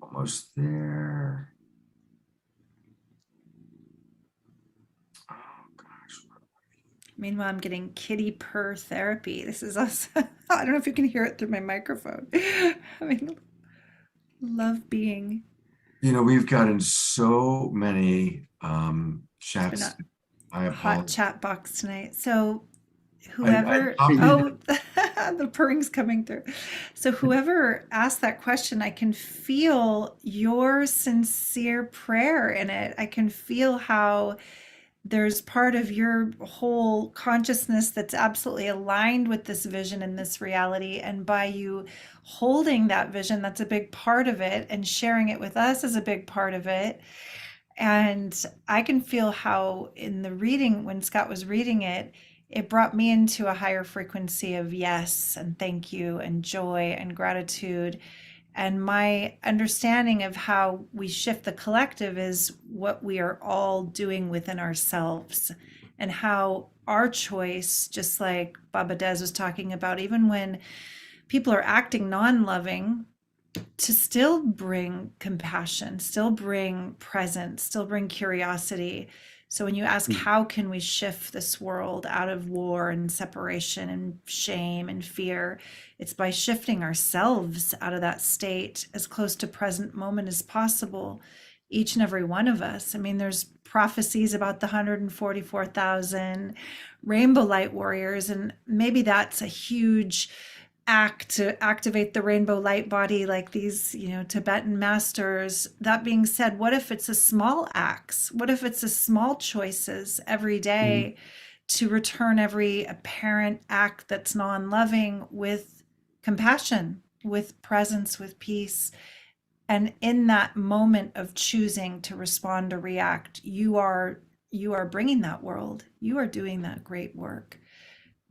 almost there. Oh gosh. Meanwhile, I'm getting kitty purr therapy. This is also, I don't know if you can hear it through my microphone. I mean, love being. You know, we've gotten so many chats. Been I a hot apologize. chat box tonight. So I whoever, copied oh, the purring's coming through. So whoever asked that question, I can feel your sincere prayer in it. I can feel how there's part of your whole consciousness that's absolutely aligned with this vision and this reality. And by you holding that vision, that's a big part of it, and sharing it with us is a big part of it. And I can feel how in the reading, when Scott was reading it, it brought me into a higher frequency of yes and thank you and joy and gratitude. And my understanding of how we shift the collective is what we are all doing within ourselves, and how our choice, just like Baba Dez was talking about, even when people are acting non-loving, to still bring compassion, still bring presence, still bring curiosity. So when you ask, how can we shift this world out of war and separation and shame and fear? It's by shifting ourselves out of that state as close to present moment as possible, each and every one of us. I mean, there's prophecies about the 144,000 rainbow light warriors, and maybe that's a huge act to activate the rainbow light body, like these, Tibetan masters. That being said, what if it's a small acts? What if it's a small choices every day to return every apparent act that's non-loving with compassion, with presence, with peace? And in that moment of choosing to respond or react, you are bringing that world. You are doing that great work.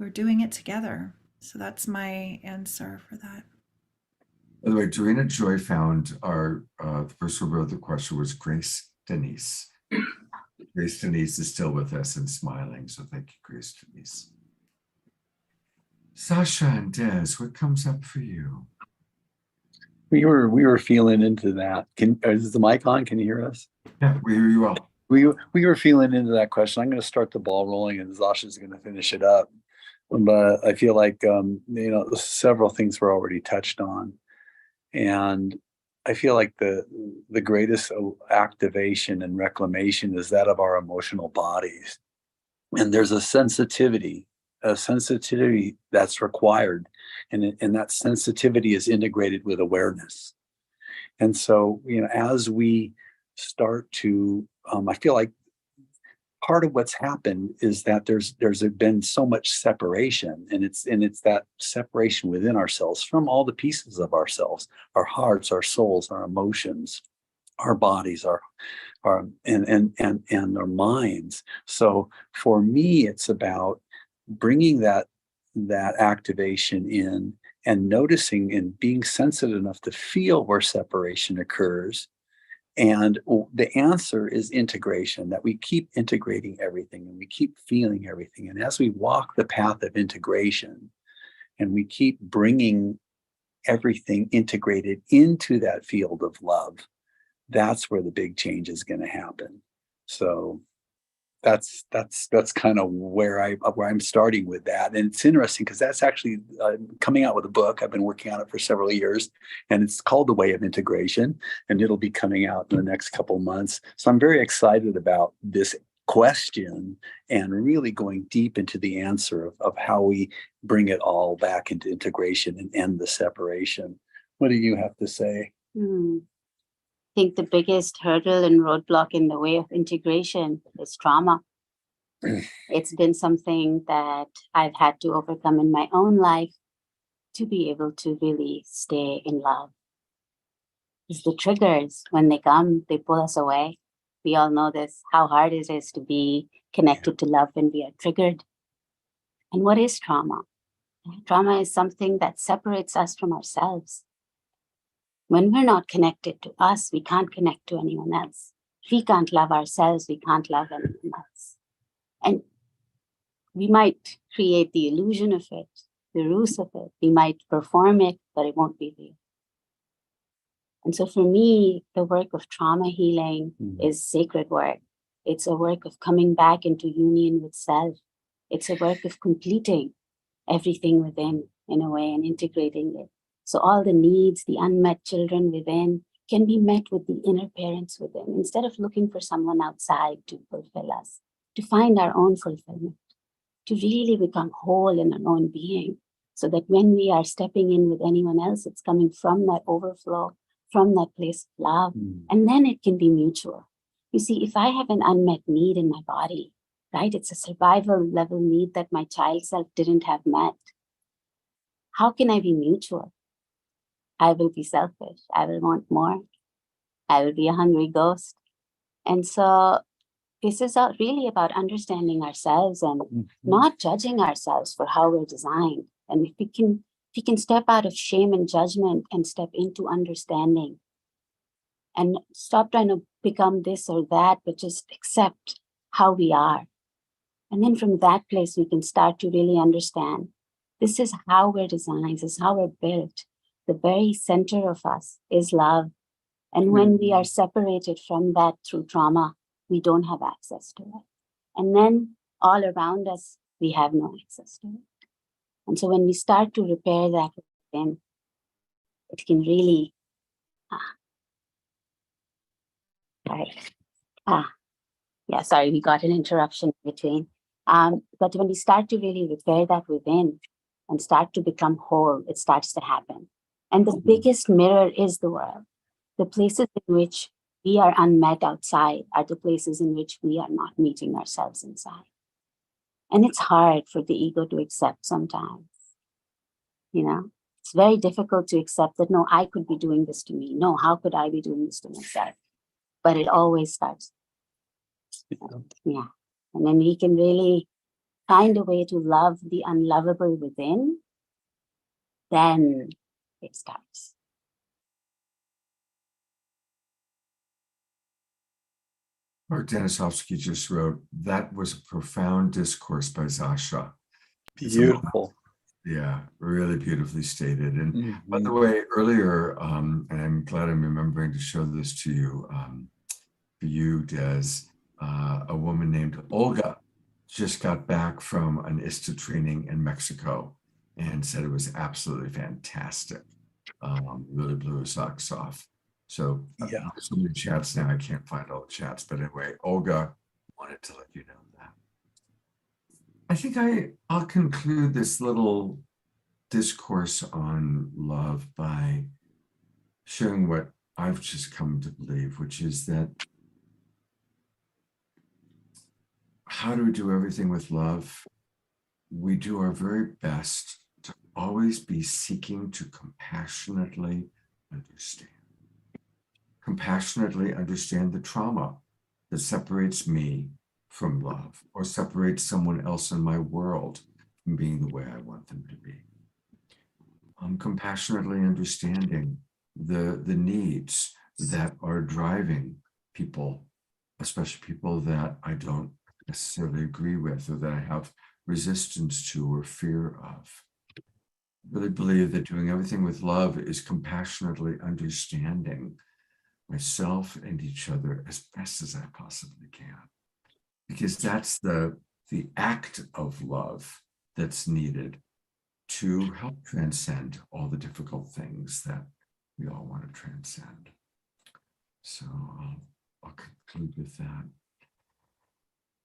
We're doing it together. So that's my answer for that. By the way, Dorina Joy found the person who wrote the question was Grace Denise. Grace Denise is still with us and smiling. So thank you, Grace Denise. Sasha and Des, what comes up for you? We were feeling into that. Is the mic on? Can you hear us? Yeah, we hear you well. We were feeling into that question. I'm going to start the ball rolling, and Sasha's going to finish it up. But I feel like several things were already touched on, and I feel like the greatest activation and reclamation is that of our emotional bodies, and there's a sensitivity that's required, and that sensitivity is integrated with awareness. And so, as we start to, I feel like part of what's happened is that there's been so much separation, and it's that separation within ourselves from all the pieces of ourselves, our hearts, our souls, our emotions, our bodies, our and our minds. So for me, it's about bringing that activation in and noticing and being sensitive enough to feel where separation occurs. And the answer is integration, that we keep integrating everything and we keep feeling everything. And as we walk the path of integration and we keep bringing everything integrated into that field of love, that's where the big change is going to happen. So that's kind of where I'm starting with that. And it's interesting because that's actually coming out with a book. I've been working on it for several years, and it's called The Way of Integration, and it'll be coming out in the next couple of months. So I'm very excited about this question and really going deep into the answer of how we bring it all back into integration and end the separation. What do you have to say? I think the biggest hurdle and roadblock in the way of integration is trauma. It's been something that I've had to overcome in my own life to be able to really stay in love. It's the triggers, when they come, they pull us away. We all know this, how hard it is to be connected to love when we are triggered. And what is trauma? Trauma is something that separates us from ourselves. When we're not connected to us, we can't connect to anyone else. If we can't love ourselves, we can't love anyone else. And we might create the illusion of it, the ruse of it. We might perform it, but it won't be real. And so for me, the work of trauma healing is sacred work. It's a work of coming back into union with self. It's a work of completing everything within in a way and integrating it. So all the needs, the unmet children within can be met with the inner parents within, instead of looking for someone outside to fulfill us, to find our own fulfillment, to really become whole in our own being, so that when we are stepping in with anyone else, it's coming from that overflow, from that place of love, and then it can be mutual. You see, if I have an unmet need in my body, right, it's a survival level need that my child self didn't have met. How can I be mutual? I will be selfish. I will want more. I will be a hungry ghost. And so this is really about understanding ourselves and not judging ourselves for how we're designed. And if we can step out of shame and judgment and step into understanding and stop trying to become this or that, but just accept how we are. And then from that place, we can start to really understand this is how we're designed, this is how we're built. The very center of us is love. And when we are separated from that through trauma, we don't have access to it. And then all around us, we have no access to it. And so when we start to repair that within, it can really, sorry, we got an interruption in between. But when we start to really repair that within and start to become whole, it starts to happen. And the biggest mirror is the world. The places in which we are unmet outside are the places in which we are not meeting ourselves inside. And it's hard for the ego to accept sometimes. You know, it's very difficult to accept that, no, I could be doing this to me. No, how could I be doing this to myself? But it always starts. Yeah. And then we can really find a way to love the unlovable within, then it starts. Mark Denisovsky just wrote, that was a profound discourse by Zasha. Beautiful. Yeah, really beautifully stated. And by the way, earlier, and I'm glad I'm remembering to show this to you, for you, Des, a woman named Olga just got back from an ISTA training in Mexico and said it was absolutely fantastic. Really blew her socks off. So so many chats now, I can't find all the chats. But anyway, Olga wanted to let you know that. I think I'll conclude this little discourse on love by sharing what I've just come to believe, which is that how do we do everything with love? We do our very best to always be seeking to compassionately understand. Compassionately understand the trauma that separates me from love or separates someone else in my world from being the way I want them to be. Compassionately understanding the needs that are driving people, especially people that I don't necessarily agree with or that I have resistance to or fear of. I really believe that doing everything with love is compassionately understanding myself and each other as best as I possibly can. because that's the act of love that's needed to help transcend all the difficult things that we all want to transcend. So I'll conclude with that.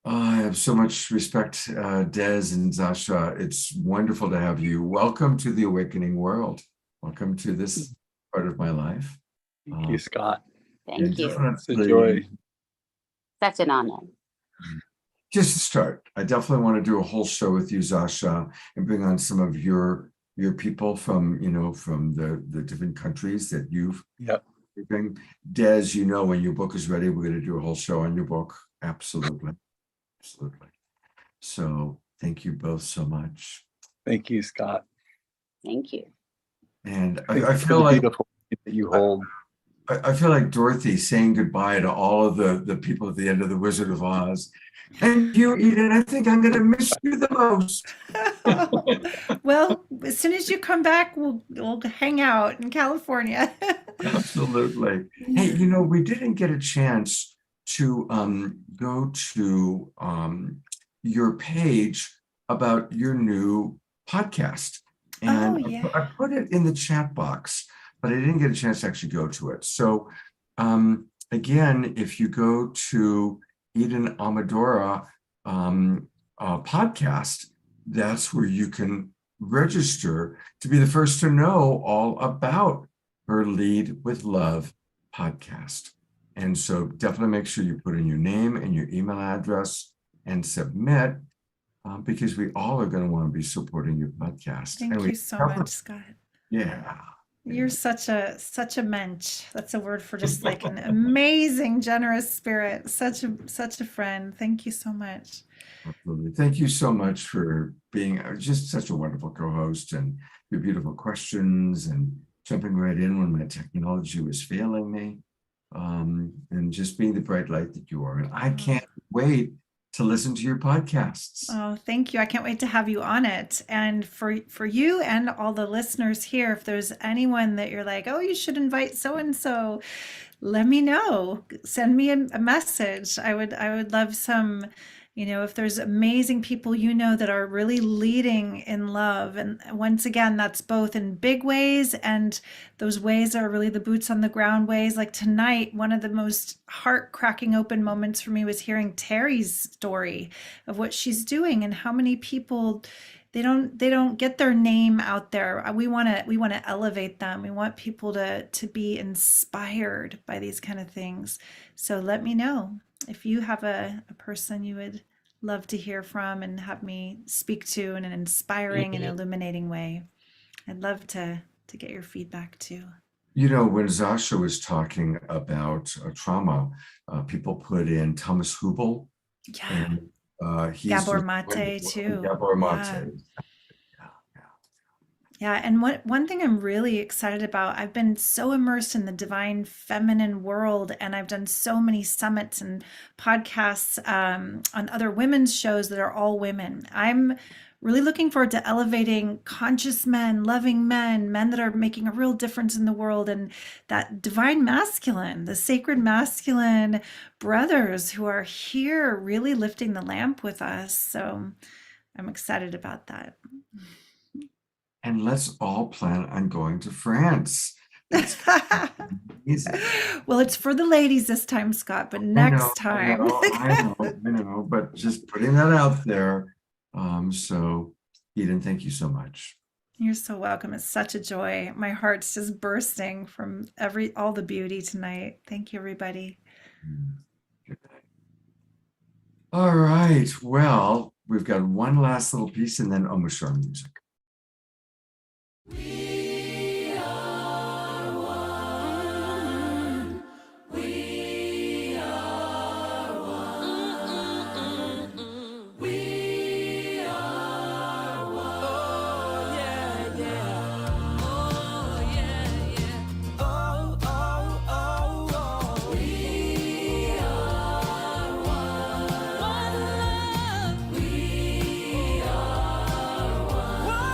I have so much respect, Des and Zasha. It's wonderful to have you. Welcome to the awakening world. Welcome to this part of my life. Thank you, Scott. Thank you. It's a joy. Such an honor. Just to start, I definitely want to do a whole show with you, Zasha, and bring on some of your people from, from the different countries that you've been. Des, when your book is ready, we're going to do a whole show on your book. Absolutely. Absolutely. So thank you both so much. Thank you, Scott. Thank you. And I feel like beautiful that you hold. I feel like Dorothy saying goodbye to all of the people at the end of The Wizard of Oz. And you, Eden, I think I'm going to miss you the most. Well, as soon as you come back, we'll hang out in California. Absolutely. Hey, we didn't get a chance to go to your page about your new podcast. And I put it in the chat box, but I didn't get a chance to actually go to it. So again, if you go to Eden Amadora podcast, that's where you can register to be the first to know all about her Lead with Love podcast. And so definitely make sure you put in your name and your email address and submit, because we all are going to want to be supporting your podcast. Thank you so much, Scott. Yeah. You're such a mensch. That's a word for just like an amazing, generous spirit. Such a friend. Thank you so much. Absolutely. Thank you so much for being just such a wonderful co-host, and your beautiful questions, and jumping right in when my technology was failing me, and just being the bright light that you are. And I can't wait to listen to your podcasts. Oh, thank you. I can't wait to have you on it. And for you and all the listeners here, if there's anyone that you're like, oh, you should invite so-and-so, let me know. Send me a message. I would love some, if there's amazing people that are really leading in love. And once again, that's both in big ways, and those ways are really the boots on the ground ways. Like tonight, one of the most heart-cracking open moments for me was hearing Terry's story of what she's doing, and how many people they don't get their name out there. We want to elevate them. We want people to be inspired by these kind of things. So let me know if you have a person you would love to hear from and have me speak to in an inspiring and illuminating way. I'd love to get your feedback too. When Zasha was talking about trauma, people put in Thomas Hubel. Yeah. And he's Gabor Mate too. Gabor Mate. Yeah, and one thing I'm really excited about, I've been so immersed in the divine feminine world, and I've done so many summits and podcasts on other women's shows that are all women. I'm really looking forward to elevating conscious men, loving men that are making a real difference in the world, and that divine masculine, the sacred masculine brothers who are here really lifting the lamp with us. So I'm excited about that. And let's all plan on going to France. Well, it's for the ladies this time, Scott, but next time. I know, but just putting that out there. So Eden, thank you so much. You're so welcome. It's such a joy. My heart's just bursting from all the beauty tonight. Thank you, everybody. Good night. All right. Well, we've got one last little piece, and then Omashar music. We are one. We are one. We are one. Oh, yeah, yeah. Oh, yeah, yeah. Oh, oh, oh, oh. We are one. One love. We are one.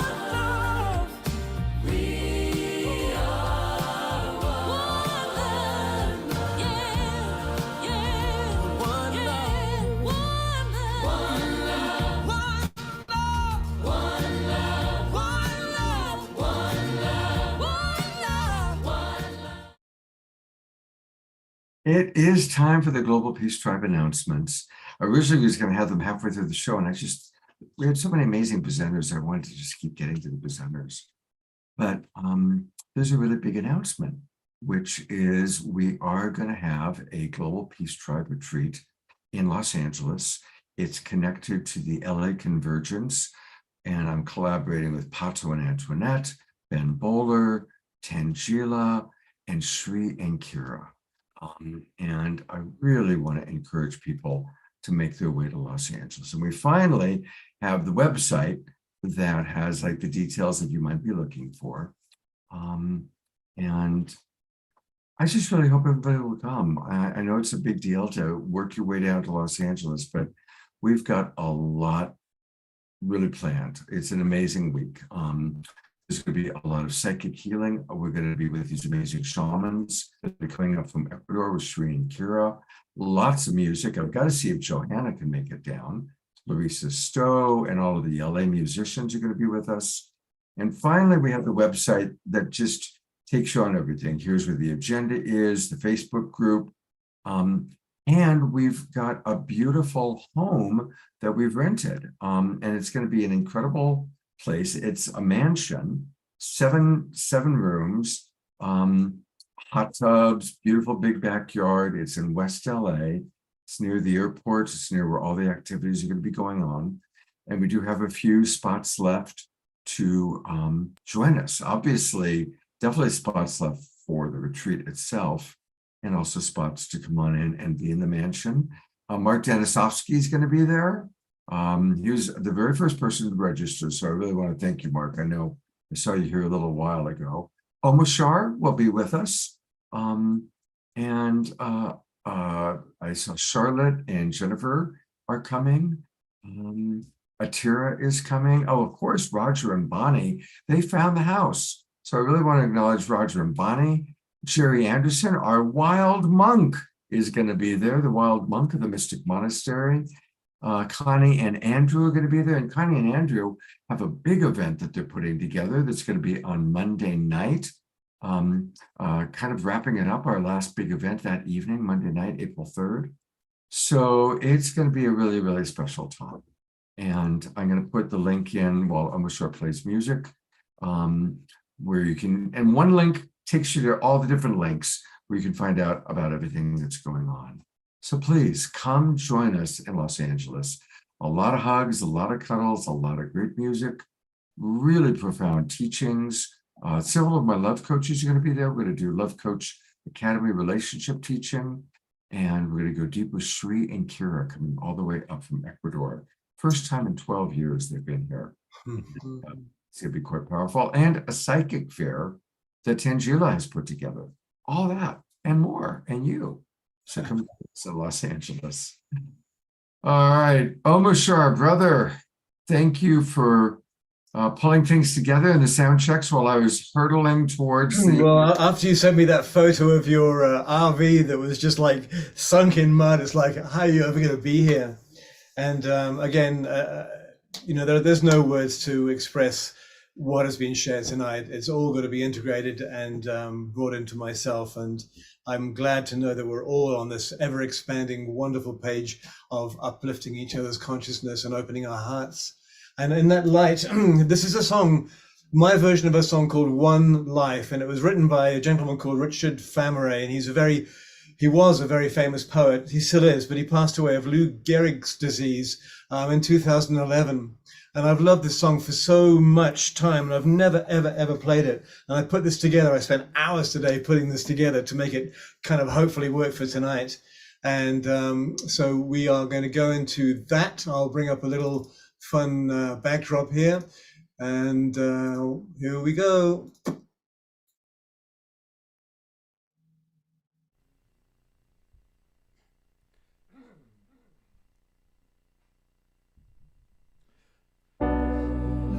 It is time for the Global Peace Tribe announcements. Originally, I was going to have them halfway through the show, and we had so many amazing presenters. I wanted to just keep getting to the presenters. But there's a really big announcement, which is we are going to have a Global Peace Tribe retreat in Los Angeles. It's connected to the LA Convergence, and I'm collaborating with Pato and Antoinette, Ben Bowler, Tangela, and Sri and Kira. And I really want to encourage people to make their way to Los Angeles. And we finally have the website that has like the details that you might be looking for. And I just really hope everybody will come. I know it's a big deal to work your way down to Los Angeles, but we've got a lot really planned. It's an amazing week. There's going to be a lot of psychic healing. We're going to be with these amazing shamans that are coming up from Ecuador with Sri and Kira. Lots of music. I've got to see if Johanna can make it down. Larissa Stowe and all of the LA musicians are going to be with us. And finally, we have the website that just takes you on everything. Here's where the agenda is, the Facebook group. And we've got a beautiful home that we've rented. And it's going to be an incredible place. It's a mansion, seven rooms, hot tubs, beautiful big backyard. It's in West LA. It's near the airport. It's near where all the activities are going to be going on. And we do have a few spots left to join us. Obviously, definitely spots left for the retreat itself, and also spots to come on in and be in the mansion. Mark Danisovsky is going to be there. He was the very first person to register, so I really want to thank you, Mark. I know I saw you here a little while ago. Omashar will be with us. I saw Charlotte and Jennifer are coming. Atira is coming. Oh, of course, Roger and Bonnie. They found the house. So I really want to acknowledge Roger and Bonnie. Jerry Anderson, our wild monk, is going to be there, the wild monk of the Mystic Monastery. Connie and Andrew are going to be there. And Connie and Andrew have a big event that they're putting together that's going to be on Monday night. Kind of wrapping it up, our last big event that evening, Monday night, April 3rd. So it's going to be a really, really special time. And I'm going to put the link in while Omashar plays music, where you can, and one link takes you to all the different links where you can find out about everything that's going on. So please come join us in Los Angeles. A lot of hugs, a lot of cuddles, a lot of great music, really profound teachings. Several of my love coaches are going to be there. We're going to do Love Coach Academy relationship teaching, and we're going to go deep with Sri and Kira coming all the way up from Ecuador. First time in 12 years they've been here. It's going to be quite powerful. And a psychic fair that Tangela has put together. All that and more, and you. So come to Los Angeles. All right, Omashar, brother, thank you for pulling things together in the sound checks while I was hurtling towards the... Well, after you sent me that photo of your RV that was just like sunk in mud, it's like, how are you ever going to be here? And again, there's no words to express what has been shared tonight. It's all going to be integrated and brought into myself. And I'm glad to know that we're all on this ever expanding, wonderful page of uplifting each other's consciousness and opening our hearts. And in that light, this is a song, my version of a song called One Life. And it was written by a gentleman called Richard Fameray. And he was a very famous poet. He still is, but he passed away of Lou Gehrig's disease in 2011. And I've loved this song for so much time, and I've never, ever, ever played it. And I put this together. I spent hours today putting this together to make it kind of hopefully work for tonight. And so we are going to go into that. I'll bring up a little fun backdrop here. And here we go.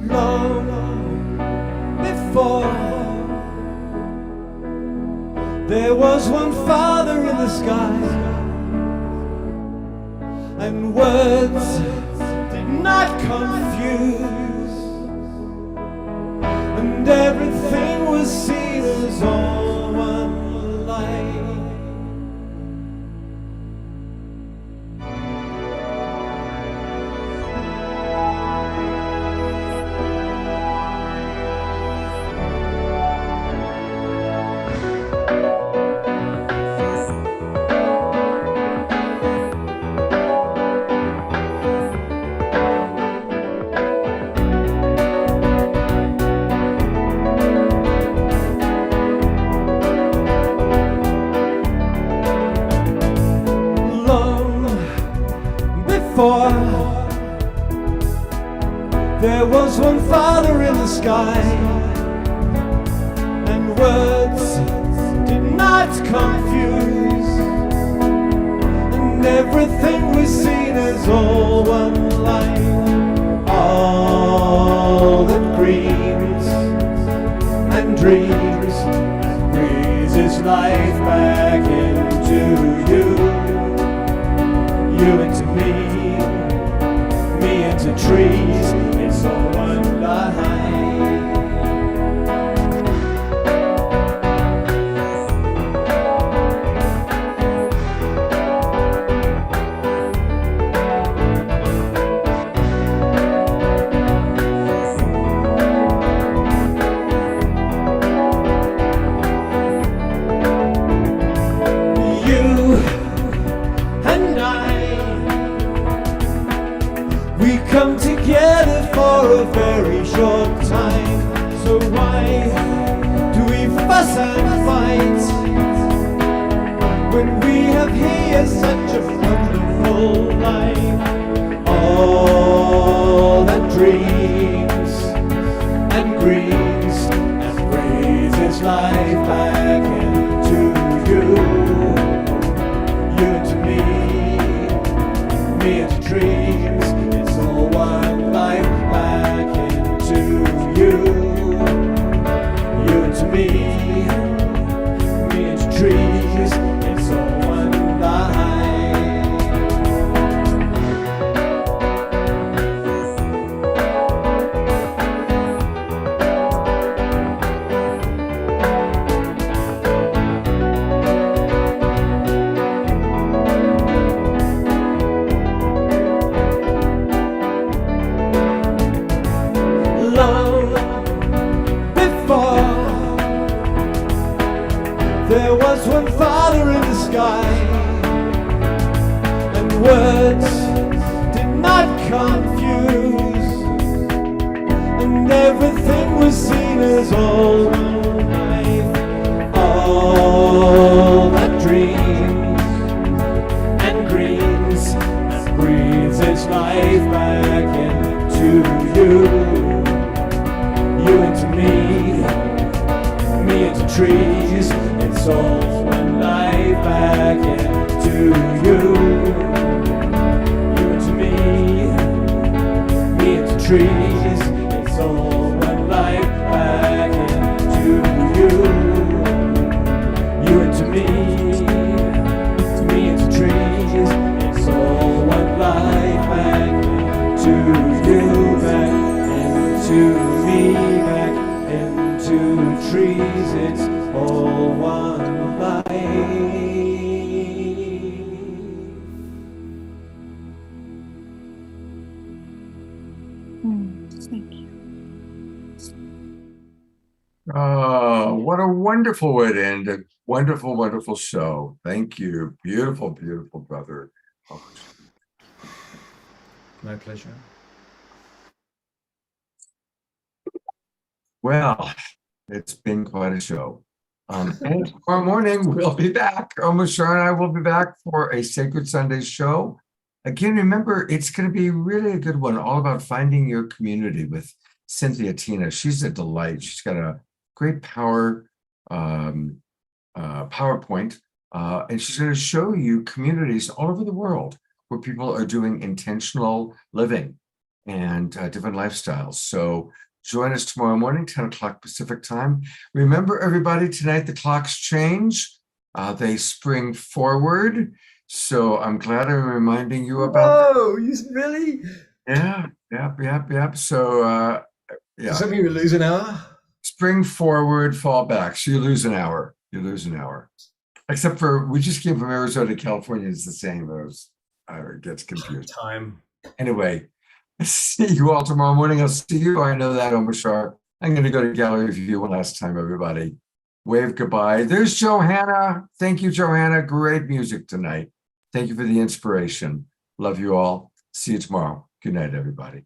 Long before there was one father in the sky, and words did not confuse, and everything was seen as all one light. before. There was one Father in the sky, and words did not confuse, and everything was seen as all one light. All that grieves and dreams and breathes its life back into you. You into me into trees, it's all one line. You and I, we come together for a very short time. So why do we fuss and fight when we have here such a wonderful life? All that dreams and grieves and breathes its life back into you. You into me into dreams, it's all one life back into you. You into me into trees, it's all one life. Long before, there was one Father in the sky, and words did not confuse, and everything was seen as all one life. All that dreams and greens and breathes its life back into you. You into me into trees, it's all one life back into you. You into me into trees, it's all one life back into you. You into me into trees, it's all one life back into you, back into me, back into trees, it's all one life. Thank you. Oh, what a wonderful way to end a wonderful, wonderful show. Thank you. Beautiful, beautiful brother. Oh. My pleasure. Well, it's been quite a show. And tomorrow morning we'll be back. Mishar and I will be back for a Sacred Sunday show. Again, remember, it's going to be really a good one, all about finding your community with Cynthia Tina. She's a delight. She's got a great PowerPoint, and she's going to show you communities all over the world where people are doing intentional living and different lifestyles. So join us tomorrow morning, 10 o'clock Pacific time. Remember, everybody, tonight the clocks change. They spring forward. So I'm glad I'm reminding you about. Oh, you really? Yeah. So, yeah. Does that mean we lose an hour? Spring forward, fall back. So you lose an hour. Except for, we just came from Arizona to California. It's the same. It gets confused. Time. Anyway, see you all tomorrow morning. I'll see you. I know that, Omashar. I'm going to go to gallery view one last time, everybody. Wave goodbye. There's Johanna. Thank you, Johanna. Great music tonight. Thank you for the inspiration. Love you all. See you tomorrow. Good night, everybody.